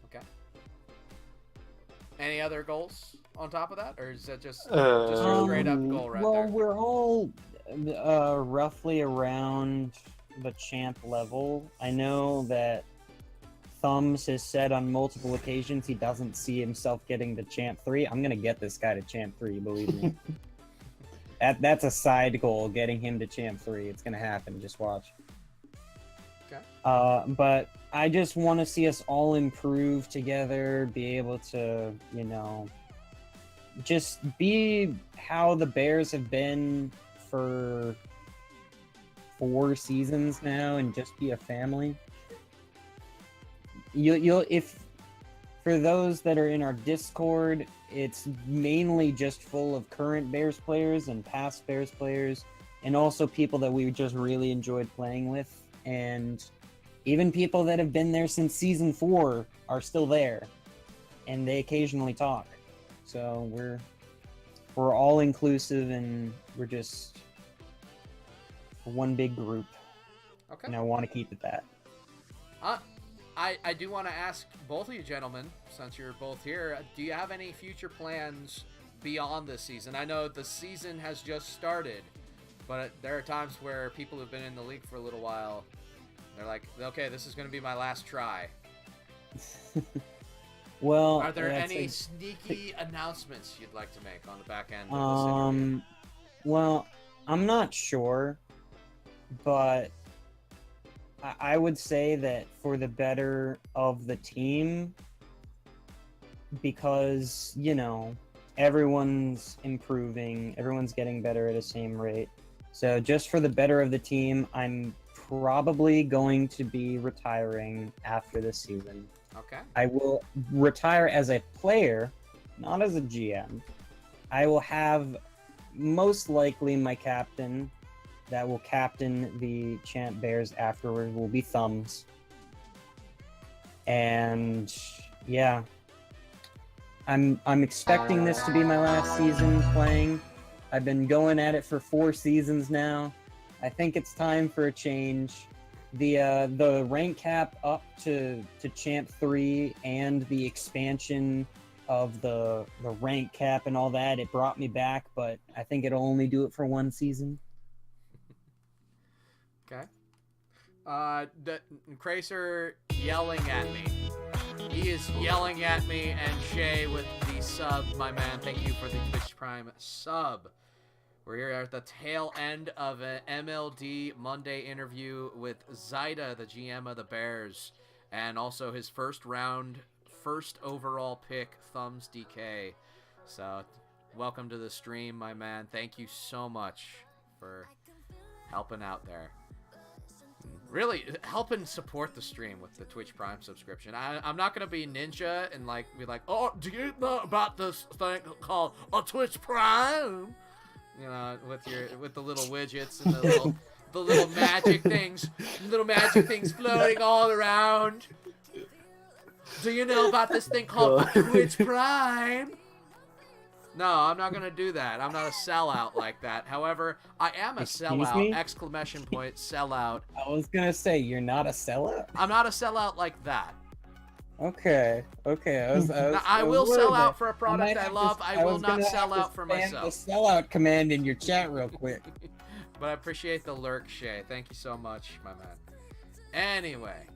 Okay. Any other goals on top of that, or is that just your straight up goal right well, there? we're all roughly around the champ level. I know that Thumbs has said on multiple occasions he doesn't see himself getting to champ 3. I'm gonna get this guy to champ 3, believe me. That's a side goal, getting him to champ 3. It's gonna happen, just watch. Okay. But I just want to see us all improve together, be able to, just be how the Bears have been for 4 seasons now, and just be a family. If for those that are in our Discord, it's mainly just full of current Bears players and past Bears players, and also people that we just really enjoyed playing with, and even people that have been there since season 4 are still there, and they occasionally talk. So we're all inclusive, and we're just one big group. Okay. And I want to keep it that. I do want to ask both of you gentlemen, since you're both here, do you have any future plans beyond this season? I know the season has just started, but there are times where people who've been in the league for a little while, they're like, okay, this is going to be my last try. Well, are there any sneaky announcements you'd like to make on the back end of this interview? Well, I'm not sure, but I would say that for the better of the team, because, everyone's improving, everyone's getting better at the same rate. So just for the better of the team, I'm probably going to be retiring after this season. Okay. I will retire as a player, not as a GM. I will have most likely my captain that will captain the Champ Bears afterward will be Thumbs. And yeah, I'm expecting this to be my last season playing. I've been going at it for 4 seasons now. I think it's time for a change. The rank cap up to Champ 3 and the expansion of the rank cap and all that, it brought me back, but I think it'll only do it for 1 season. Okay. Cracer yelling at me. He is yelling at me, and Shay with the sub, my man. Thank you for the Twitch Prime sub. We're here at the tail end of an MLD Monday interview with Zaida, the GM of the Bears, and also his first overall pick, Thumbs DK. So, welcome to the stream, my man. Thank you so much for helping out there. Really helping support the stream with the Twitch Prime subscription. I'm not gonna be ninja and be like, oh, do you know about this thing called a Twitch Prime? With the little widgets and the little magic things, floating all around. Do you know about this thing called Twitch Prime? No, I'm not gonna do that. I'm not a sellout like that. However, I am a sellout! Me? Exclamation point sellout. I was gonna say, you're not a sellout? I'm not a sellout like that. Okay. I will sell out for a product I love. I will not sell out for myself. The sellout command in your chat real quick. But I appreciate the lurk, Shay. Thank you so much, my man. Anyway.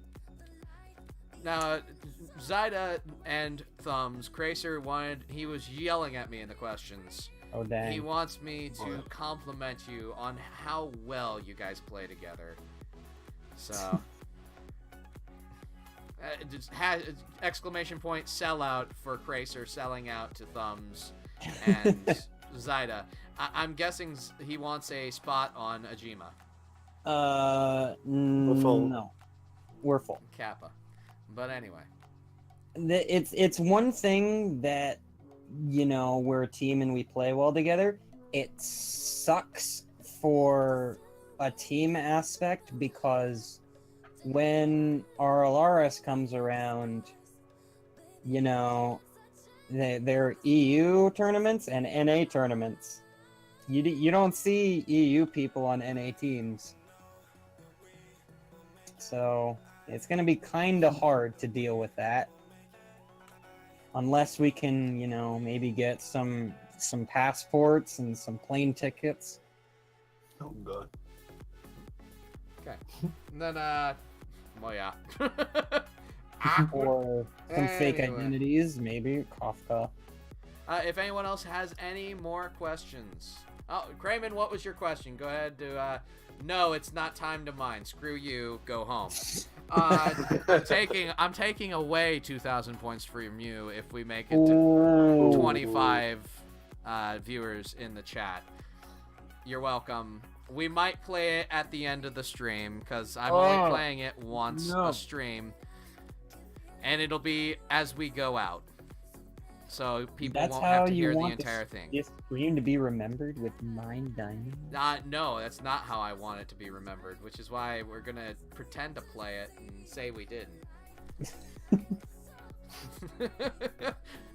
Now, Zaida and Thumbs, Cracer he was yelling at me in the questions. Oh, dang. He wants me to compliment you on how well you guys play together. So, exclamation point sellout for Cracer, selling out to Thumbs and Zaida. I'm guessing he wants a spot on Ajima. We're full. No. We're full. Kappa. But anyway. It's one thing that, we're a team and we play well together. It sucks for a team aspect because when RLRS comes around, you know, there are EU tournaments and NA tournaments. You don't see EU people on NA teams. So it's going to be kind of hard to deal with that. Unless we can, you know, maybe get some passports and some plane tickets. Oh god. Okay. And then, well, yeah. Or some fake Anyway. identities, maybe Kafka. If anyone else has any more questions. Oh, Kramen, what was your question? Go ahead to, no, it's not time to mine. Screw you. Go home. I'm taking away 2,000 points from you if we make it to Ooh. 25 viewers in the chat. You're welcome. We might play it at the end of the stream because I'm only playing it once a stream, and it'll be as we go out, so people That's won't how have to you hear the want entire thing. this stream to be remembered with Mind Diamond. No, that's not how I want it to be remembered, which is why we're gonna pretend to play it and say we didn't.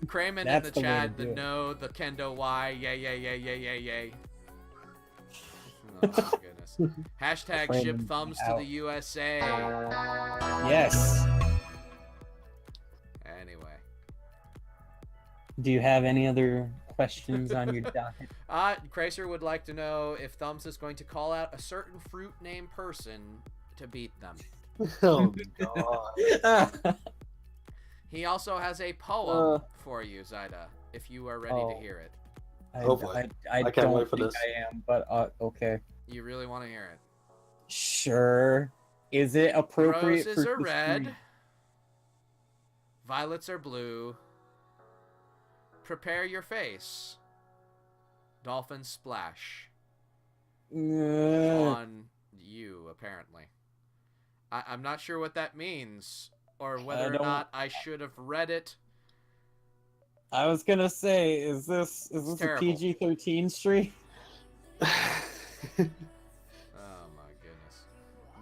Kramen in That's the the way chat, to the do it. no, the kendo Y, yay. Oh my goodness. Hashtag ship Kramen thumbs to out. the USA. Yes. Anyway. Do you have any other questions on your docket? Cracer would like to know if Thumbs is going to call out a certain fruit name person to beat them. Oh god. He also has a poem for you, Zyda, if you are ready to hear it. Oh boy. I can't don't wait for think this. I am, but okay. You really want to hear it? Sure. Is it appropriate Roses for are the red. stream? Violets are blue. Prepare your face. Dolphins splash on you, apparently. I'm not sure what that means, or whether or not I should have read it. I was gonna say, is this a terrible. PG-13 stream? Oh my goodness.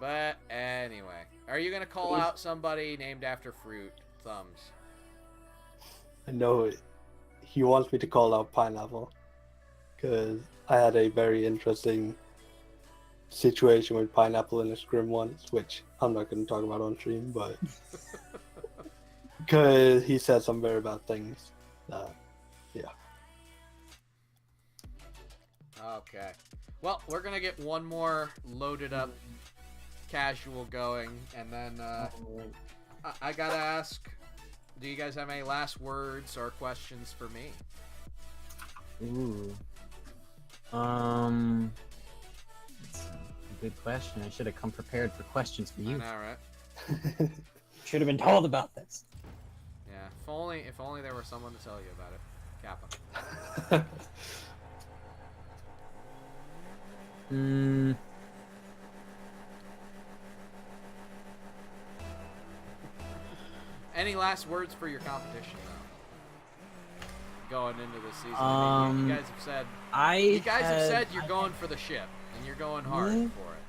But anyway, are you gonna call out somebody named after fruit, Thumbs? I know it. He wants me to call out Pineapple because I had a very interesting situation with Pineapple in a scrim once, which I'm not going to talk about on stream, but because he said some very bad things. Yeah. Okay. Well, we're gonna get one more loaded up casual going, and then I gotta ask, do you guys have any last words or questions for me? Ooh. That's a good question. I should have come prepared for questions for I you. know, right? Should have been told about this. Yeah. If only there were someone to tell you about it. Kappa. Any last words for your competition, though? Going into this season, I mean, you guys have said have said you're going for the ship, and you're going hard for it.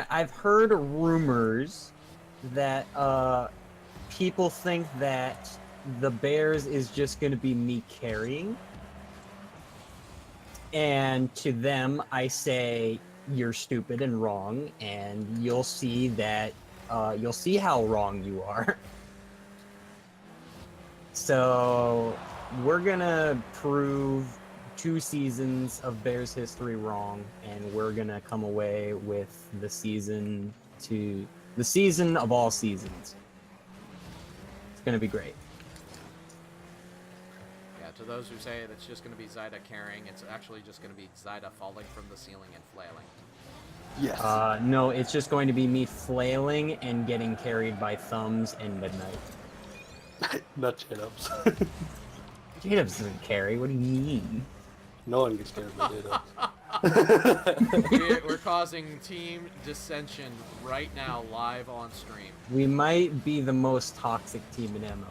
I've heard rumors that people think that the Bears is just going to be me carrying, and to them I say you're stupid and wrong, and you'll see that you'll see how wrong you are. So we're gonna prove 2 seasons of Bears history wrong, and we're gonna come away with the season of all seasons. It's gonna be great. Yeah, to those who say it's just going to be Zyda carrying, it's actually just going to be Zyda falling from the ceiling and flailing. Yes. No, it's just going to be me flailing and getting carried by Thumbs and Midnight. Not chin-ups. J-Dubs doesn't carry. What do you mean? No one gets scared by chin-ups. We're causing team dissension right now, live on stream. We might be the most toxic team in MLB.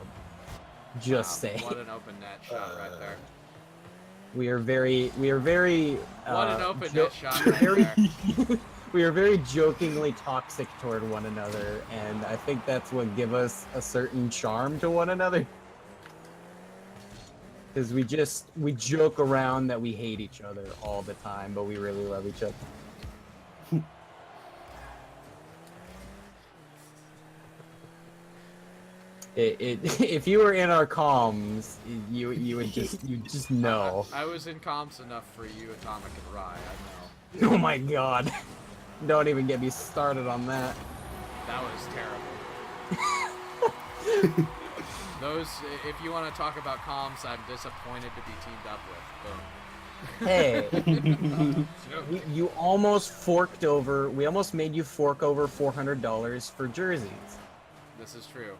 Just Wow, say. what an open net shot right there. We are very What an open net shot right very there. we are very jokingly toxic toward one another, and I think that's what gives us a certain charm to one another. Because we joke around that we hate each other all the time, but we really love each other. If you were in our comms, you would just know. I was in comms enough for you, Atomic and Rye. I know. Oh my god! Don't even get me started on that. That was terrible. Those, if you want to talk about comms, I'm disappointed to be teamed up with. Boom. Hey, you almost forked over. We almost made you fork over $400 for jerseys. This is true.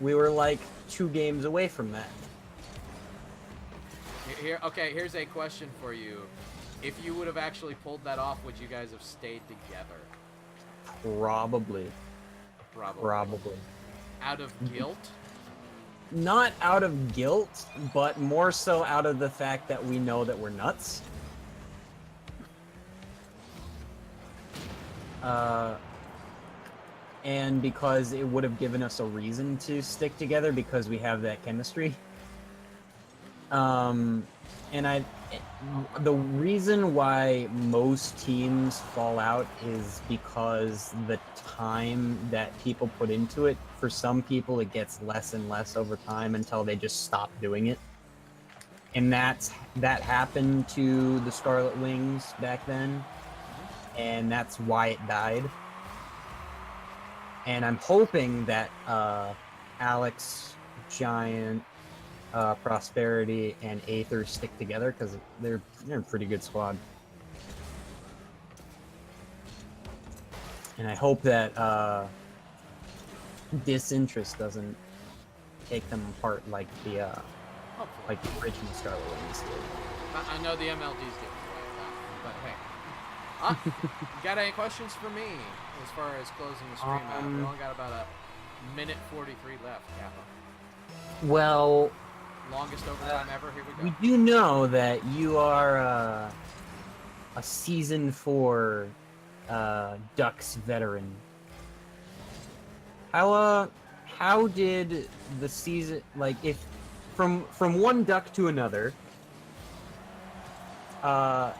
We were like 2 games away from that. Okay, here's a question for you. If you would have actually pulled that off, would you guys have stayed together? Probably. Probably. Out of guilt? Not out of guilt, but more so out of the fact that we know that we're nuts. And because it would have given us a reason to stick together because we have that chemistry. And the reason why most teams fall out is because the time that people put into it, for some people it gets less and less over time until they just stop doing it. And that happened to the Scarlet Wings back then, and that's why it died. And I'm hoping that Alex, Giant, Prosperity, and Aether stick together because they're a pretty good squad. And I hope that disinterest doesn't take them apart like the original Scarlet Wings did. I know the MLD's getting away with that, but hey. Got any questions for me as far as closing the stream out? We only got about a minute 43 left, Kappa. Well, Longest overtime ever. Here we go. we do know that you are a season 4 Ducks veteran. How did the season, like, if from one Duck to another, how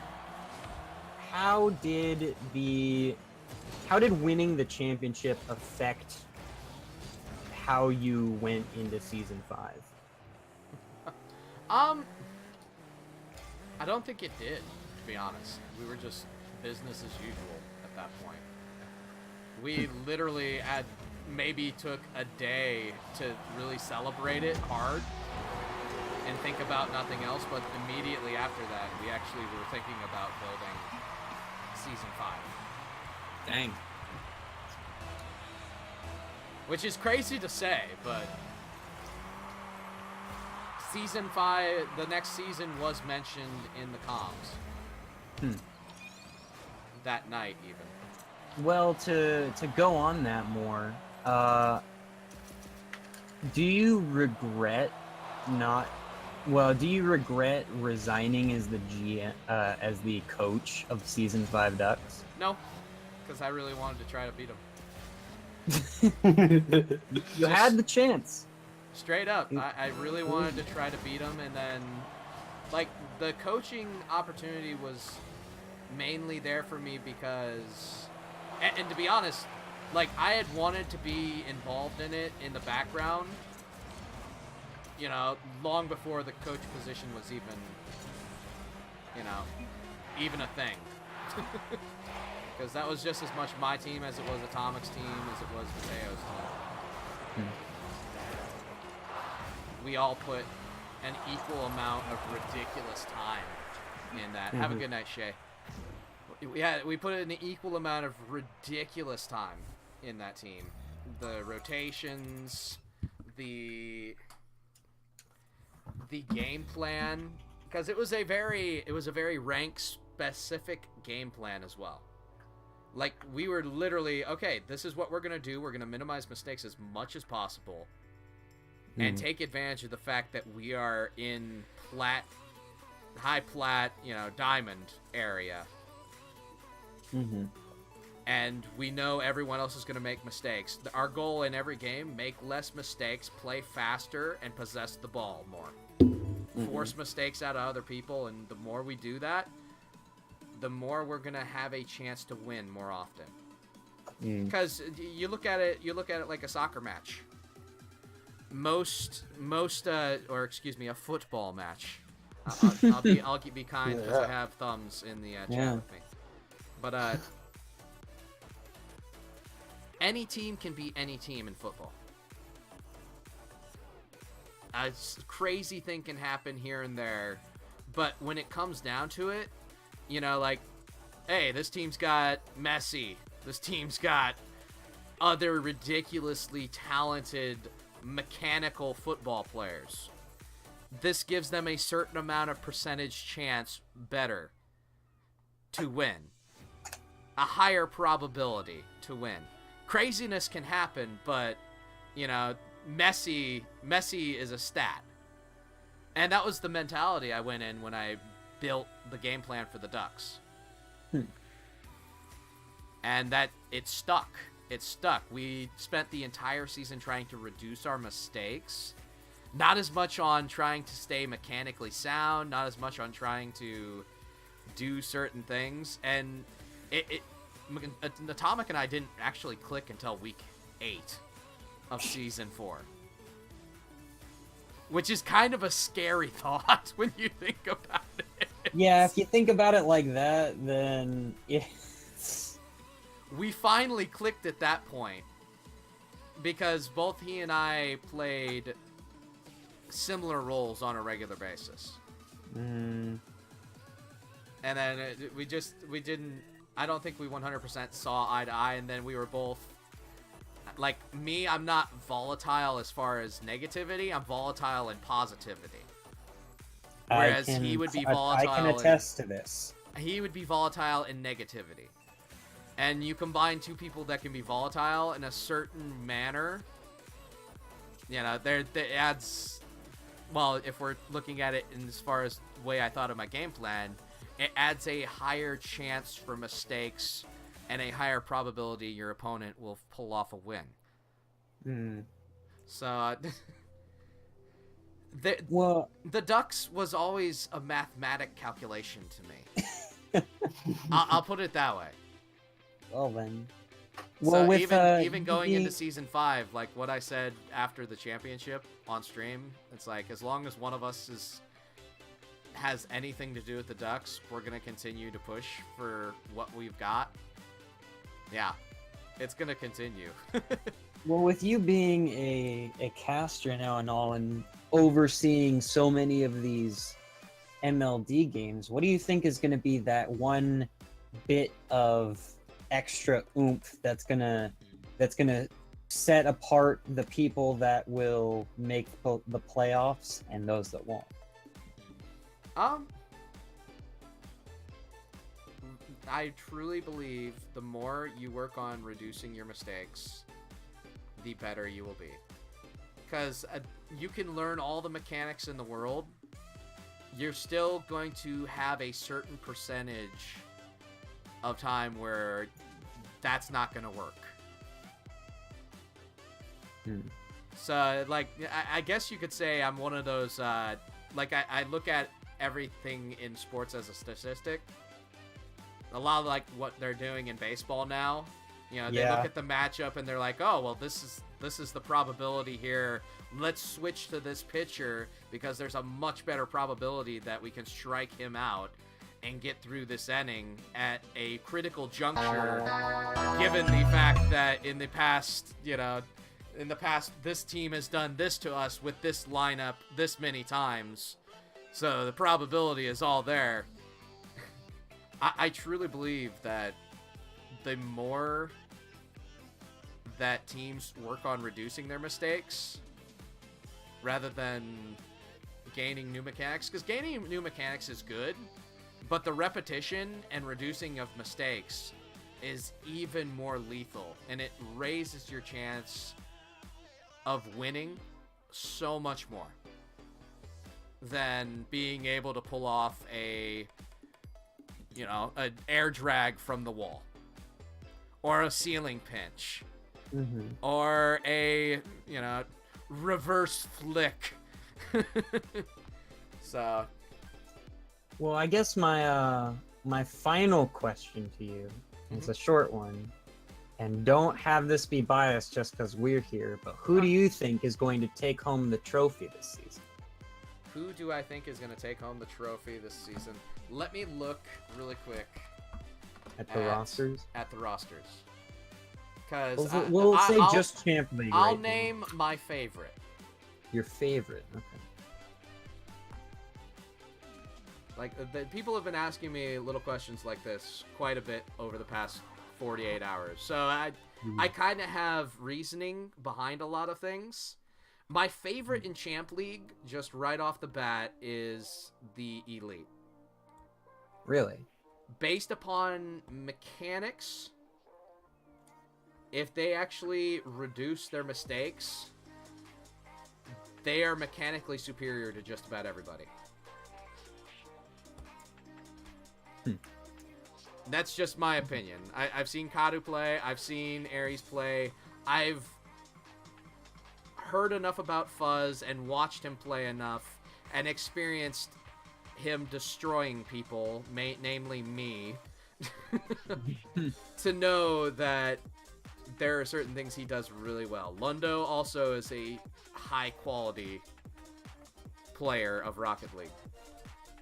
did winning the championship affect how you went into season 5? I don't think it did, to be honest. We were just business as usual at that point. We literally maybe took a day to really celebrate it hard and think about nothing else, but immediately after that, we actually were thinking about building season 5. Dang. Which is crazy to say, but season 5, the next season was mentioned in the comms. That night, even. Well, to go on that more, do you regret resigning as the as the coach of season 5 Ducks? No, because I really wanted to try to beat him. You had the chance. Straight up, I really wanted to try to beat him, and then, like, the coaching opportunity was mainly there for me because, and to be honest, like, I had wanted to be involved in it in the background, you know, long before the coach position was even, you know, even a thing. Because that was just as much my team as it was Atomic's team, as it was Mateo's team. We all put an equal amount of ridiculous time in that. Have a good night, Shay. We put an equal amount of ridiculous time in that team. The rotations, the game plan, because it was a very rank specific game plan as well. Like, we were literally, okay, this is what we're gonna do. We're gonna minimize mistakes as much as possible and take advantage of the fact that we are in plat high plat, diamond area. Mm-hmm. And we know everyone else is going to make mistakes. Our goal in every game, make less mistakes, play faster, and possess the ball more. Force mistakes out of other people, and the more we do that, the more we're going to have a chance to win more often. Because you look at it like a soccer match. A football match. I'll be kind because I have thumbs in the chat with me. But any team can beat any team in football. A crazy thing can happen here and there, but when it comes down to it, like, hey, this team's got Messi. This team's got other ridiculously talented mechanical football players. This gives them a certain amount of percentage chance better to win. A higher probability to win. Craziness can happen, but, Messi is a stat. And that was the mentality I went in when I built the game plan for the Ducks. And that it stuck. It stuck. We spent the entire season trying to reduce our mistakes. Not as much on trying to stay mechanically sound, not as much on trying to do certain things. And Atomic and I didn't actually click until week 8 of season 4. Which is kind of a scary thought when you think about it. Yeah, if you think about it like that, then we finally clicked at that point because both he and I played similar roles on a regular basis. And then we didn't, I don't think we 100% saw eye to eye, and then we were both, like me, I'm not volatile as far as negativity, I'm volatile in positivity. Whereas he would be volatile. I can attest to this. He would be volatile in negativity. And you combine two people that can be volatile in a certain manner, it adds, well, if we're looking at it in as far as the way I thought of my game plan, it adds a higher chance for mistakes and a higher probability your opponent will pull off a win. So, the Ducks was always a mathematic calculation to me. I'll put it that way. Well then. Well, so with, even going into season 5, like what I said after the championship on stream, it's like as long as one of us has anything to do with the Ducks, we're gonna continue to push for what we've got. Yeah, it's gonna continue. Well, with you being a caster now and all, and overseeing so many of these MLD games, what do you think is going to be that one bit of extra oomph that's gonna set apart the people that will make the playoffs and those that won't? I truly believe the more you work on reducing your mistakes, the better you will be. Because you can learn all the mechanics in the world, you're still going to have a certain percentage of time where that's not going to work. So, like, I guess you could say I'm one of those, like, I look at everything in sports as a statistic. A lot of, like, what they're doing in baseball now. They look at the matchup and they're like, oh, well, this is the probability here. Let's switch to this pitcher because there's a much better probability that we can strike him out and get through this inning at a critical juncture, given the fact that in the past, this team has done this to us with this lineup this many times. So the probability is all there. I truly believe that the more that teams work on reducing their mistakes rather than gaining new mechanics, because gaining new mechanics is good, but the repetition and reducing of mistakes is even more lethal, and it raises your chance of winning so much more. than being able to pull off an air drag from the wall, or a ceiling pinch, or a reverse flick. So, Well, I guess my final question to you is a short one, and don't have this be biased just because we're here, but who do you think is going to take home the trophy this season? who do I think is going to take home the trophy this season? Let me look really quick At the rosters? At the rosters. Because We'll say just Champ League. I'll right now. name my favorite. Your favorite. Okay. Like, the people have been asking me little questions like this quite a bit over the past 48 hours. So I kind of have reasoning behind a lot of things. My favorite in Champ League, just right off the bat, is the Elite. Really? Based upon mechanics, if they actually reduce their mistakes, they are mechanically superior to just about everybody. That's just my opinion. I've seen Kadu play. I've seen Ares play. I've heard enough about Fuzz and watched him play enough and experienced him destroying people, namely me, to know that there are certain things he does really well. Lundo also is a high-quality player of Rocket League.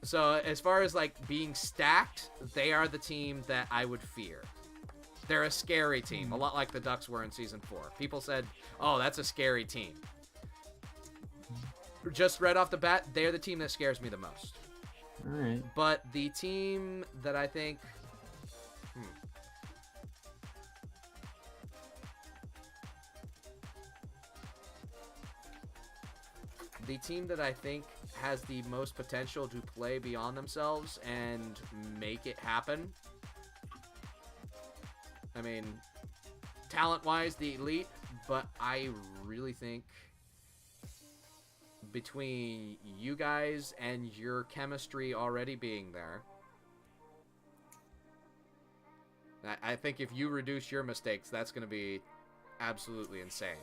So as far as, like, being stacked, they are the team that I would fear. They're a scary team, a lot like the Ducks were in Season 4. People said, oh, that's a scary team. Just right off the bat, they're the team that scares me the most. All right. But the team that I think... The team that I think has the most potential to play beyond themselves and make it happen. I mean, talent-wise, the Elite, but I really think between you guys and your chemistry already being there, I think if you reduce your mistakes, that's going to be absolutely insane.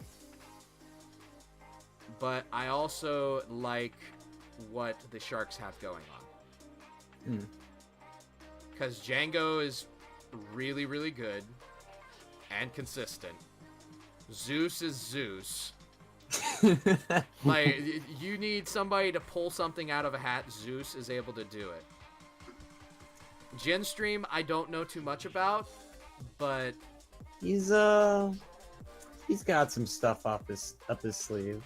But I also like what the Sharks have going on. Because Django is really, really good and consistent. Zeus is Zeus. Like, you need somebody to pull something out of a hat. Zeus is able to do it. Genstream, I don't know too much about, but He's got some stuff up his sleeve.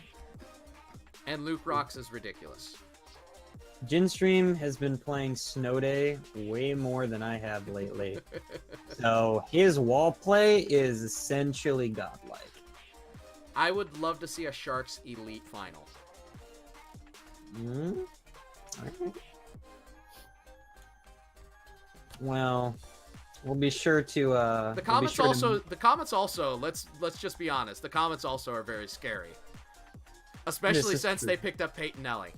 and Luke Rocks is ridiculous. Ginstream has been playing Snow Day way more than I have lately. So his wall play is essentially godlike. I would love to see a Sharks Elite final. Okay. Well, we'll be sure to The Comets also, let's just be honest, the Comets also are very scary. Especially since they picked up Peyton Nelly.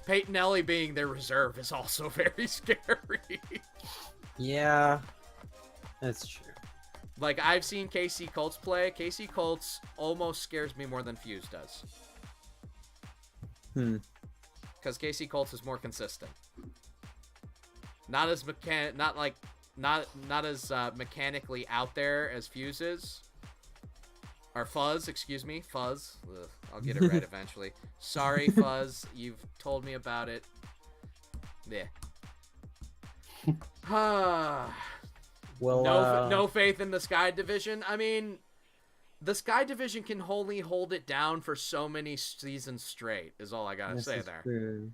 Peyton Nelly being their reserve is also very scary. Yeah, that's true. Like, I've seen KC Colts play. KC Colts almost scares me more than Fuse does. Because KC Colts is more consistent. Not as mechanically out there as Fuse is. Or Fuzz, excuse me. Fuzz. Ugh, I'll get it right eventually. Sorry, Fuzz. You've told me about it. Yeah. Well, no faith in the Sky Division. I mean, the Sky Division can only hold it down for so many seasons straight, is all I gotta say there. True.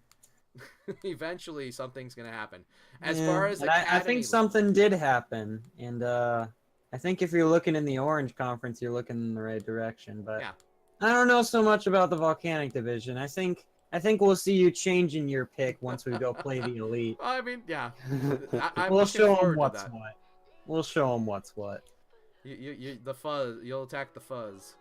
Eventually, something's gonna happen. As far as I think something did happen, and I think if you're looking in the Orange Conference, you're looking in the right direction. But yeah. I don't know so much about the Volcanic Division. I think we'll see you changing your pick once we go play the Elite. I mean, yeah. I'm We'll looking show forward them to what's that. what. We'll show them what's what. The Fuzz. You'll attack the Fuzz.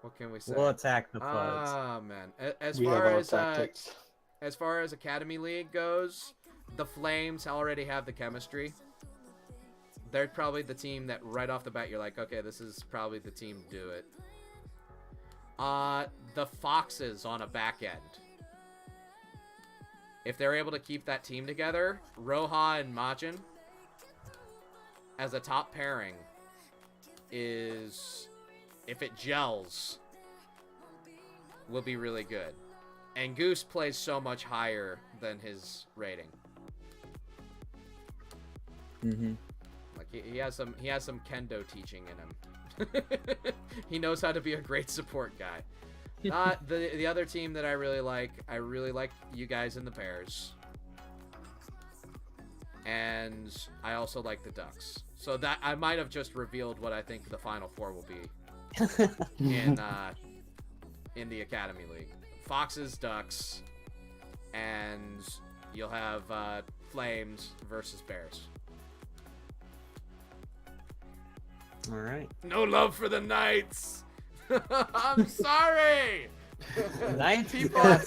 What can we say? We'll attack the Fuzz. Ah, man. As We have far our as tactics. as far as Academy League goes, the Flames already have the chemistry. They're probably the team that right off the bat you're like, okay, this is probably the team to do it. The Foxes on a back end. If they're able to keep that team together, Roja and Majin as a top pairing is, if it gels, will be really good. And Goose plays so much higher than his rating. Mm-hmm. Like he has some kendo teaching in him. He knows how to be a great support guy. The other team that I really like you guys in the Bears. And I also like the Ducks. So that I might have just revealed what I think the Final Four will be in the Academy League. Foxes, Ducks, and you'll have Flames versus Bears. All right. No love for the Knights. I'm sorry. Knights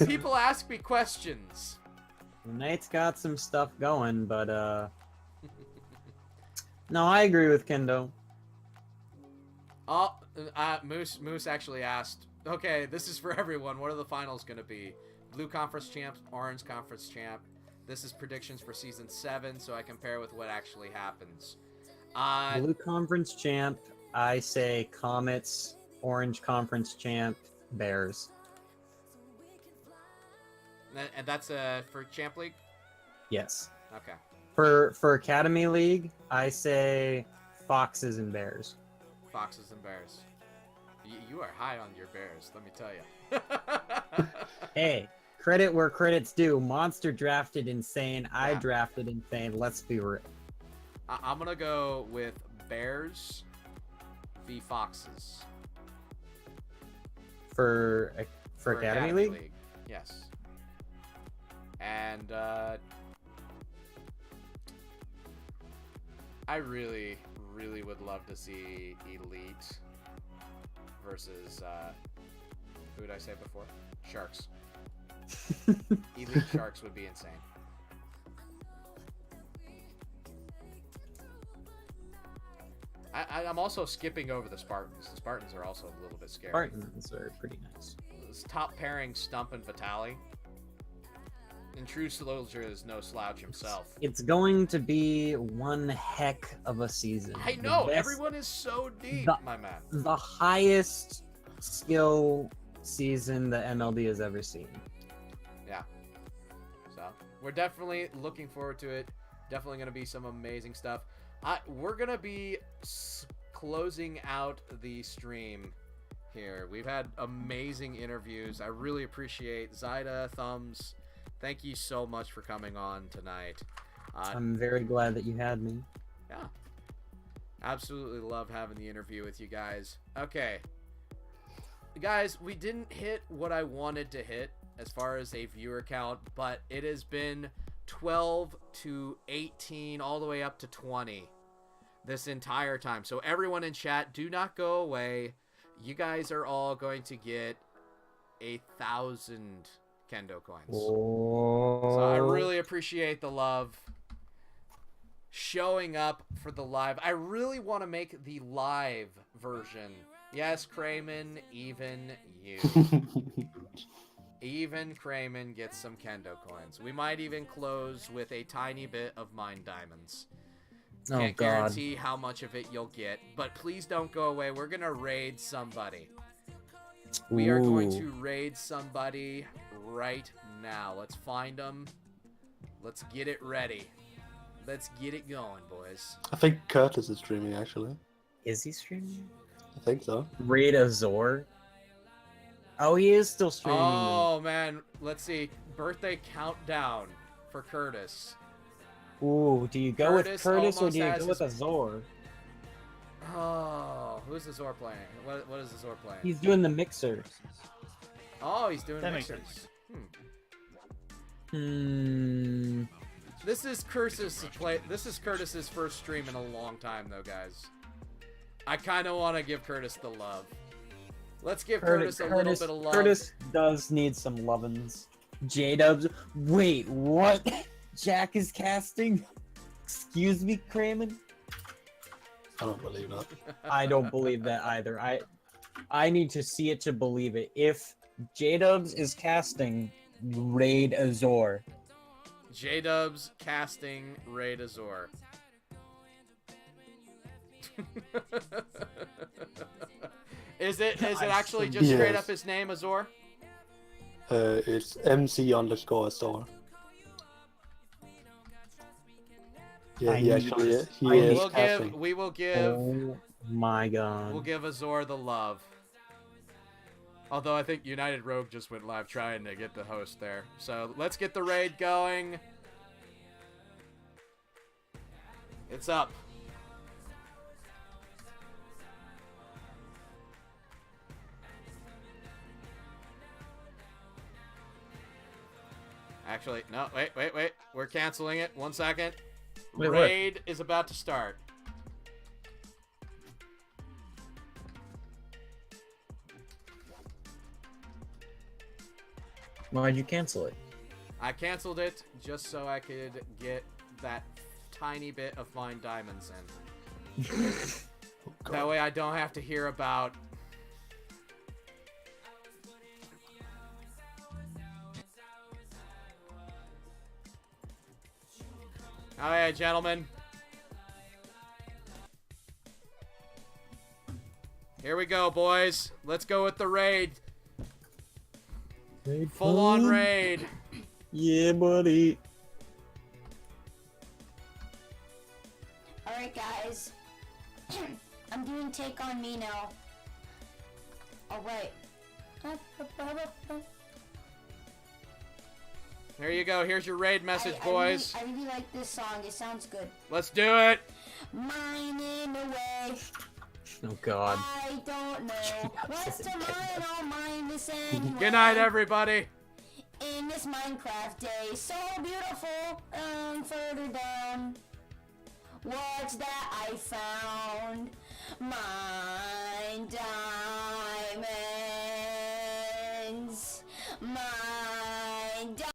People ask me questions. The Knights got some stuff going, but no, I agree with Kendo. Oh, Moose actually asked, okay, this is for everyone. What are the finals going to be? Blue Conference champ, Orange Conference champ. This is predictions for Season 7, so I compare with what actually happens. Blue Conference champ, I say Comets. Orange Conference champ, Bears. And that's for Champ League? Yes. Okay. For Academy League, I say Foxes and Bears. Foxes and Bears. You are high on your Bears, let me tell you. Hey, credit where credit's due. Monster drafted insane. I Yeah. drafted insane. Let's be real. I'm going to go with Bears v. Foxes. For Academy League? Yes. And I really, really would love to see Elite versus who did I say before? Sharks. Elite Sharks would be insane. I'm also skipping over the Spartans. The Spartans are also a little bit scary. Spartans are pretty nice. This top pairing, Stump and Vitali. And True Soldier is no slouch himself. It's going to be one heck of a season. I The know, best- everyone is so deep, my man. The highest skill season the MLD has ever seen. Yeah. So, we're definitely looking forward to it. Definitely going to be some amazing stuff. We're going to be closing out the stream here. We've had amazing interviews. I really appreciate Zyda, Thumbs. Thank you so much for coming on tonight. I'm very glad that you had me. Yeah. Absolutely love having the interview with you guys. Okay. Guys, we didn't hit what I wanted to hit as far as a viewer count, but it has been 12 to 18 all the way up to 20 this entire time. So everyone in chat, do not go away. You guys are all going to get 1,000 Kendo coins. So I really appreciate the love. Showing up for the live. I really want to make the live version. Yes, Crayman, even you. Even Crayman gets some Kendo coins. We might even close with a tiny bit of Mine Diamonds. Oh, Can't God. guarantee how much of it you'll get, but please don't go away. We're going to raid somebody. We are going to raid somebody right now. Let's find them. Let's get it ready. Let's get it going, boys. I think Curtis is streaming, actually. Is he streaming? I think so. Raid Azor. Oh, he is still streaming. Oh, man. Let's see. Birthday countdown for Curtis. Ooh, do you go with Curtis Curtis or almost do you has go with his- Azor? Oh, who's Azor playing? What is Azor playing? He's doing the mixer. Oh, he's doing That makes mixers. This This is Curtis's first stream in a long time, though, guys. I kind of want to give Curtis the love. Let's give Curtis a little bit of love. Curtis does need some lovin's. J-Dubs. Wait, what? Jack is casting? Excuse me, Kramen? I don't believe that. I don't believe that either. I need to see it to believe it. If J-Dubs is casting Raid Azor, J-Dubs casting Raid Azor. Is it actually just straight Yes. up his name, Azor? It's MC_Azor. Yeah, he actually is casting. We will give oh my god. we'll give Azor the love. Although I think United Rogue just went live trying to get the host there. So let's get the raid going. It's up. Actually, no, wait. We're canceling it. 1 second. Wait, what? Raid is about to start. Why'd you cancel it? I canceled it just so I could get that tiny bit of fine diamonds in. That way I don't have to hear about... Oh yeah, gentlemen. Here we go, boys. Let's go with the raid. Full on raid. Yeah, buddy. Alright, guys. I'm doing Take On Me now. Alright. Here you go. Here's your raid message, boys. I really like this song. It sounds good. Let's do it. Mine in a way. Oh god. I don't know what's to mine. I'll mine this anyway. Good night, everybody. In this Minecraft day, so beautiful. Further down, what's that I found? Mine down.